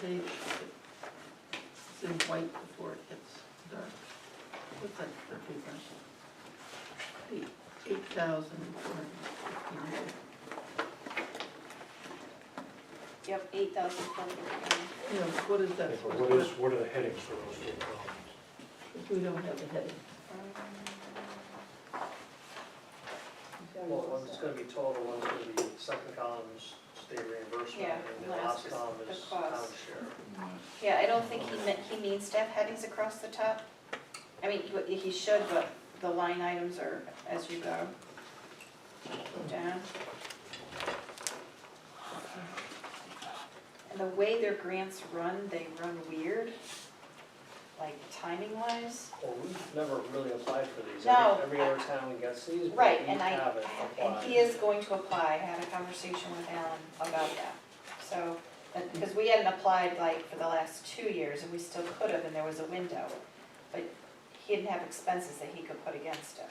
page? It's in white before it gets dark. What's that represent? 8,459.
Yep, 8,400.
You know, what is that?
Yeah, but what are the headings for those four columns?
If we don't have a heading.
Well, one's gonna be total, one's gonna be, second column's state reimbursement,
Yeah,
and the
last
last
is
column
the
is
cost.
town share.
Yeah, I don't think he means to have headings across the top. I mean, he should, but the line items are as you go down. And the way their grants run, they run weird, like timing wise.
Well, we've never really applied for these.
No,
Every other town gets these, but
Right,
we
and
haven't applied.
and he is going to apply. I had a conversation with Alan about that. So, because we hadn't applied like for the last 2 years, and we still could have, and there was a window. But he didn't have expenses that he could put against it.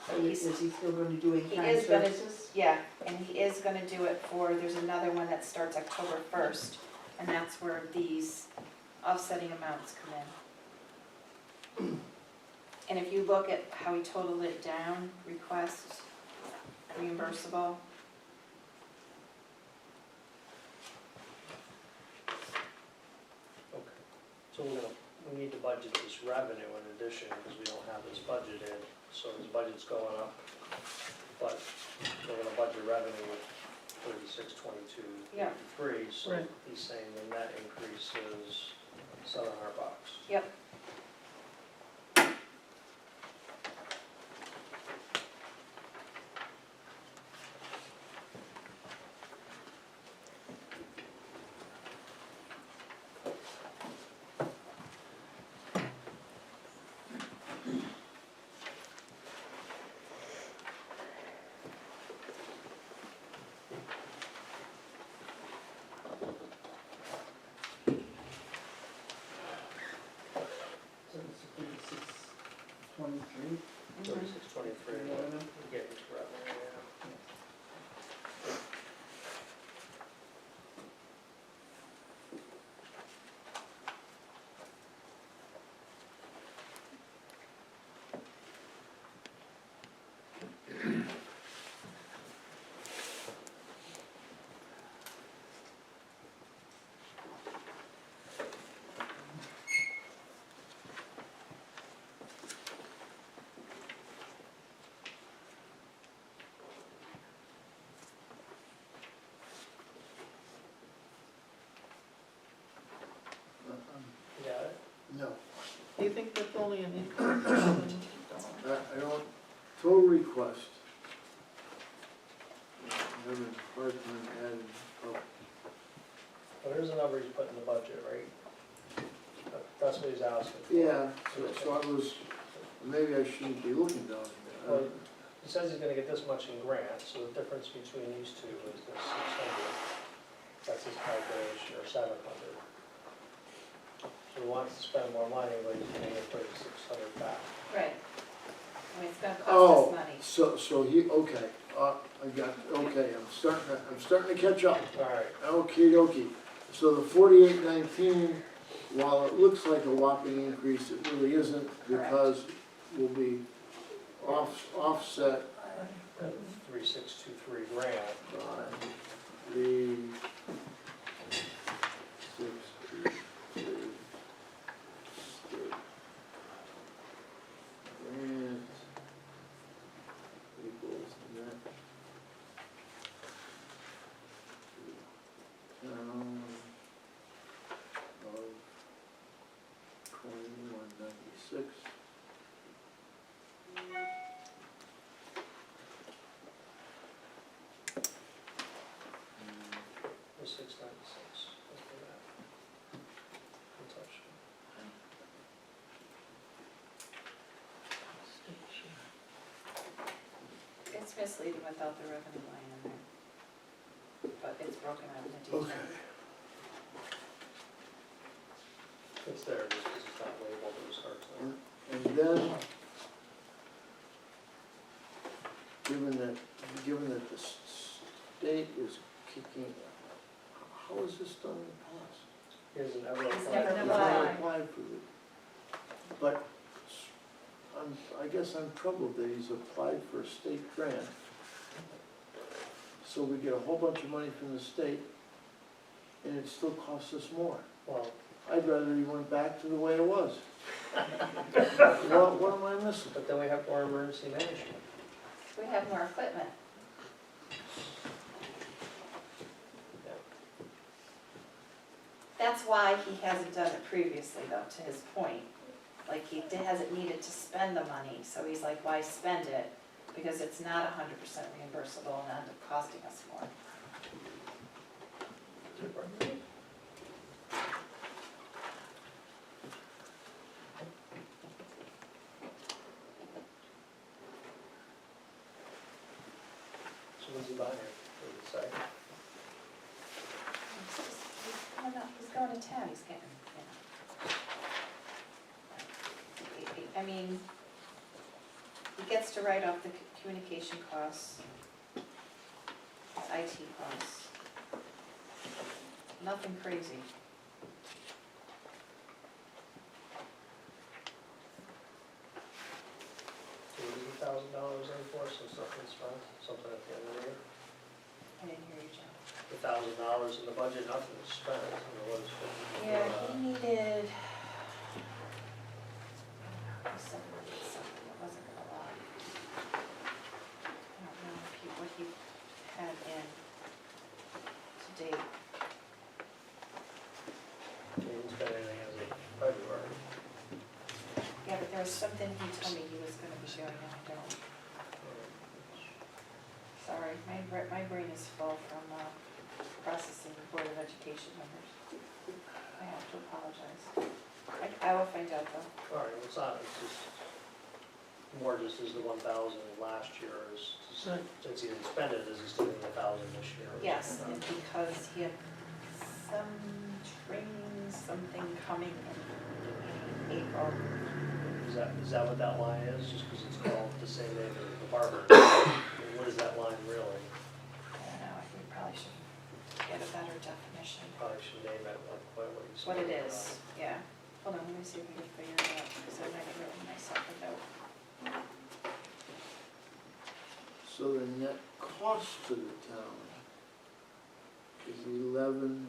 So
Is
he's,
he still going to do
he
in-kind
is gonna,
services?
yeah, and he is gonna do it for, there's another one that starts October 1st, and that's where these offsetting amounts come in. And if you look at how he totaled it down, request, reimbursable,
Okay, so we need to budget this revenue in addition, because we don't have this budgeted, so his budget's going up, but we're gonna budget revenue of 3622 so
Right.
he's saying the net increase is $700.
Yep.
So it's 3623.
3623,
Revenue.
we're getting to revenue, yeah. You got it?
No,
Do you think that's only an increase?
I don't, total request. I'm having a hard time adding up.
Well, there's a number he's put in the budget, right? That's what he's asking for.
Yeah, so I was, maybe I shouldn't be looking down
Well,
here.
he says he's gonna get this much in grants, so the difference between these two is the 600. That's his calculation, or 700. So he wants to spend more money, but he's gonna get 3,600 back.
Right. I mean, it's gonna cost
Oh,
us money.
so he, okay, I got, okay, I'm starting to catch up.
All right,
Okey dokey. So the 4819, while it looks like a whopping increase, it really isn't because we'll be offset
3623 grant.
by the 623 state grant equals net to town of 2196.
The 696, let's do that. We'll touch it.
It's misleading without the revenue line in there. But it's broken out in the detail.
Okay.
It's there, just because it's not labeled, it starts there.
And then, given that the state is kicking, how is this done in the past?
He hasn't ever
He's
applied.
never
He's
applied.
never applied for it. But I guess I'm troubled that he's applied for a state grant. So we get a whole bunch of money from the state, and it still costs us more.
Well,
I'd rather he went back to the way it was. What am I missing?
but then we have more emergency management.
We have more equipment. That's why he hasn't done it previously, though, to his point. Like, hasn't needed to spend the money, so he's like, why spend it? Because it's not 100% reimbursable and end up costing us more.
So what's he buying it? What did it say?
He's going to town, he's getting, I mean, he gets to write off the communication costs, IT costs. Nothing crazy.
So what is $1,000 in for, so something spent, something at the end of the year?
I didn't hear you, Joe.
$1,000 in the budget, nothing was spent, I don't know what it's for.
Yeah, he needed. He said he needed something, it wasn't a lot. was something he told me he was gonna be doing, and I don't. Sorry, my brain is full from processing Board of Education members. I have to apologize. I will find out though.
All right, it's not, it's just, more just as the 1,000 last year is,
Right.
since he didn't spend it, is he still getting 1,000 this year?
Yes, and because he had some training, something coming in April.
Is that what that line is, just because it's called the same name as the barber? What is that line really?
I don't know, I think we probably should get a better definition.
Probably should name it like what he's.
What it is, yeah. Hold on, let me see if we can figure it out, because I might have written myself a note.
So the net cost to the town is 11,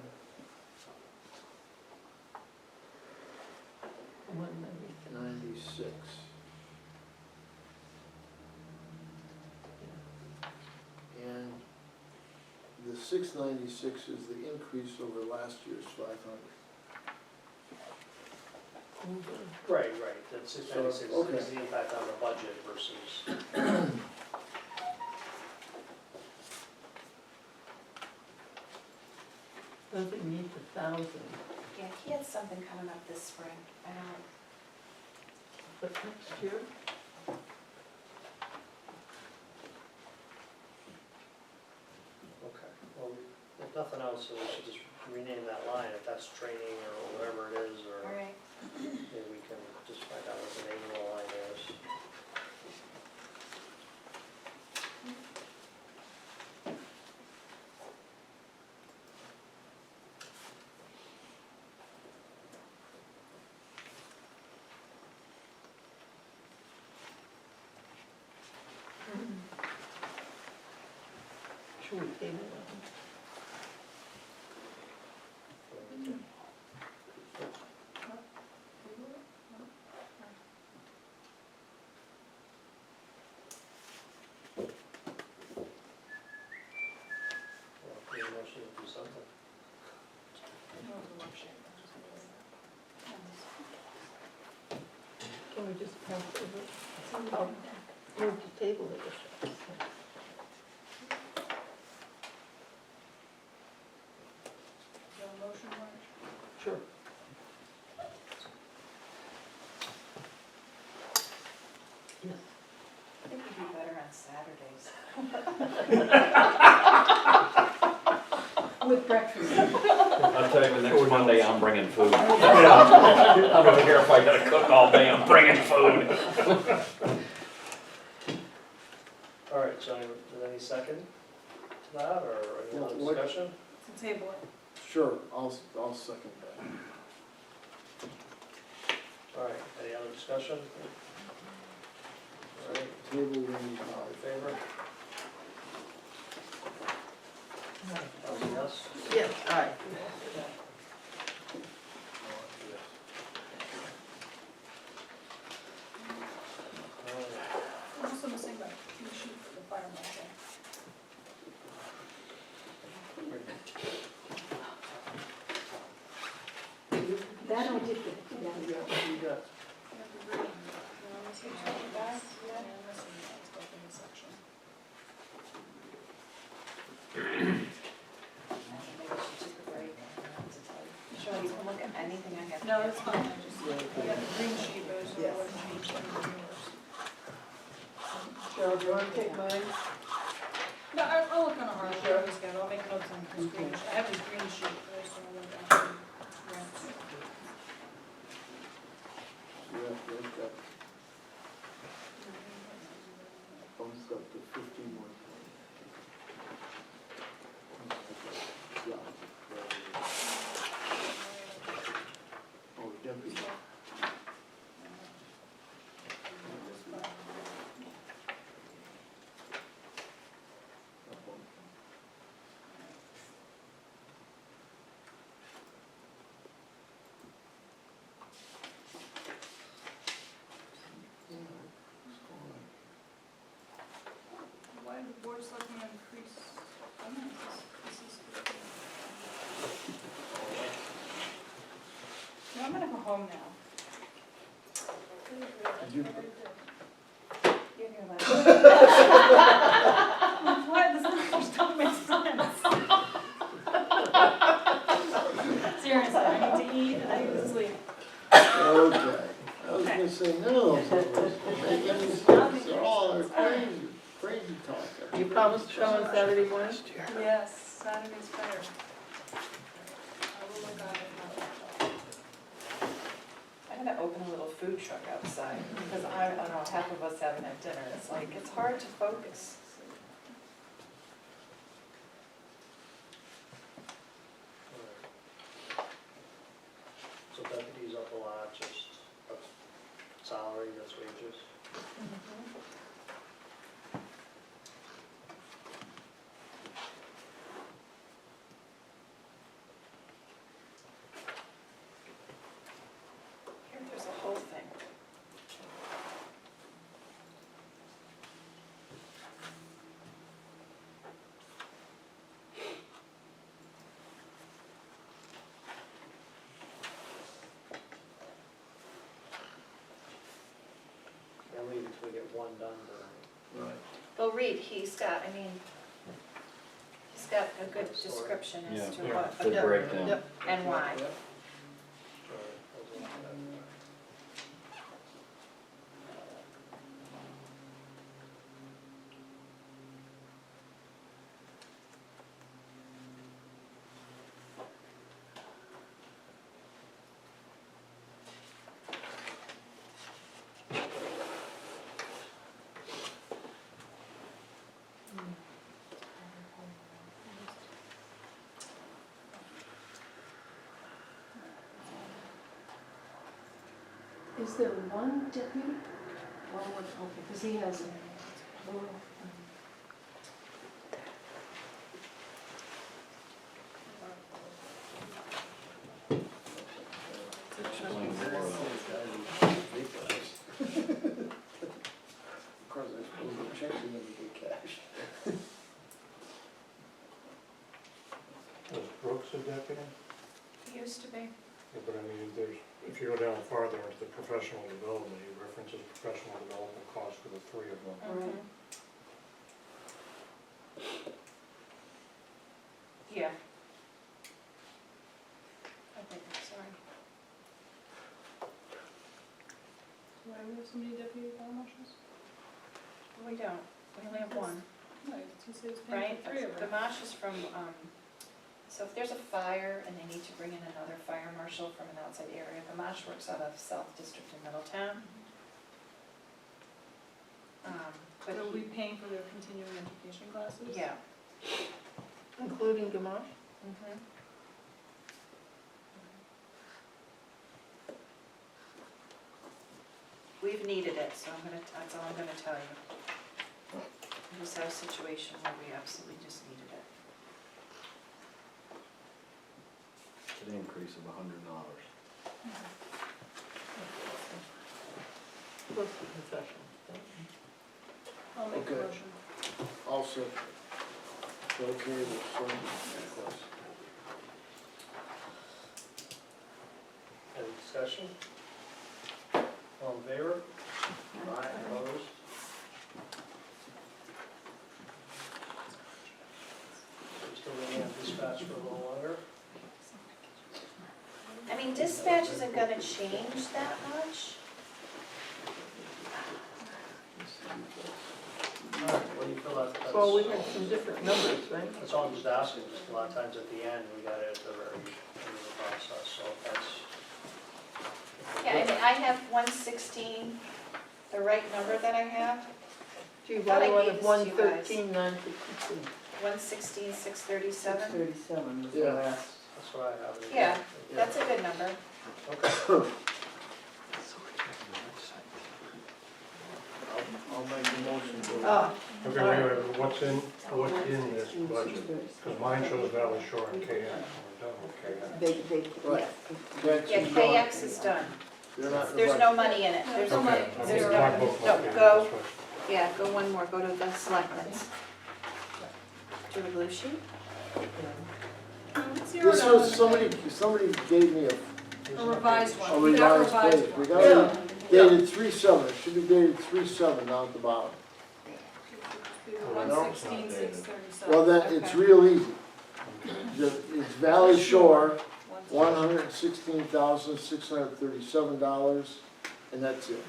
96. And the 696 is the increase over last year's 500.
Right, that's 696,
So, okay.
is the impact on the budget versus,
Doesn't need the 1,000,
Yeah, he had something coming up this spring, I don't,
but next year,
okay. Well, if nothing else, so we should just rename that line, if that's training or whatever it is, or
all right.
maybe we can just find out what the name of the line is.
should we table it?
Well, maybe I should do something.
Can we just pass over? I'll move to table it.
Motion, Marge?
Sure. Yes.
I think we'd be better on Saturdays.
With breakfast.
I'll tell you, the next Monday, I'm bringing food. I don't care if I gotta cook all day, I'm bringing food.
All right, so any second to that, or any other
What-
discussion?
To table it.
Sure, I'll second that.
All right, any other discussion? All right,
Table the
all in favor? Yes?
Yes, aye.
All right.
I'm also missing that cue sheet for the fire marshal.
That I did get, yeah.
You got-
You have to read. You want me to take it back? Yeah, I'm missing that stuff in this section.
I think maybe we should take a break, I don't know what to tell you. Sure, you can look at anything I have.
No, it's fine, I just, I got the green sheet, but I just don't know what sheet is yours.
Cheryl, do you want to take mine?
No, I'll look on a hard copy schedule, I'll make notes on this green sheet, I have this green sheet, but I just don't know what actually grants.
Yeah, they've got bumped up to 51. Yeah. Oh, deputy.
Why did the board of selectmen increase finances? This is good. No, I'm gonna go home now.
You-
You're gonna laugh.
What, this numbers don't make sense. Seriously, I need to eat and I need to sleep.
Okay, I was gonna say, no, make any sense, they're all crazy talk.
You promised to come on Saturday morning?
Yes, Saturday's better. I will look at it.
I'm gonna open a little food truck outside, because I don't know, half of us haven't had dinner, it's like, it's hard to focus.
So deputies up a lot, just that's salary, that's wages.
Here, there's a whole thing.
And leave until we get one done during.
Right.
Well, Reed, he's got, I mean, he's got a good
Story.
description
Yeah.
as to
Yeah.
what,
Good breakdown.
Yep.
and why.
Right, I was looking at that.
Is there one deputy? Okay, because he has a.
Of course, I suppose the checks are gonna get cashed.
Was Brooks a deputy?
He used to be.
Yeah, but I mean, there's, if you go down farther into the professional development, he references professional development costs for the three of them.
Mhm. Yeah. I think, sorry.
Why do we have so many deputy fire marshals?
We don't, we only have one,
Right, he says paying
right?
for three of them.
Gamache is from, so if there's a fire and they need to bring in another fire marshal from an outside area, Gamache works out of South District in Middletown. But
So are we
he,
paying for their continuing education classes?
yeah.
Including Gamache?
Mhm. We've needed it, so that's all I'm gonna tell you. This is our situation where we absolutely just needed it.
An increase of $100.
Plus the concession.
I'll make a
Okay.
motion.
Also, okay with some requests.
Any discussion? All in favor? Aye. Opposed? We're still waiting on dispatch for a little longer.
I mean, dispatch isn't gonna change that much.
All right, what do you feel like that's?
Well, we had some different numbers, right?
That's all I'm just asking, just a lot of times at the end, we got it at the very end of the process, so if that's.
Yeah, I mean, I have 116, the right number that I have,
Gee,
Thought I
why
gave
do I
this
have
to you guys.
113,952?
116, 637.
37 was the
Yeah.
last.
That's what I have.
Yeah. That's a good number.
Okay.
I'll make a motion to.
Oh,
Okay, wait, what's in this budget? Because mine shows Valley Shore and KX, we're done with KX.
They,
Right.
yes.
yeah, KX is done.
They're not in the
There's
budget.
no money in it. There's no
Okay.
money.
Okay,
There's
my
no,
book
no,
must be
go,
this way.
yeah, go one more, go to the Selectmen's. Do a blue sheet?
This was, somebody gave me
A revised one.
a
We got
revised page.
one.
We got dated 3/7, it should be dated 3/7 down at the bottom.
One 16,637.
Well, then, it's real easy. It's Valley Shore, $116,637, and that's it.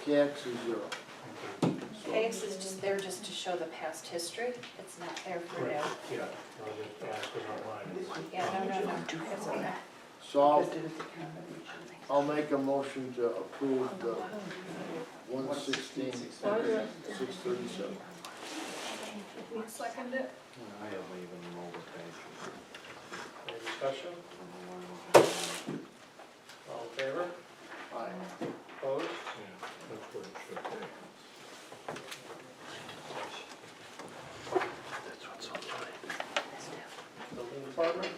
KX is 0.
KX is just there just to show the past history, it's not there for
Right,
now.
yeah, I'll just ask it online.
Yeah, no, it's okay.
So I'll make a motion to approve the 116,637.
Second it.
I have even more page.
Any discussion? All in favor?
Aye.
Opposed?
Yeah, that's what it should be.
Building department?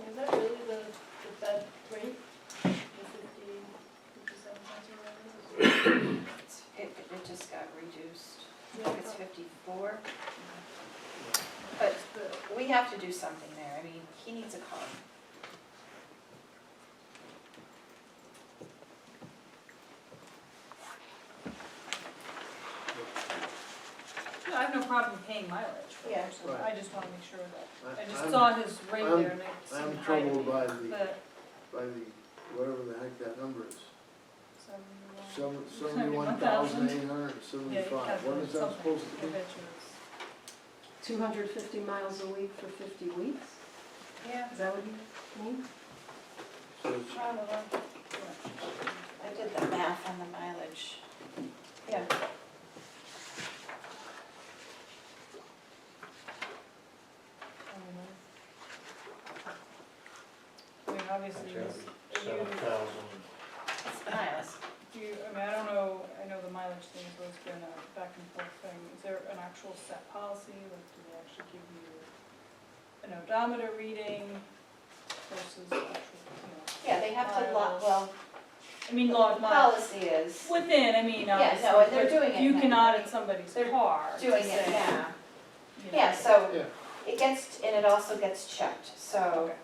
Is that really the Fed rate? The 57 cents or whatever it is?
It just got reduced, I
Yeah,
think it's 54. But we have to do something there, I mean, he needs a car.
Yeah, I have no problem paying mileage for
Yeah.
it, so I just wanna make sure that, I just
I'm-
saw his rate
I'm-
there and it
I'm
seemed high to
troubled
me,
by
but
whatever the heck that number is.
71.
71,875. What is that supposed to be?
250 miles a week for 50 weeks?
Yeah.
Is that what you mean?
So it's-
I did the math on the mileage. Yeah.
I mean, obviously, this, you,
7,000.
It's miles.
I don't know, I know the mileage thing has always been a back and forth thing. Is there an actual set policy, like, do they actually give you an odometer reading versus actual,
Yeah, they have to log,
miles?
well,
I mean, log miles
policy is
within, I mean,
Yeah,
obviously,
no, and they're
but
doing it
you
now.
can audit somebody's
They're
car. to
doing it
say,
now.
you know,
Yeah, so
Yeah.
it gets, and it also gets checked, so,
Okay.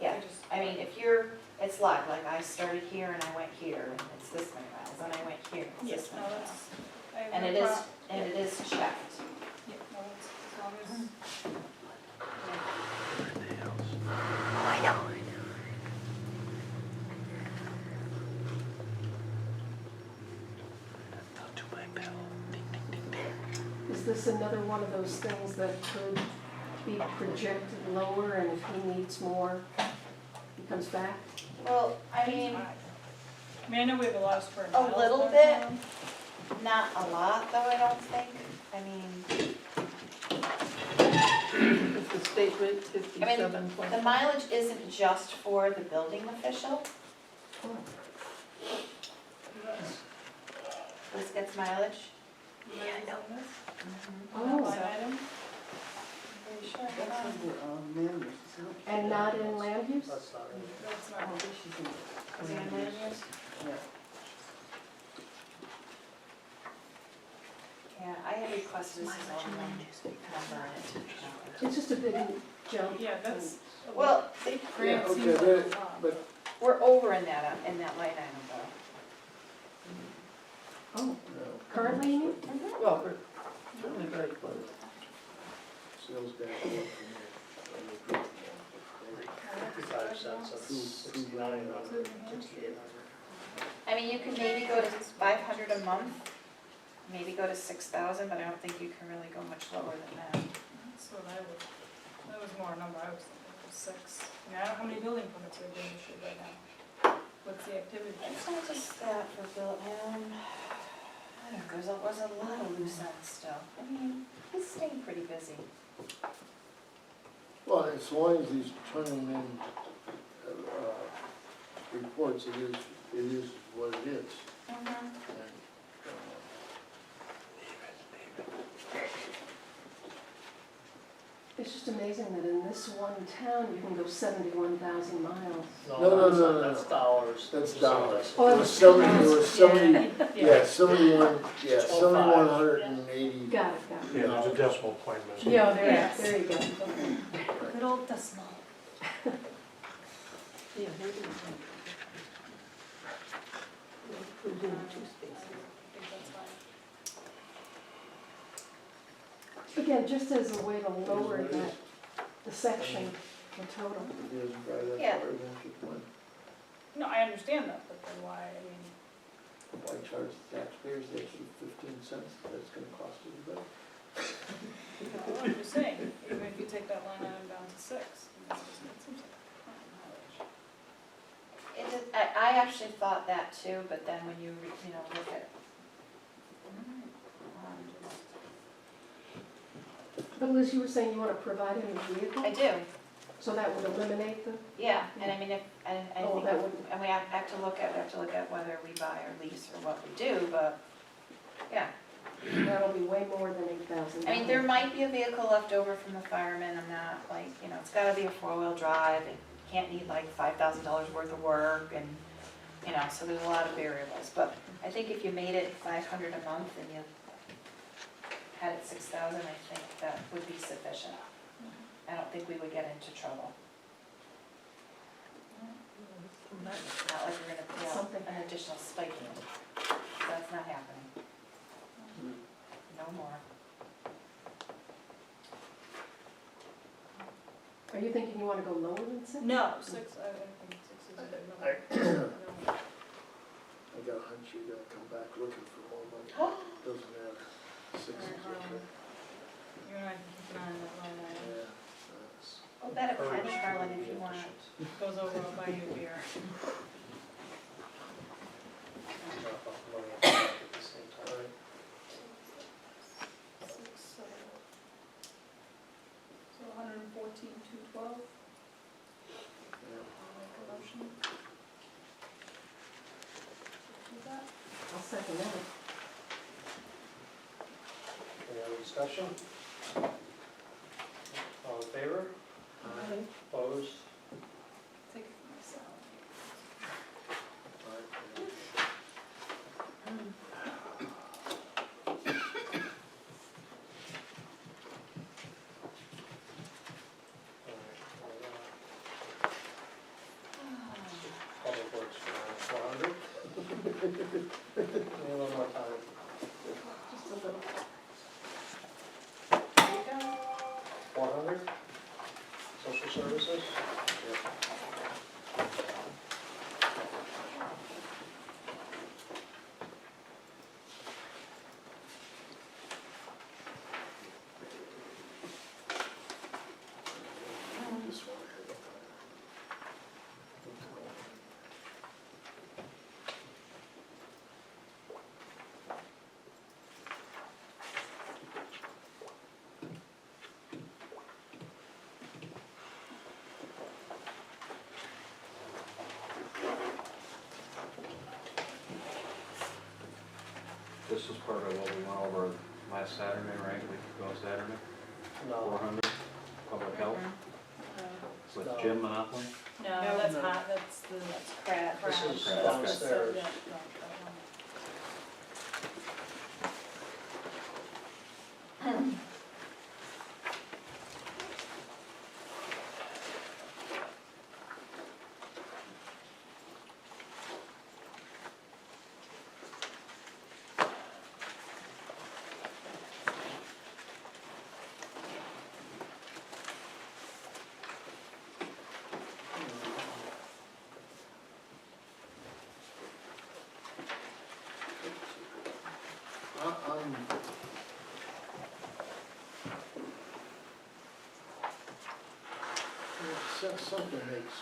yeah.
I just-
I mean, if you're, it's logged, like I started here and I went here, and it's this many miles, and I went here, it's
Yes,
this
no,
many
that's,
miles.
I have
And
no
it is,
prob-
and it is checked.
Yeah, no, it's, as long as.
Is this another one of those things that could be projected lower and if he needs more, he comes back?
Well, I mean,
I mean, I know we have a lot of square
A
miles. in
little
our
bit.
town.
not a lot, though, I don't think. I mean,
Is the state rate
the
57.5?
mileage isn't just for the building official. This gets mileage.
Miles on this?
Oh.
Line item?
I'm pretty sure.
That's under, members, isn't it?
And not in land use?
That's not it.
That's
Oh,
not,
this is in-
Is it in land use?
Yeah.
Yeah, I had requested this is all land use number on it.
It's just a big jump.
yeah, that's.
Well,
Grant
Yeah,
seems
okay,
like a lot.
but
we're over in that line item, though.
Oh,
no,
currently you mean?
Well, we're certainly very close.
sales guy.
75 cents, that's
Two-
6,900, 6,800.
I mean, you can maybe go to 500 a month, maybe go to 6,000, but I don't think you can really go much lower than that.
That's what I would, that was more a number I was thinking, was 6. I mean, I don't know how many building permits are being issued right now. What's the activity?
It's not just that for Bill, I don't know, was a lot of loose ends still. I mean, he's staying pretty busy.
Well, as long as he's turning in, reports, it is what it is. And,
It's just amazing that in this one town, you can go 71,000 miles.
No,
That's dollars.
That's
So
dollars.
Oh,
It was 71,
Yeah.
7,180.
Got it.
Yeah, there's a decimal point missing.
Yeah,
Yes.
there you go.
Good old decimal.
Yeah, maybe we can put it in 2 spaces.
I think that's fine.
Again, just as a way to lower that, the section, the total.
It isn't by that
Yeah.
far, then you can-
No, I understand that, but then why, I mean,
why charge the taxpayers the extra 15 cents that's gonna cost everybody?
I'm just saying, even if you take that line item down to 6, it seems like a ton of mileage.
I actually thought that too, but then when you, look at.
But Liz, you were saying you want to provide him a vehicle?
I do,
So that would eliminate the,
yeah, and I mean, if, and I
Oh,
think,
that would-
and we have to look at whether we buy or lease or what we do, but, yeah.
that'll be way more than 8,000.
I mean, there might be a vehicle left over from the firemen, I'm not like, it's gotta be a 4-wheel drive, it can't need like $5,000 worth of work, and, so there's a lot of variables, but I think if you made it 500 a month and you had it 6,000, I think that would be sufficient. I don't think we would get into trouble. Not like we're gonna put out
Something.
an additional spiking. That's not happening. No more.
Are you thinking you want to go lower than 6?
No, 6, I think 6 is a good number.
I got a hunch you're gonna come back looking for more money. Doesn't matter. 6 is okay.
You and I can keep an eye on that line item.
Yeah, that's-
I'll bet a penny, Harlan, if you want.
Goes over, I'll buy you a beer.
Drop off money at the same time.
6, so 114,212.
yeah.
I'll make a motion. Do that.
I'll second that.
Any other discussion? All in favor? Opposed?
Take it from my salary.
Public Works for 400. Need a little more time.
Just a little.
There you go.
400? Social services?
This one I had.
This is part of what we went over last Saturday, right? We could go Saturday,
No.
400, public health, with
No.
Jim Monopoly.
No,
No,
that's
no.
hot, that's the,
Crap.
This is
Crap.
downstairs.
Yeah, no, that one.
something makes,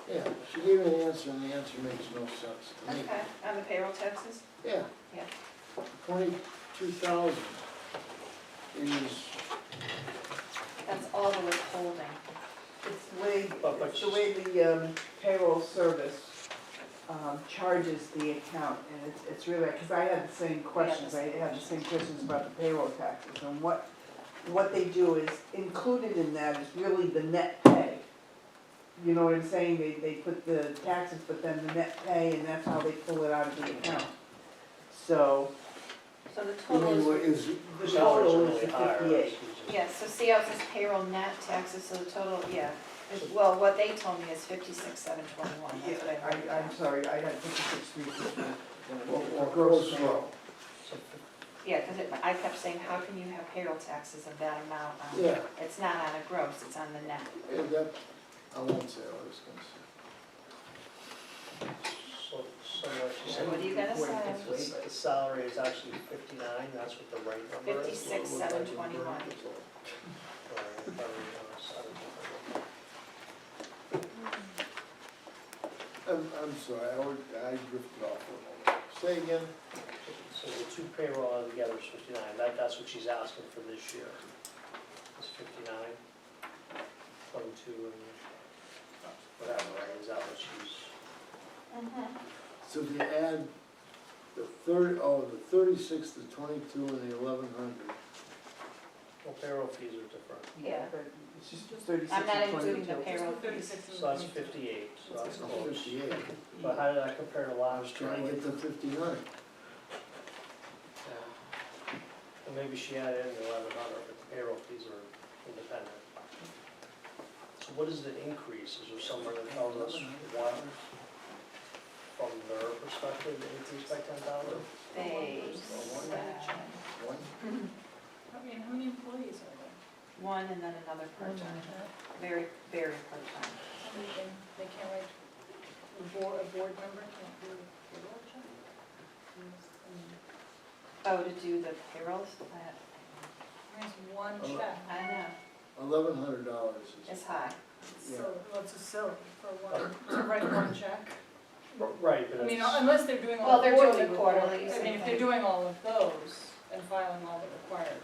yeah, she gave me an answer and the answer makes no sense to me.
Okay, on the payroll taxes?
Yeah.
Yeah.
22,000 is,
That's all the withholding.
It's the way,
But
it's the way the payroll service charges the account, and it's really, because I had the same questions, I had the same questions about the payroll taxes, and what they do is, included in that is really the net pay. You know what I'm saying, they put the taxes, but then the net pay, and that's how they pull it out of the account. So,
So the
you
total
mean,
is,
what is,
the total is the 58.
yeah, so see how it says payroll net taxes, so the total, yeah. Well, what they told me is 56,721,
Yeah,
that's what I heard.
I'm sorry, I had 56,350.
or gross row?
Yeah, because I kept saying, how can you have payroll taxes of that amount on?
Yeah,
It's not on a gross, it's on the net.
yeah, that, I won't say what I was gonna say.
So what she
So
said,
what do you gotta say?
the salary is actually 59, that's what the right number is?
56,721.
Or, if I read on the side.
I'm sorry, I drifted off for a moment. Say again?
So the two payroll altogether is 59, that's what she's asking for this year. It's 59, 22 and whatever, right, is that what she's?
So they add the 36, the 22, and the 1,100.
Well, payroll fees are different.
Yeah.
But it's just 36
I'm not
and
including the
22.
payroll
Just
fees.
36 and
So that's
22.
58, so that's
That's
close.
58.
But how did that compare to
I was
last year?
trying to get to 59.
Yeah. And maybe she added in the 1,100, but the payroll fees are independent. So what is the increase? Is there somewhere that tells us what, from their perspective, the increase by 10,000?
They said
One?
I mean, how many employees are there?
one and then another part-time, very, very part-time.
I mean, they can't write, a board member can't do a payroll check?
Oh, to do the payrolls?
There's one check,
I know,
$1,100 is.
it's high.
so what's a silly for one, to write one check?
Right,
I
but
mean,
it's,
unless they're doing
Well,
all the
they're
quarterly
doing quarterlies,
reports. I mean,
I
if they're
think.
doing all of those and filing all the required,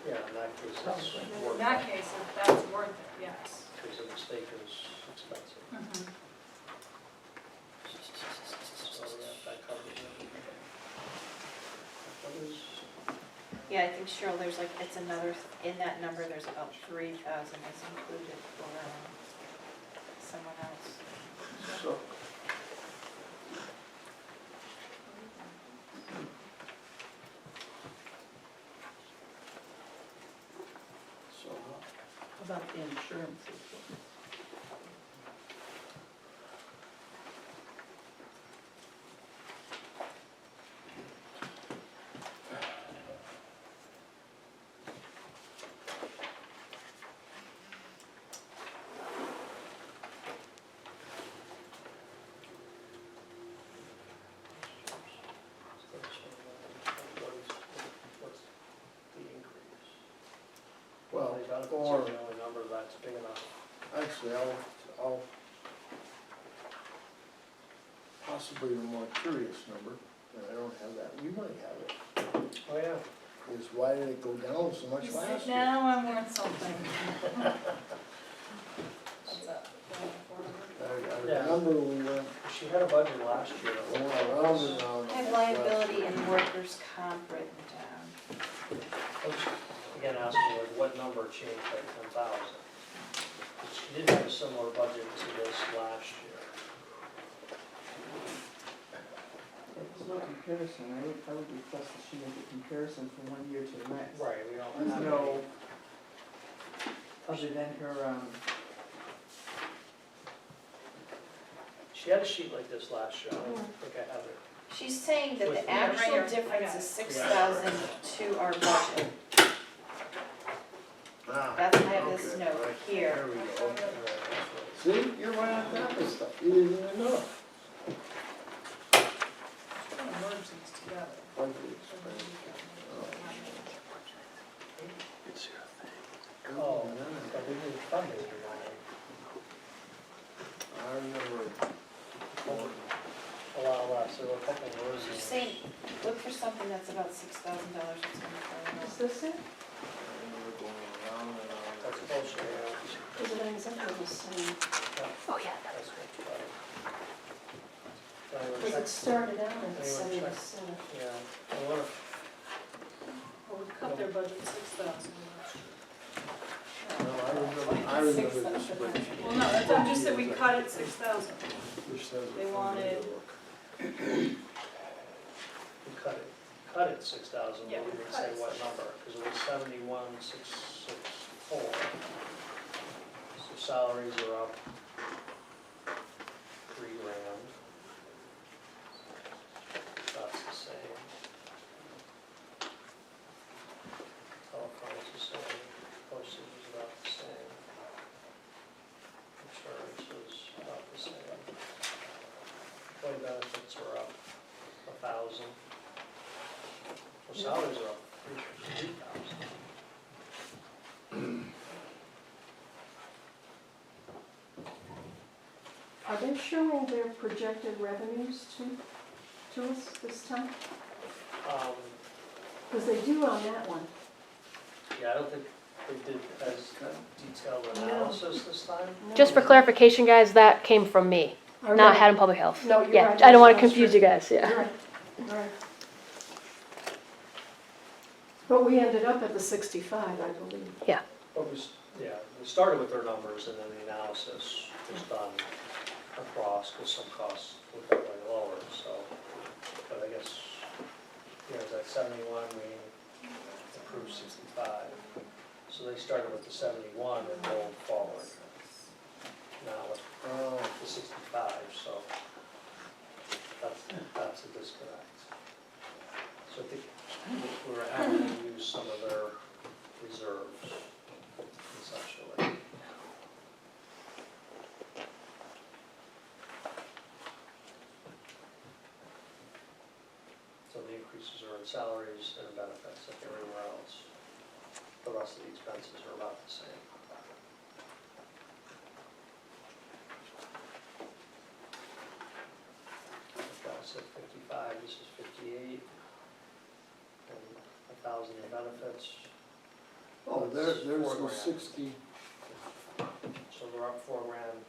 yeah, in that case, it's
in
worth
that
it,
case, that's worth it, yes.
because a mistake is expensive.
Mhm.
So, yeah, that covers it. What is,
Yeah, I think Cheryl, there's like, it's another, in that number, there's about 3,000 that's included for someone else.
So,
About the insurances.
what's the increase?
well,
They got
or,
the only number that's big enough.
actually, I'll possibly the more curious number, and I don't have that, you might have it,
Oh, yeah.
is why did it go down so much
You
last
see,
year?
now I'm worth something. What's that, 400?
I remember we went
She had a budget last year.
around and around.
I have liability and workers' comp written down.
I was again asking like what number changed by 10,000? She did have a similar budget to this last year.
There's no comparison, I would request that she make a comparison from one year to the next.
Right, we don't
There's
have
no,
any.
other than her,
She had a sheet like this last year, I don't think I have it.
She's saying that
With-
the
Yeah,
right
actual
here. I
difference
got
is
it.
6,000 to our budget.
Ah,
That's, I have this
okay,
note
right.
here.
There we go.
Yeah, that's what-
See, you're right on top of stuff, you didn't even know.
Just gonna merge these together.
Oh, but we need fundraiser money. So a couple of rows
Just
in.
saying, look for something that's about $6,000 that's gonna cover
Is this it?
We're going around and around.
That's closer, yeah.
Is it exactly the same?
Oh, yeah.
That's what's better. So I would
Because
check-
it started out
Anyone
at
check?
77.
Yeah, I wonder if,
Well, we cut their budget 6,000 last year.
No, I remember the spreadsheet.
Well, no, that's, I'm just saying we cut it 6,000.
Which says it
They
from
wanted-
the book.
we cut it 6,000,
Yeah,
but we
we
didn't
cut
say
it
what number, because it was 71,664. So salaries are up $3,000. That's the same. Telephone's the same, postage is about the same. Insurance is about the same. Employee benefits are up 1,000. Well, salaries are up 3,000.
Are they showing their projected revenues to us this time? Because they do on that one.
Yeah, I don't think they did as detailed analysis this time.
Just for clarification, guys, that came from me,
Okay.
not Haddam Public Health.
No, you're
Yeah,
right.
I don't want to
That's
confuse you
true.
guys, yeah.
You're right, you're right. But we ended up at the 65, I believe.
But we started with their numbers and then the analysis was done across, because some costs were definitely lower, so. But I guess, it's at 71, we approved 65. So they started with the 71 and rolled forward. Now with the 65, so that's a disconnect. So I think we were having to use some of their reserves essentially. So the increases are in salaries and benefits like everywhere else. The rest of the expenses are about the same. That was at 55, this is 58. And 1,000 in benefits.
Oh,
That's
there's
$4
the
grand.
60,
So they're up $4,000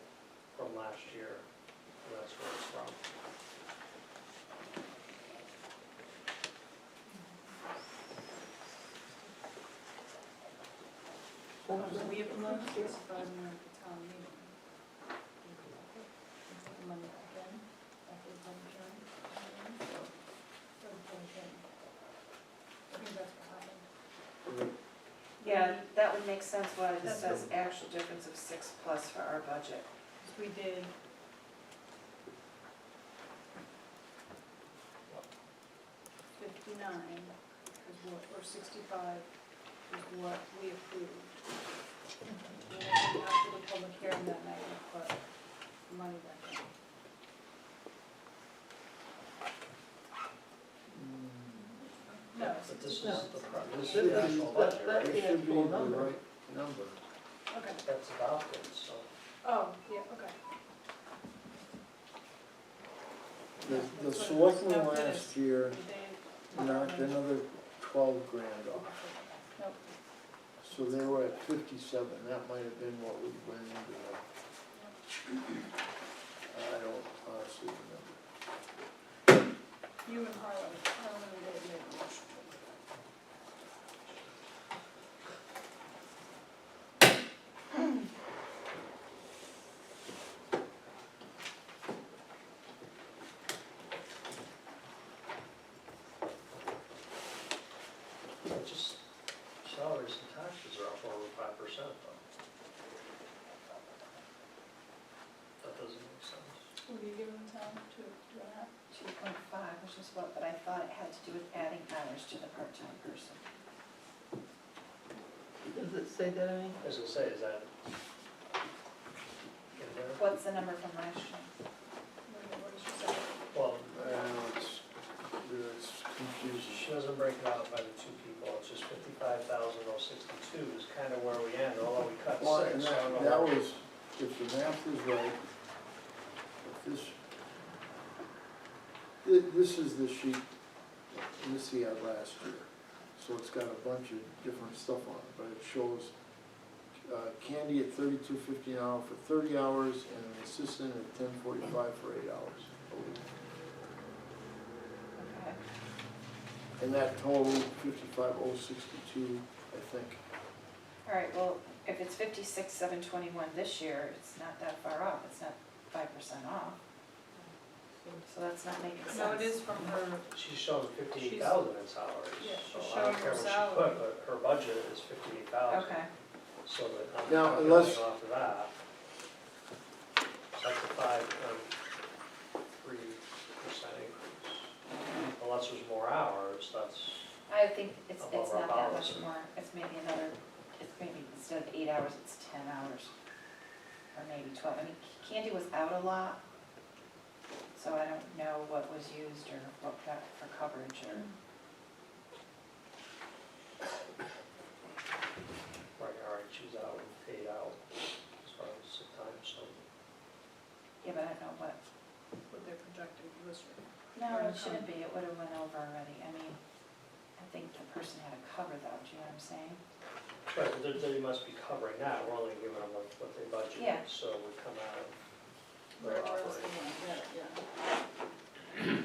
from last year, and that's where it's from.
We approved 65 in the town meeting. The money again, after the public hearing. For the public hearing. I think that's what happened.
Yeah, that would make sense why this says actual difference of 6 plus for our budget.
Because we did. $59 is what, or 65 is what we approved. And then after the public hearing that night, we put money back in. No,
But this is
No.
this
should
is
be,
the actual budget,
that-
right?
it should be
actual
the
number.
right number.
okay.
That's adopted, so.
Oh, yeah, okay.
The
That's what it is.
selectmen
No, it is.
last year
They-
knocked another 12 grand off.
Nope.
So they were at 57, that might have been what we went into the, I don't honestly remember.
You and Harlan and Dave made a motion.
Just salaries and taxes are up over 5% though. That doesn't make sense.
What are you giving the town to do that?
2.5, which is what, but I thought it had to do with adding hours to the part-time person.
Does it say that, I mean?
As I say, is that in there?
What's the number from last year?
What did she say?
Well,
It's confusing.
she doesn't break it out by the two people, it's just 55,062 is kind of where we end, although we cut
Well, and
6. so I don't know
that
where-
was, if the math is right, if this This is the sheet, this he had last year, so it's got a bunch of different stuff on it, but it shows Candy at $32.50 an hour for 30 hours, and an assistant at $10.45 for 8 hours a week.
Okay.
And that totaled 55,062, I think.
All right, well, if it's 56,721 this year, it's not that far off, it's not 5% off. So that's not making sense.
No, it is from her,
She's showing 58,000 in salaries.
Yeah, she's
So I don't
showing
care
her
what she
salary.
put, but her budget is 58,000.
Okay,
So that I'm
Now,
calculating
unless-
off of that. So that's a 3% increase. Unless there's more hours, that's,
I think it's
Above our
not that much
policy.
more, it's maybe another, it's maybe instead of 8 hours, it's 10 hours. Or maybe 12, I mean, Candy was out a lot, so I don't know what was used or what got for coverage or.
right, all right, she's out, paid out as far as sick time, so.
Yeah, but I don't know what,
what they're projecting for this year.
no, it shouldn't be, it would have went over already, I mean, I think the person had to cover though, do you know what I'm saying?
Right, but they must be covering that, we're only giving them what they budgeted.
Yeah.
So we come out of
Right,
their
where else they
operating.
want to get it, yeah.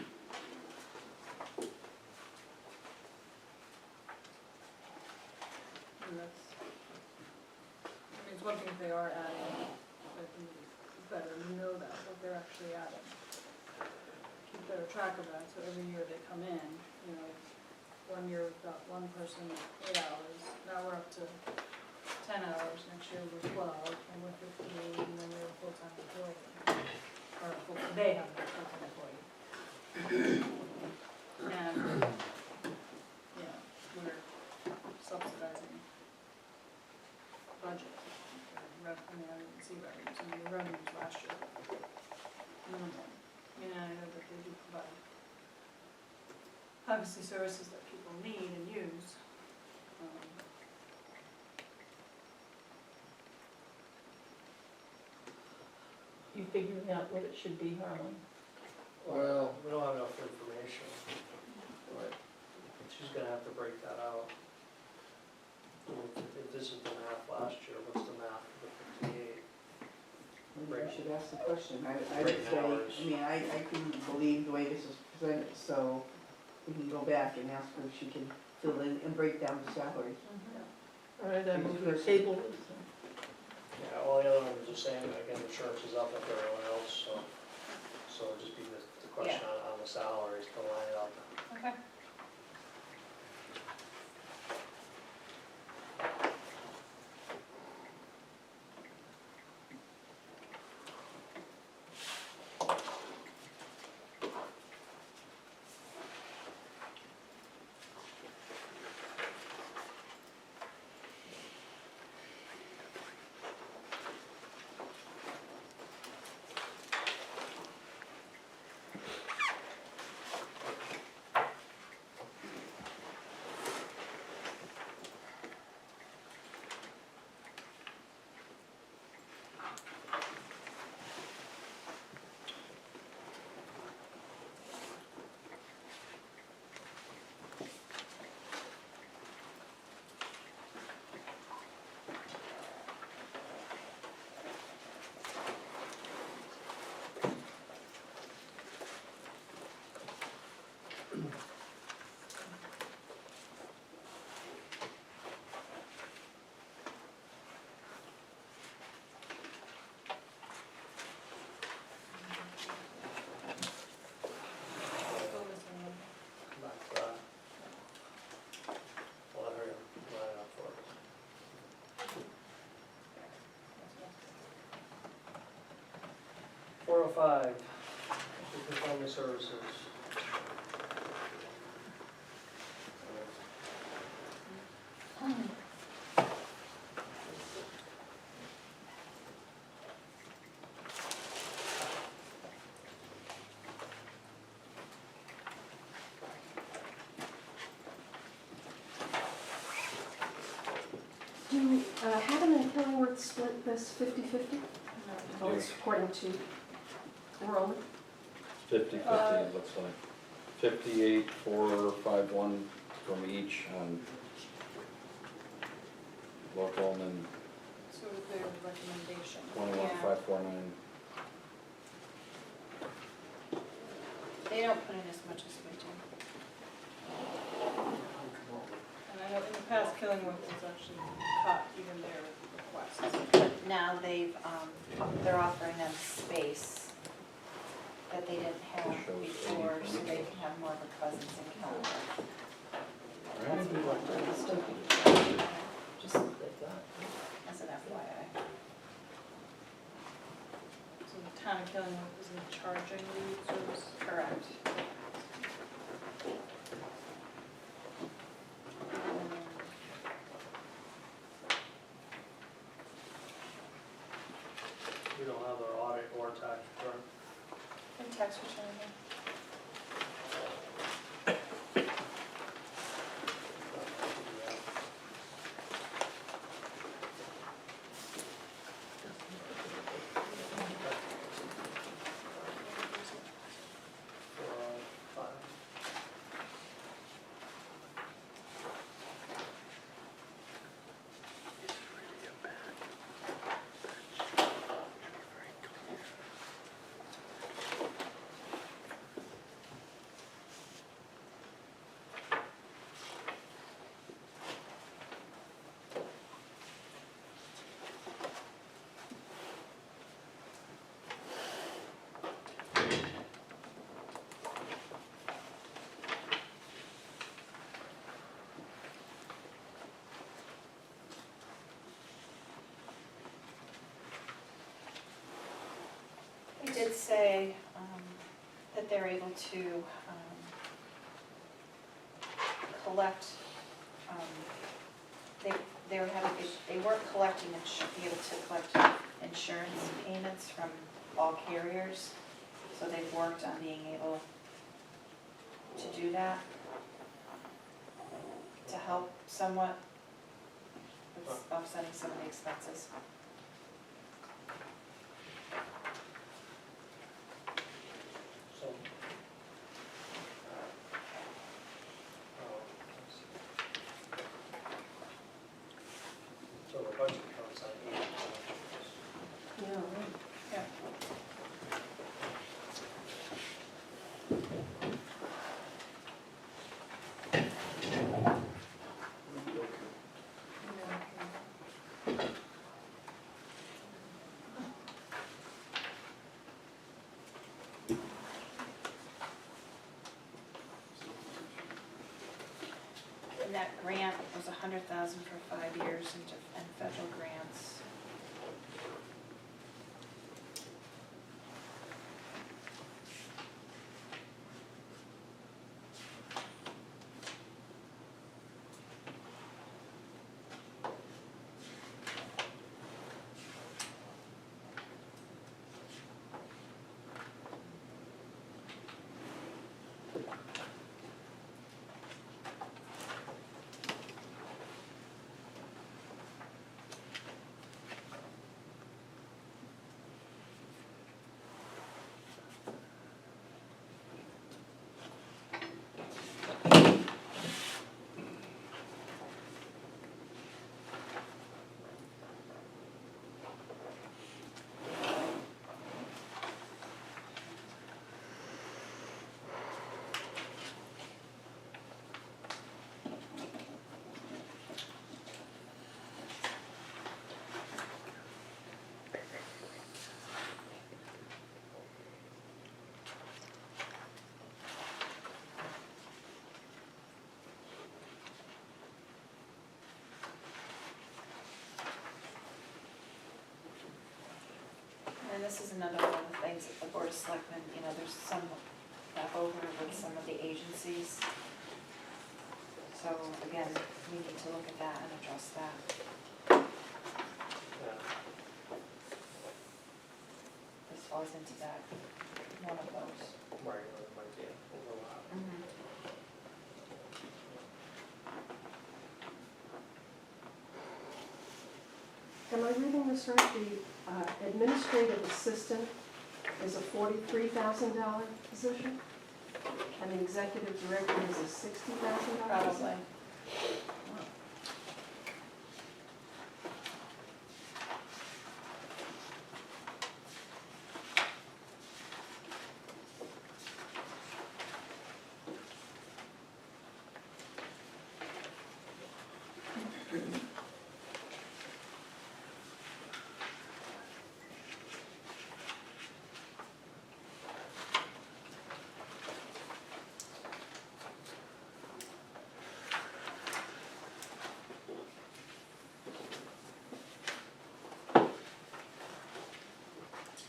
And that's, I mean, it's one thing if they are adding, but it's better to know that, what they're actually adding. Keep better track of that, so every year they come in, you know, 1 year we've got one person 8 hours, now we're up to 10 hours, next year we're 12, and we're 15, and then we're a full-time employee. Or they have a full-time employee. And, you know, we're subsidizing budget. I mean, I didn't see revenues, I mean, the revenues last year were minimal. I mean, I know that they do provide obviously services that people need and use.
You figuring out what it should be, Harlan?
Well-
We don't have enough information.
Right.
She's gonna have to break that out. If this is the math last year, what's the math for the 58?
Maybe I should ask the question. I would
Right
say,
now is-
I mean, I couldn't believe the way this was presented, so we can go back and ask her if she can fill in and break down the salaries.
All right, I move we table this.
Yeah, all the other ones are saying, again, insurance is up like everyone else, so it'll just be the question on the salaries to line it up.
Okay.
Come back to that. I'll let her line it up for us. 405, Weekly Family Services.
Do Haddam and Killingworth split this 50/50? Oh, it's according to Roland.
50/50, it looks like. 58,451 from each on local and then
So their recommendation.
21,549.
They don't put in as much as we do.
And I know in the past, Killingworth has actually cut even their requests.
But now they're offering them space that they didn't have before, so they can have more of a presence in Killingworth.
Right?
Maybe what they're still, just so they've got.
As an FYI.
So the town of Killingworth isn't charging the service.
Correct.
We don't have our audit or tax return.
And tax return, yeah.
They did say that they're able to collect, they were having, they weren't collecting, be able to collect insurance payments from all carriers, so they've worked on being able to do that, to help somewhat with offsetting some of the expenses.
So. So the budget comes on 8.
Yeah, right.
Yeah.
And that grant was $100,000 for 5 years and federal grants. And this is another one of the things that the Board of Selectmen, there's some left over with some of the agencies. So again, we need to look at that and address that.
Yeah.
This falls into that, one of those.
Right, or it might be an overlap.
Am I reading this right? The administrative assistant is a $43,000 position? And the executive director is a $60,000?
Probably.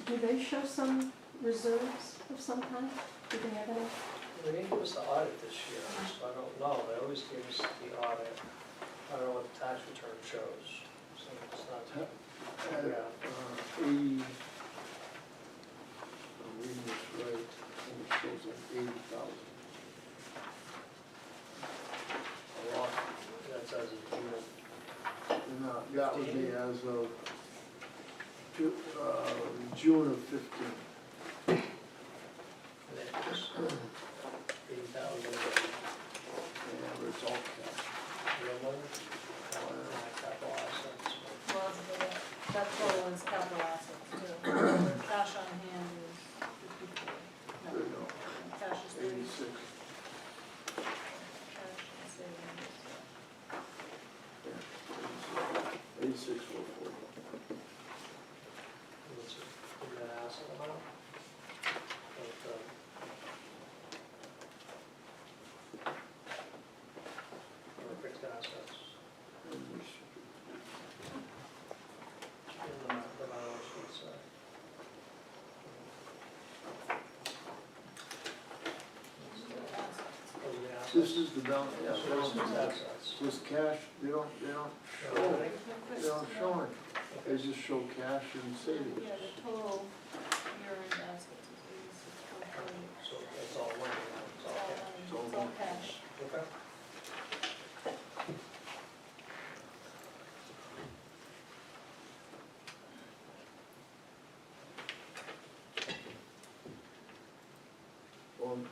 Do they show some reserves of some kind? Do they have any?
They didn't give us the audit this year, so I don't know, they always give us the audit. I don't know what the tax return shows, so it's not, yeah.
80, I'm reading this right, I think it shows like 80,000. A lot.
That's as of June.
No, that would be as of June of 15.
And then just 80,000.
Yeah, but it's all cash.
Real money, capital assets.
Well, that total is capital assets too. Cash on hand is 54.
There you go,
Cash is 36.
86.
Cash and savings.
Yeah, 86, 440.
What's it, is that asset amount? But, or fixed assets.
And we should-
In the balance sheet side. Oh, the assets.
This is the balance, yeah,
So this is
balance.
assets.
This cash, they don't show it. They just show cash and savings.
Yeah, the total year-end assets is 86.48.
So that's all money,
It's
it's
all
all cash.
money, it's all cash.
Okay.
And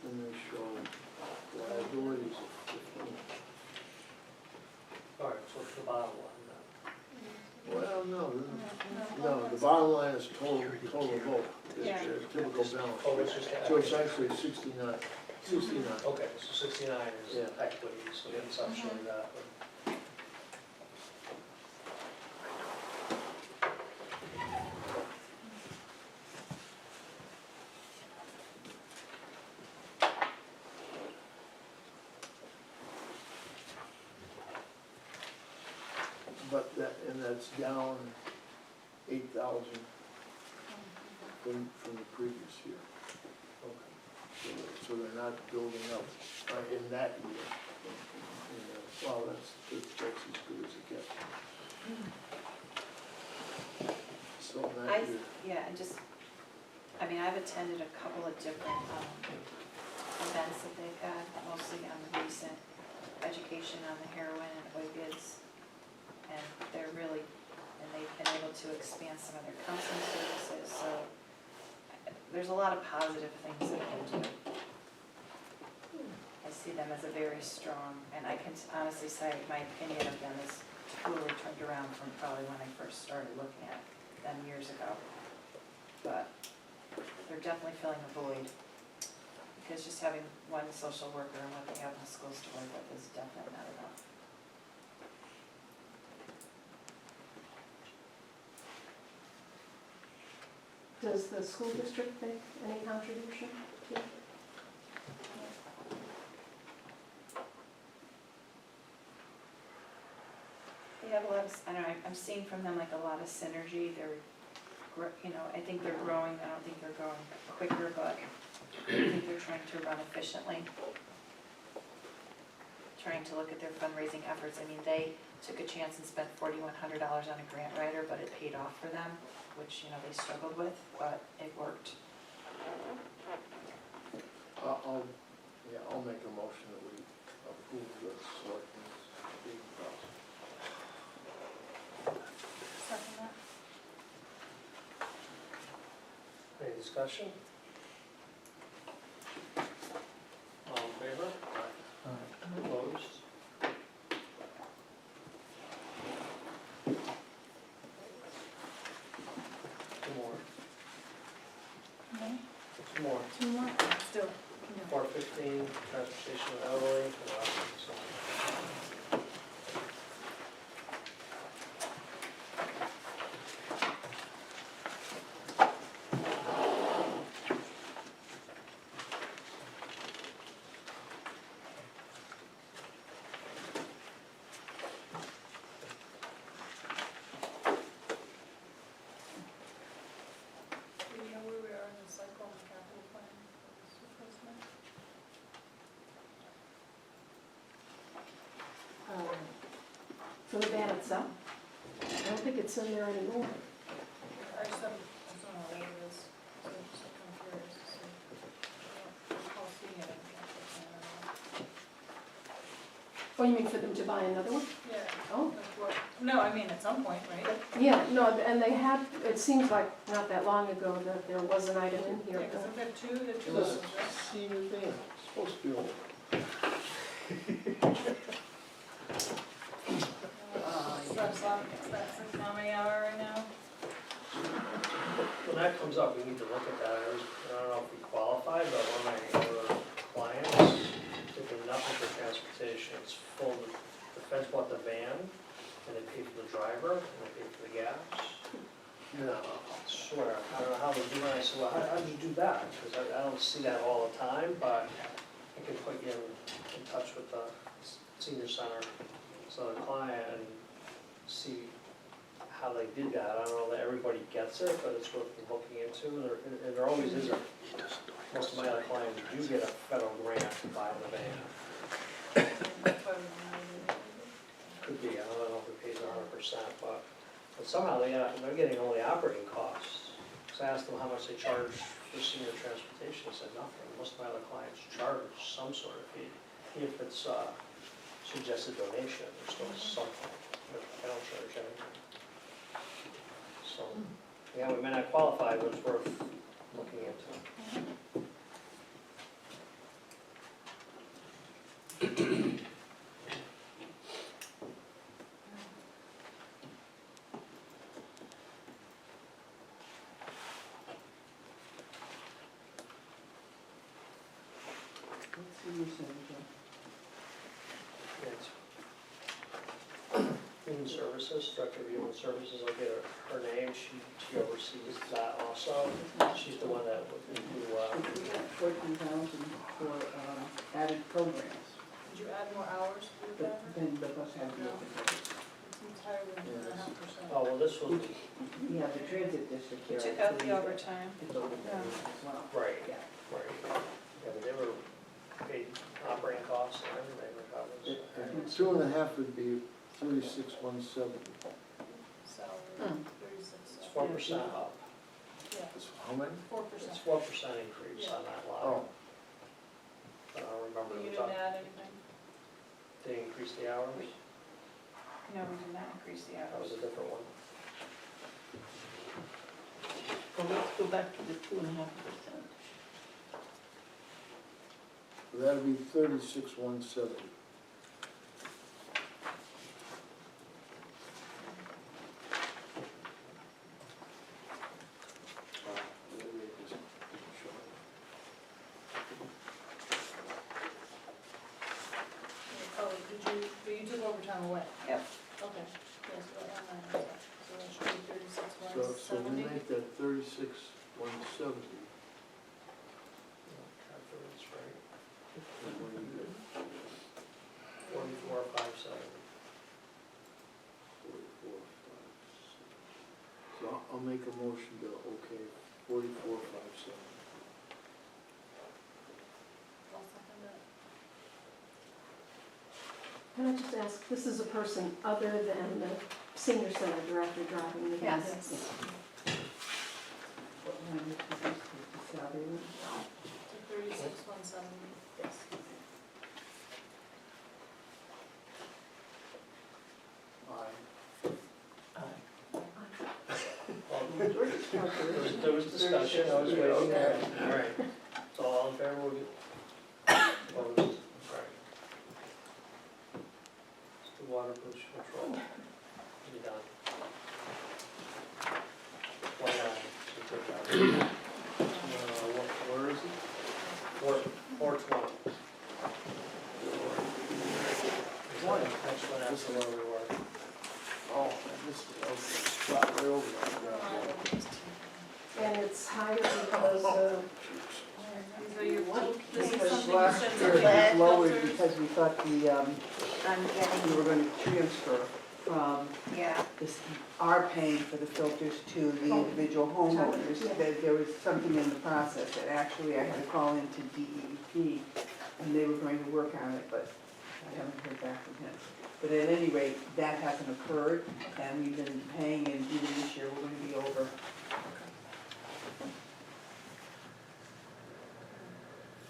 then they show liabilities of 15.
All right, so it's the bottom line then.
Well, no, the bottom line is total vote, is
Yeah.
a typical balance.
Oh, it's just cash.
So it's actually 69.
Okay, so 69 is
Yeah.
equity, so it's actually that.
But that's down 8,000 from the previous year. So they're not building up in that year. Well, that's as good as it gets. So in that year,
Yeah, and just, I mean, I've attended a couple of different events that they've had, mostly on the recent education on the heroin and opiates. And they're really, and they've been able to expand some of their counseling services, so there's a lot of positive things that they do. I see them as a very strong, and I can honestly say my opinion of them is totally turned around from probably when I first started looking at them years ago. But they're definitely filling a void, because just having one social worker and what they have in the schools to work with is definitely not enough.
Does the school district make any contribution to it?
They have a lot of, I don't know, I'm seeing from them like a lot of synergy. They're, I think they're growing. I don't think they're growing quicker, but I think they're trying to run efficiently. Trying to look at their fundraising efforts. I mean, they took a chance and spent $4,100 on a grant writer, but it paid off for them, which, they struggled with, but it worked.
I'll make a motion that we approve the selectmen's 80,000.
Second that.
Any discussion? All in favor? Opposed? Two more.
Okay.
Two more.
Two more, still.
415, transportation of elderly. So,
Do you know where we are in the cycle of capital plan for this replacement?
For the van itself, I don't think it's in there anymore.
I just don't know what it is, so I'm just kind of curious to see. I don't recall seeing it in the capital plan at all.
Oh, you mean for them to buy another one?
Yeah.
Oh.
Like what, no, I mean, at some point, right?
Yeah, no, and they had, it seems like not that long ago that there was an item in
Yeah,
here.
because
but-
they've got two
This
ones, right?
senior van, supposed to be old.
That's how many hour right now?
when that comes up, we need to look at that. I don't know if we qualify, but one of my other clients took nothing for transportation. It's full, the feds bought the van, and they pay for the driver, and they pay for the gas. No, I swear, I don't know how they do it. I said, well, how did you do that? Because I don't see that all the time, but I can put you in touch with the senior center, so the client, and see how they did that. I don't know that everybody gets it, but it's worth looking into, and there always is a, most of my other clients do get a federal grant to buy the van.
That's why we don't know.
Could be, I don't know if it pays 100%, but somehow they're getting only operating costs. So I asked them how much they charge for senior transportation, they said nothing. Most of my other clients charge some sort of fee. If it's suggested donation, there's still something, but I don't charge anything. So, yeah, we may not qualify, but it's worth looking into.
What's senior center?
It's Human Services, Director of Human Services, I'll get her name, she oversees that also. She's the one that would do,
We got 14,000 for added programs,
Did you add more hours for the
but
driver?
then the bus had to be open.
It's entirely 2.5%.
oh, well, this was,
We have the transit district
We
here.
took out the overtime.
It's overtime as well.
right,
Yeah.
right. Yeah, but they were paid operating costs and everything, regardless.
And 2.5 would be 36,170.
Salary, 36.
It's 4% up,
Yeah,
That's how many?
4%.
it's 4% increase on that line.
Oh,
I don't remember
You
the
didn't
top,
add anything?
they increased the hours,
No, we did not increase the
that was
hours.
a different one.
Well, let's go back to the 2.5%.
that'd be 36,170.
Oh, but you took overtime away?
Yep.
Okay, yes, so that line, so that should be 36,
So we
170.
make that 36,170.
Calculates right. 44,570.
44,570. So I'll make a motion to, okay, 44,570.
I'll second that.
Can I just ask, this is a person other than the senior center director driving the van?
Yes.
What line is the salary?
To 36, 170.
Yes.
Aye.
Aye.
Well,
George's calculation.
There was discussion, I was waiting,
Okay.
all right. So all in favor, we'll get, opposed, all right. It's the water pollution control, be done. Why not? We'll take that. Where is it? 420. Next one after where we were.
Oh, I missed it, okay, right way over there.
And it's higher because,
These are your, this is
Because
something you
last
sent
year
to
it
the
was lowered
filters.
because we thought the,
I'm getting,
we were gonna transfer from
yeah,
this, our paying for the filters to the individual homeowners. There was something in the process that actually I had to call into DEP and they were going to work on it, but I haven't heard back from him. But at any rate, that hasn't occurred and we've been paying and even this year we're gonna be over.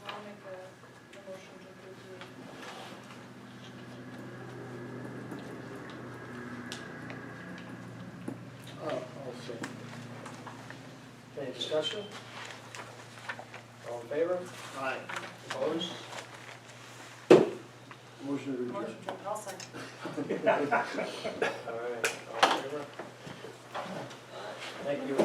I'll make a motion to approve
I'll say.
Any discussion? All in favor?
Aye.
Opposed?
Motion to
the
adjourn.
motion, I'll second.
All right, all in favor? Thank you.